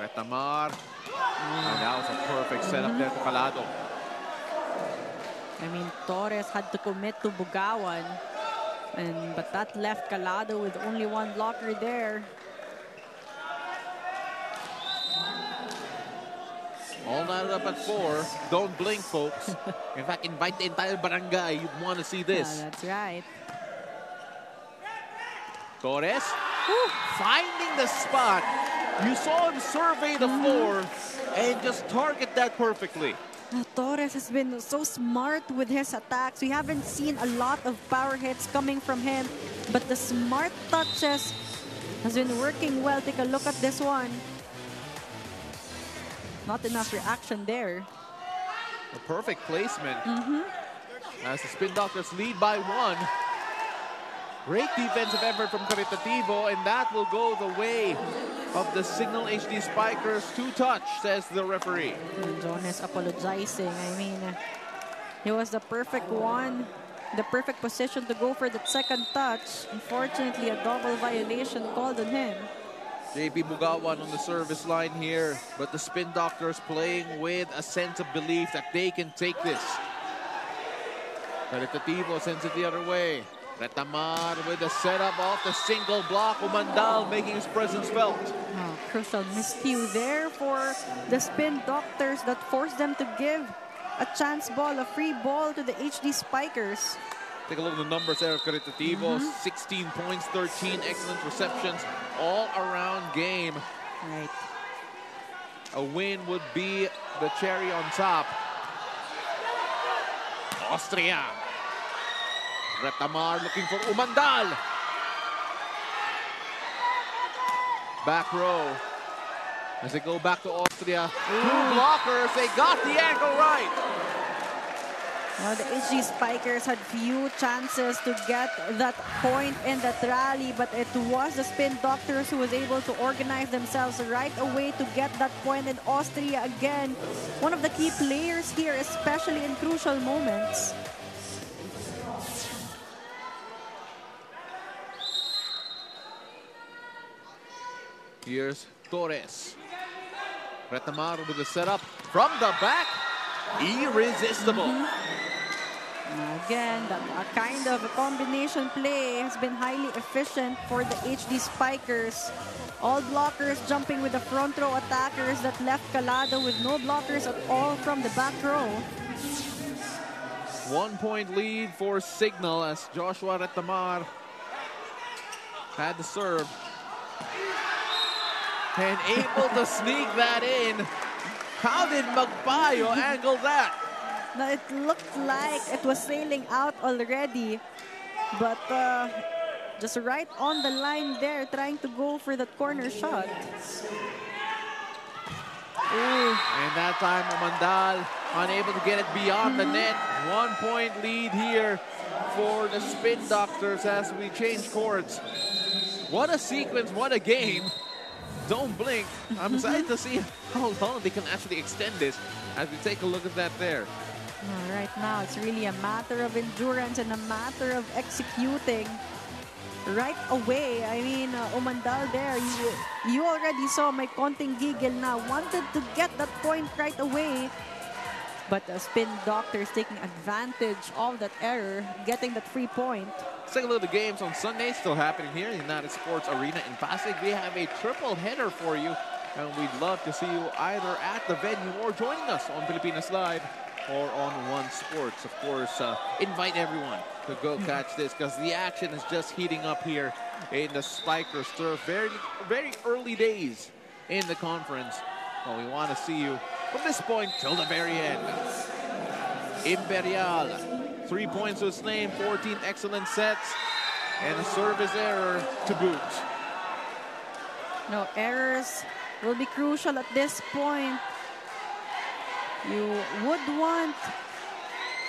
Retamar. And that was a perfect setup there to Calado. I mean, Torres had to commit to Bugawan. But that left Calado with only one blocker there. All knotted up at 4. Don't blink, folks. In fact, invite the entire barangay. You'd want to see this. Yeah, that's right. Torres finding the spot. You saw him survey the floor and just target that perfectly. Torres has been so smart with his attacks. We haven't seen a lot of power hits coming from him, but the smart touches has been working well. Take a look at this one. Not enough reaction there. A perfect placement. As the Spin Doctors lead by 1. Great defensive effort from Caritativo, and that will go the way of the Cignal HD Spikers. 2-touch, says the referee. And John is apologizing. I mean, he was the perfect one, the perfect position to go for that second touch. Unfortunately, a double violation called on him. JP Bugawan on the service line here, but the Spin Doctors playing with a sense of belief that they can take this. Caritativo sends it the other way. Retamar with the setup off the single block. Umandal making his presence felt. Oh, crucial miscue there for the Spin Doctors that forced them to give a chance ball, a free ball to the HD Spikers. Take a look at the numbers there of Caritativo. 16 points, 13 excellent receptions, all around game. Right. A win would be the cherry on top. Austria. Retamar looking for Umandal. Back row. As they go back to Austria. 2 blockers. They got the angle right. Now the HD Spikers had few chances to get that point in that rally, but it was the Spin Doctors who was able to organize themselves right away to get that point. In Austria again, one of the key players here, especially in crucial moments. Here's Torres. Retamar with the setup from the back. Irresistible. Again, that kind of a combination play has been highly efficient for the HD Spikers. All blockers jumping with the front row attackers that left Calado with no blockers at all from the back row. 1-point lead for Cignal as Joshua Retamar had to serve. And able to sneak that in. How did Magpayo angle that? Now, it looked like it was sailing out already. But just right on the line there, trying to go for that corner shot. Ooh. And that time, Umandal unable to get it beyond the net. 1-point lead here for the Spin Doctors as we change courts. What a sequence, what a game. Don't blink. I'm excited to see how long they can actually extend this as we take a look at that there. Right now, it's really a matter of endurance and a matter of executing right away. I mean, Umandal there, you already saw my konting giggle now. Wanted to get that point right away. But the Spin Doctors taking advantage of that error, getting that free point. Let's take a look at the games on Sunday. Still happening here in the United Sports Arena in Pasig. We have a triple header for you. And we'd love to see you either at the venue or joining us on Pilipinas Live or on One Sports. Of course, invite everyone to go catch this because the action is just heating up here in the Spikers turf. Very, very early days in the conference. Well, we want to see you from this point till the very end. Imperial, 3 points to his name, 14 excellent sets, and a service error to boot. No, errors will be crucial at this point. You would want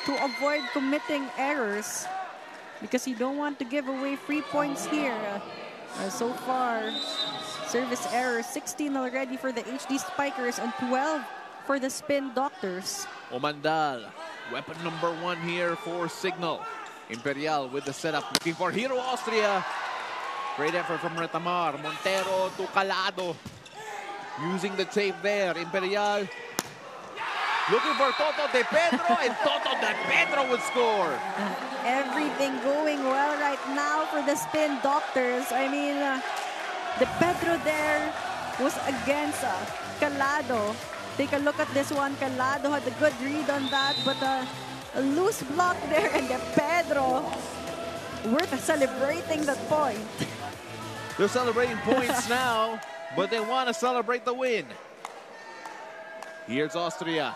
to avoid committing errors because you don't want to give away free points here. So far, service error 16 already for the HD Spikers and 12 for the Spin Doctors. Umandal, weapon number 1 here for Cignal. Imperial with the setup, looking for Hero Austria. Great effort from Retamar. Montero to Calado. Using the tape there. Imperial looking for Toto De Pedro, and Toto De Pedro would score. Everything going well right now for the Spin Doctors. I mean, De Pedro there was against Calado. Take a look at this one. Calado had a good read on that, but a loose block there, and De Pedro worth celebrating that point. They're celebrating points now, but they want to celebrate the win. Here's Austria.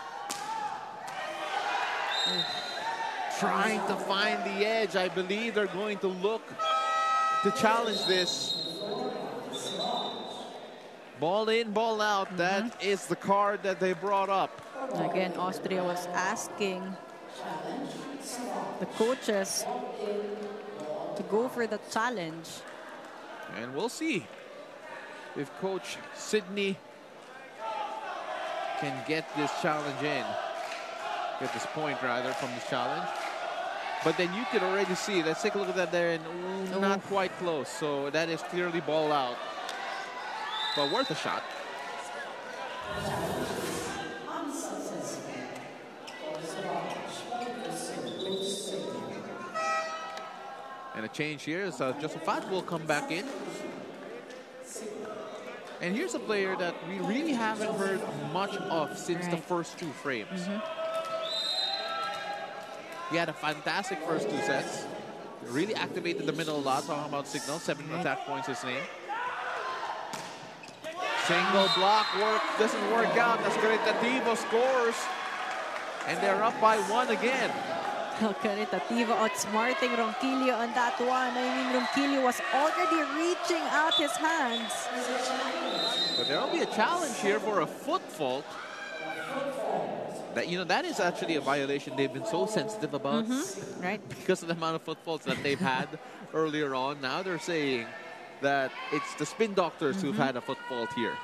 Trying to find the edge. I believe they're going to look to challenge this. Ball in, ball out. That is the card that they brought up. Again, Austria was asking the coaches to go for the challenge. And we'll see if Coach Sydney can get this challenge in. Get this point, rather, from this challenge. But then you could already see, let's take a look at that there, and not quite close. So that is clearly ball out. But worth a shot. And a change here, so Josephat will come back in. And here's a player that we really haven't heard much of since the first 2 frames. He had a fantastic first 2 sets. Really activated the middle a lot. Talking about Cignal, 7 attack points his name. Single block work doesn't work out. As Caritativo scores. And they're up by 1 again. Caritativo outsmarting Ronquillo on that one. I mean, Ronquillo was already reaching out his hands. But there will be a challenge here for a foot fault. That, you know, that is actually a violation they've been so sensitive about. Right. Because of the amount of foot faults that they've had earlier on. Now they're saying that it's the Spin Doctors who've had a foot fault here.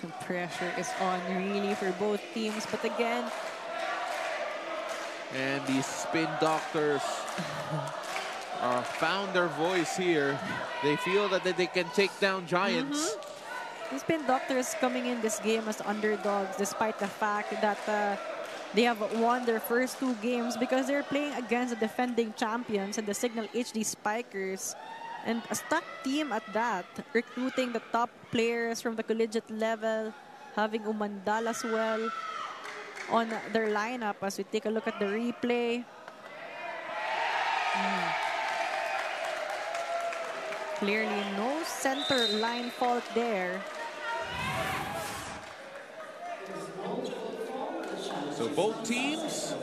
The pressure is on really for both teams, but again, and the Spin Doctors found their voice here. They feel that they can take down giants. The Spin Doctors coming in this game as underdogs, despite the fact that they have won their first 2 games because they're playing against the defending champions and the Cignal HD Spikers. And a stacked team at that, recruiting the top players from the collegiate level having Umandal as well on their lineup as we take a look at the replay. Clearly no center line fault there. So both teams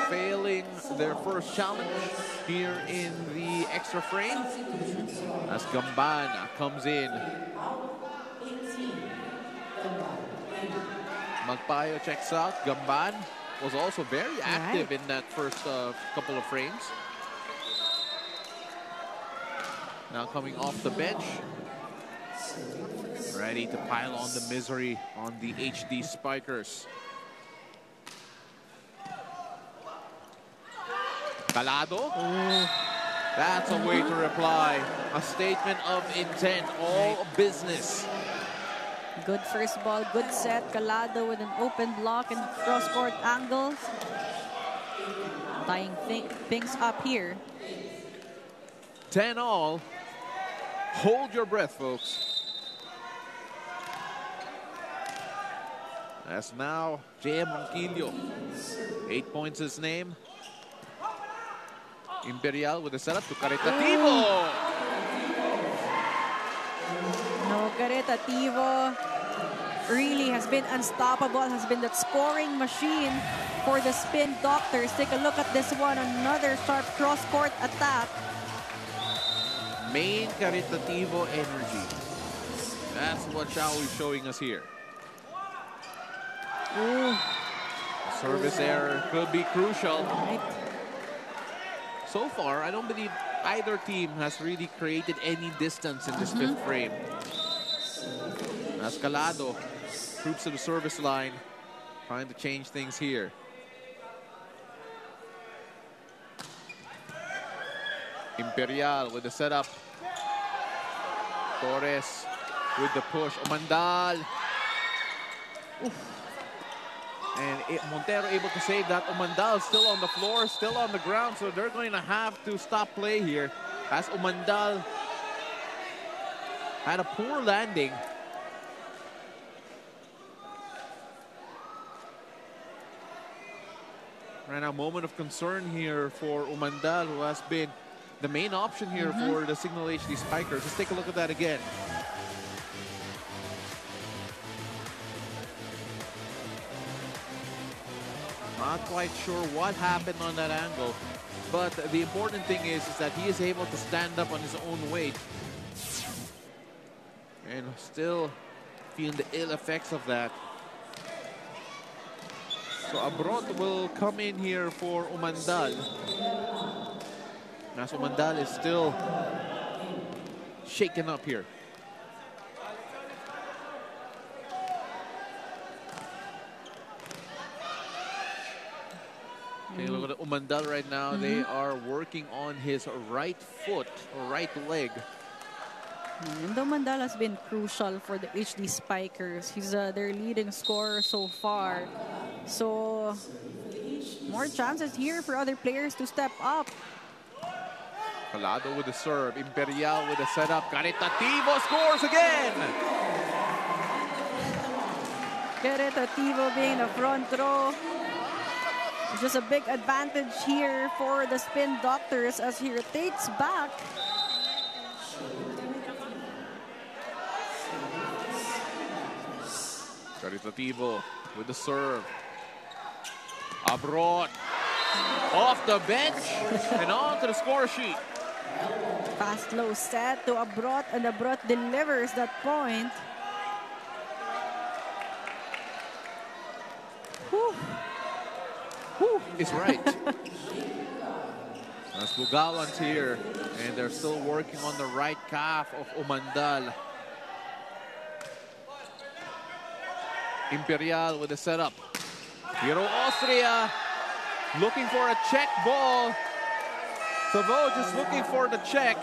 failing their first challenge here in the extra frame as Gamban comes in. Magpayo checks out. Gamban was also very active in that first couple of frames. Now coming off the bench, ready to pile on the misery on the HD Spikers. Calado, that's a way to reply. A statement of intent, all business. Good first ball, good set. Calado with an open block and cross-court angle. Tying things up here. 10 all. Hold your breath, folks. That's now J.M. Ronquillo. 8 points his name. Imperial with a setup to Caritativo. No, Caritativo really has been unstoppable, has been that scoring machine for the Spin Doctors. Take a look at this one, another sharp cross-court attack. Main Caritativo energy. That's what Xiao is showing us here. Service error could be crucial. So far, I don't believe either team has really created any distance in this fifth frame. As Calado troops to the service line, trying to change things here. Imperial with the setup. Torres with the push. Umandal. And Montero able to save that. Umandal still on the floor, still on the ground, so they're going to have to stop play here as Umandal had a poor landing. Right now, moment of concern here for Umandal, who has been the main option here for the Cignal HD Spikers. Let's take a look at that again. Not quite sure what happened on that angle, but the important thing is that he is able to stand up on his own weight and still feeling the ill effects of that. So Abrot will come in here for Umandal. As Umandal is still shaken up here. Take a look at Umandal right now. They are working on his right foot or right leg. And Umandal has been crucial for the HD Spikers. He's their leading scorer so far. So more chances here for other players to step up. Calado with the serve. Imperial with the setup. Caritativo scores again! Caritativo being the front row. It's just a big advantage here for the Spin Doctors as he rotates back. Caritativo with the serve. Abrot off the bench and on to the score sheet. Fast low set to Abrot, and Abrot delivers that point. Is right. As Bugawan's here, and they're still working on the right calf of Umandal. Imperial with the setup. Hero Austria looking for a check ball. Savouge is looking for the check.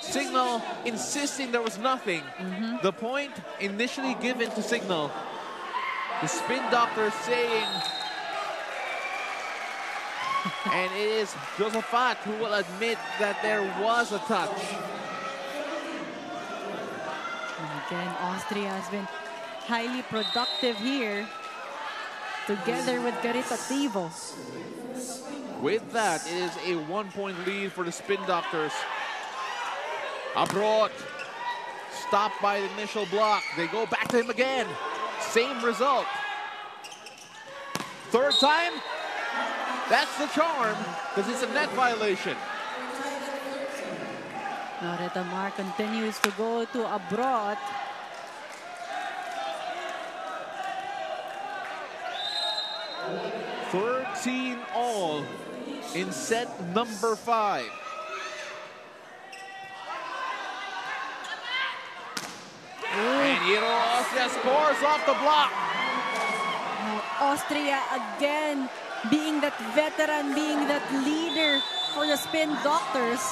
Cignal insisting there was nothing. The point initially given to Cignal. The Spin Doctor saying, and it is Josephat who will admit that there was a touch. And again, Austria has been highly productive here, together with Caritativo. With that, it is a 1-point lead for the Spin Doctors. Abroad, stopped by the initial block. They go back to him again. Same result. Third time, that's the charm, because it's a net violation. Noreta Mar continues to go to abroad. All in set number 5. And Hiro Austria scores off the block. Now Austria again being that veteran, being that leader for the Spin Doctors.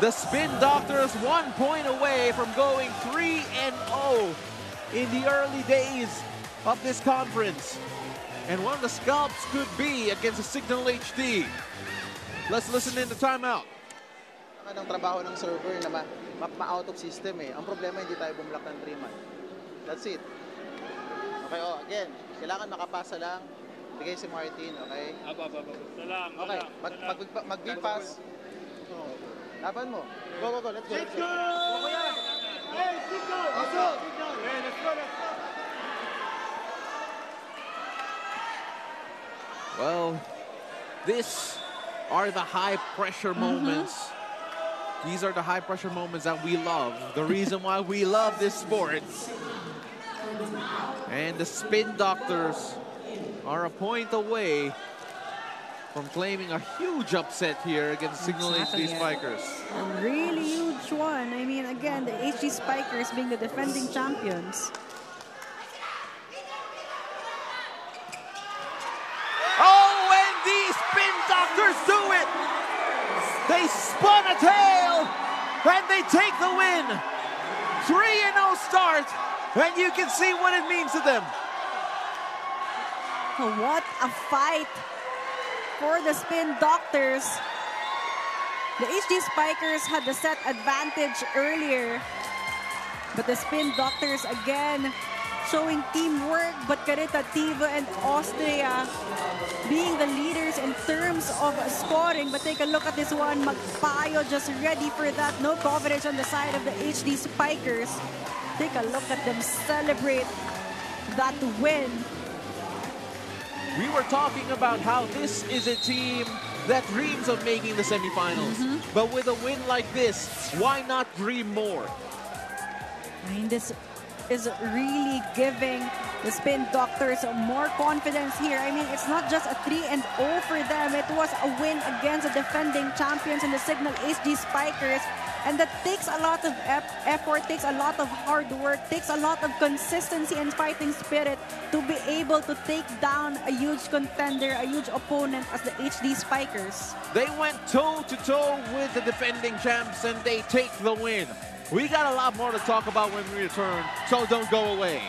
The Spin Doctors 1 point away from going 3-0 in the early days of this conference. And one of the scalps could be against the Cignal HD. Let's listen in the timeout. Ang trabaho ng server na ma-out of system eh. Ang problema hindi tayo bumlock ng 3-man. That's it. Okay, oh, again, kailangan makapasa lang. Bigay si Martin, okay? Okay, mag-big pass. Laban mo. Go, let's go. Let's go! Hey, let's go! Let's go! Let's go! Well, these are the high-pressure moments. These are the high-pressure moments that we love. The reason why we love this sport. And the Spin Doctors are a point away from claiming a huge upset here against Cignal HD Spikers. A really huge one. I mean, again, the HD Spikers being the defending champions. Spin Doctors do it! They spun a tail and they take the win. 3-0 start, and you can see what it means to them. What a fight for the Spin Doctors. The HD Spikers had the set advantage earlier, but the Spin Doctors again showing teamwork, but Caritativo and Austria being the leaders in terms of scoring. But take a look at this one. Magpayo just ready for that. No coverage on the side of the HD Spikers. Take a look at them celebrate that win. We were talking about how this is a team that dreams of making the semifinals. But with a win like this, why not dream more? I mean, this is really giving the Spin Doctors more confidence here. I mean, it's not just a 3-0 for them. It was a win against the defending champions in the Cignal HD Spikers. And that takes a lot of effort, takes a lot of hard work, takes a lot of consistency and fighting spirit to be able to take down a huge contender, a huge opponent as the HD Spikers. They went toe-to-toe with the defending champs and they take the win. We got a lot more to talk about when we return, so don't go away.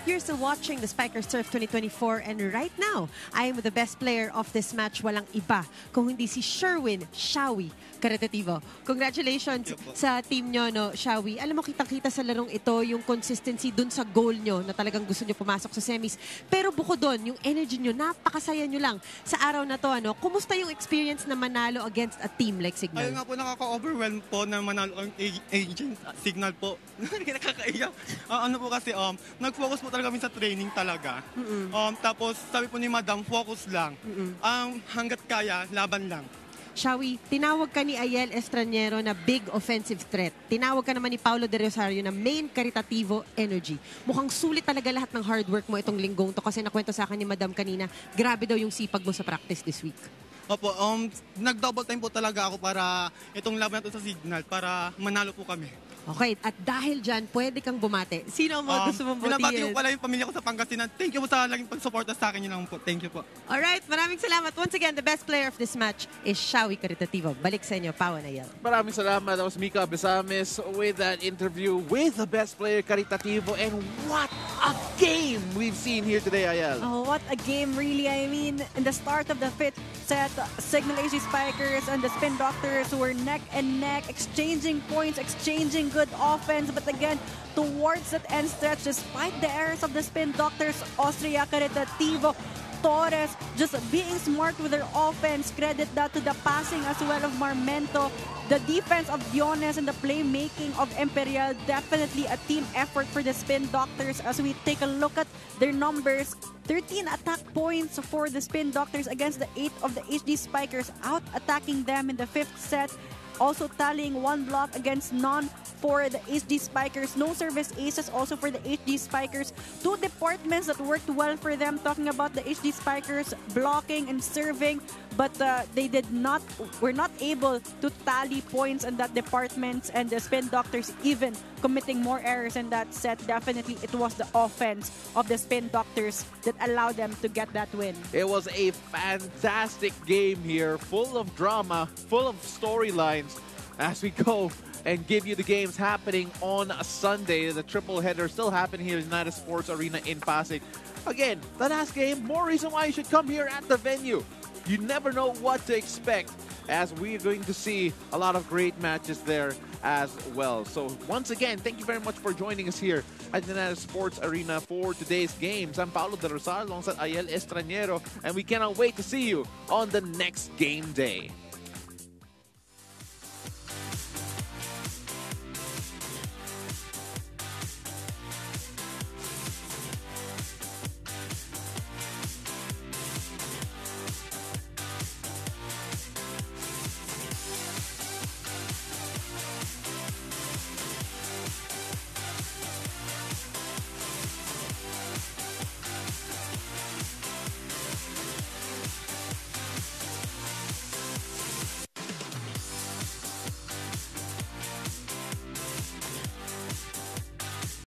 You're still watching the Spikers Turf 2024, and right now, I am with the best player of this match, walang iba, kung hindi si Sherwin Shawi Karitativo, congratulations sa team nyo, no, Shawi. Alam mo, kitang-kita sa larong ito yung consistency dun sa goal nyo na talagang gusto nyo pumasok sa semis. Pero bukod doon, yung energy nyo, napakasaya nyo lang sa araw na to. Ano? Kumusta yung experience na manalo against a team like Cignal? Ayun nga po, nakaka-overwhelm po na manalo ang agent Cignal po. Nakakaiyak. Ano po kasi, nag-focus po talaga kami sa training talaga. Tapos sabi po ni Madam, focus lang. Hanggat kaya, laban lang. Shawi, tinawag ka ni Ayel Estranero na big offensive threat. Tinawag ka naman ni Paulo de Rosario na main karitativo energy. Mukhang sulit talaga lahat ng hard work mo itong linggong to kasi nakwento sa akin ni Madam kanina, grabe daw yung sipag mo sa practice this week. Opo, nag-double time po talaga ako para itong laban na to sa Cignal para manalo po kami. Okay, at dahil dyan, pwede kang bumate. Sino ang mga gusto mong batiin? Binabati ko pala yung pamilya ko sa Pangasinan. Thank you po sa laging pag-suporta sa akin. Yun lang po. Thank you po. Alright, maraming salamat. Once again, the best player of this match is Shawi Karitativo. Balik sa inyo, Pao Nayel. Maraming salamat. That was Mika Besames with that interview with the best player, Karitativo. And what a game we've seen here today, Ayel. Oh, what a game, really. I mean, in the start of the fifth set, Cignal HD Spikers and the Spin Doctors were neck and neck, exchanging points, exchanging good offense. But again, towards that end stretch, despite the errors of the Spin Doctors, Austria, Karitativo, Torres just being smart with their offense. Credit that to the passing as well of Marmento. The defense of Diones and the playmaking of Imperial, definitely a team effort for the Spin Doctors. As we take a look at their numbers, 13 attack points for the Spin Doctors against the 8 of the HD Spikers, out-attacking them in the fifth set. Also tallying 1 block against none for the HD Spikers. No service aces also for the HD Spikers. 2 departments that worked well for them. Talking about the HD Spikers, blocking and serving. But they were not able to tally points in that department. And the Spin Doctors even committing more errors in that set. Definitely it was the offense of the Spin Doctors that allowed them to get that win. It was a fantastic game here, full of drama, full of storylines as we go and give you the games happening on a Sunday. The triple header still happening here at United Sports Arena in Pasig. Again, the last game, more reason why you should come here at the venue. You never know what to expect as we're going to see a lot of great matches there as well. So once again, thank you very much for joining us here at the United Sports Arena for today's games. I'm Paulo de Rosario alongside Ayel Estranero, and we cannot wait to see you on the next game day.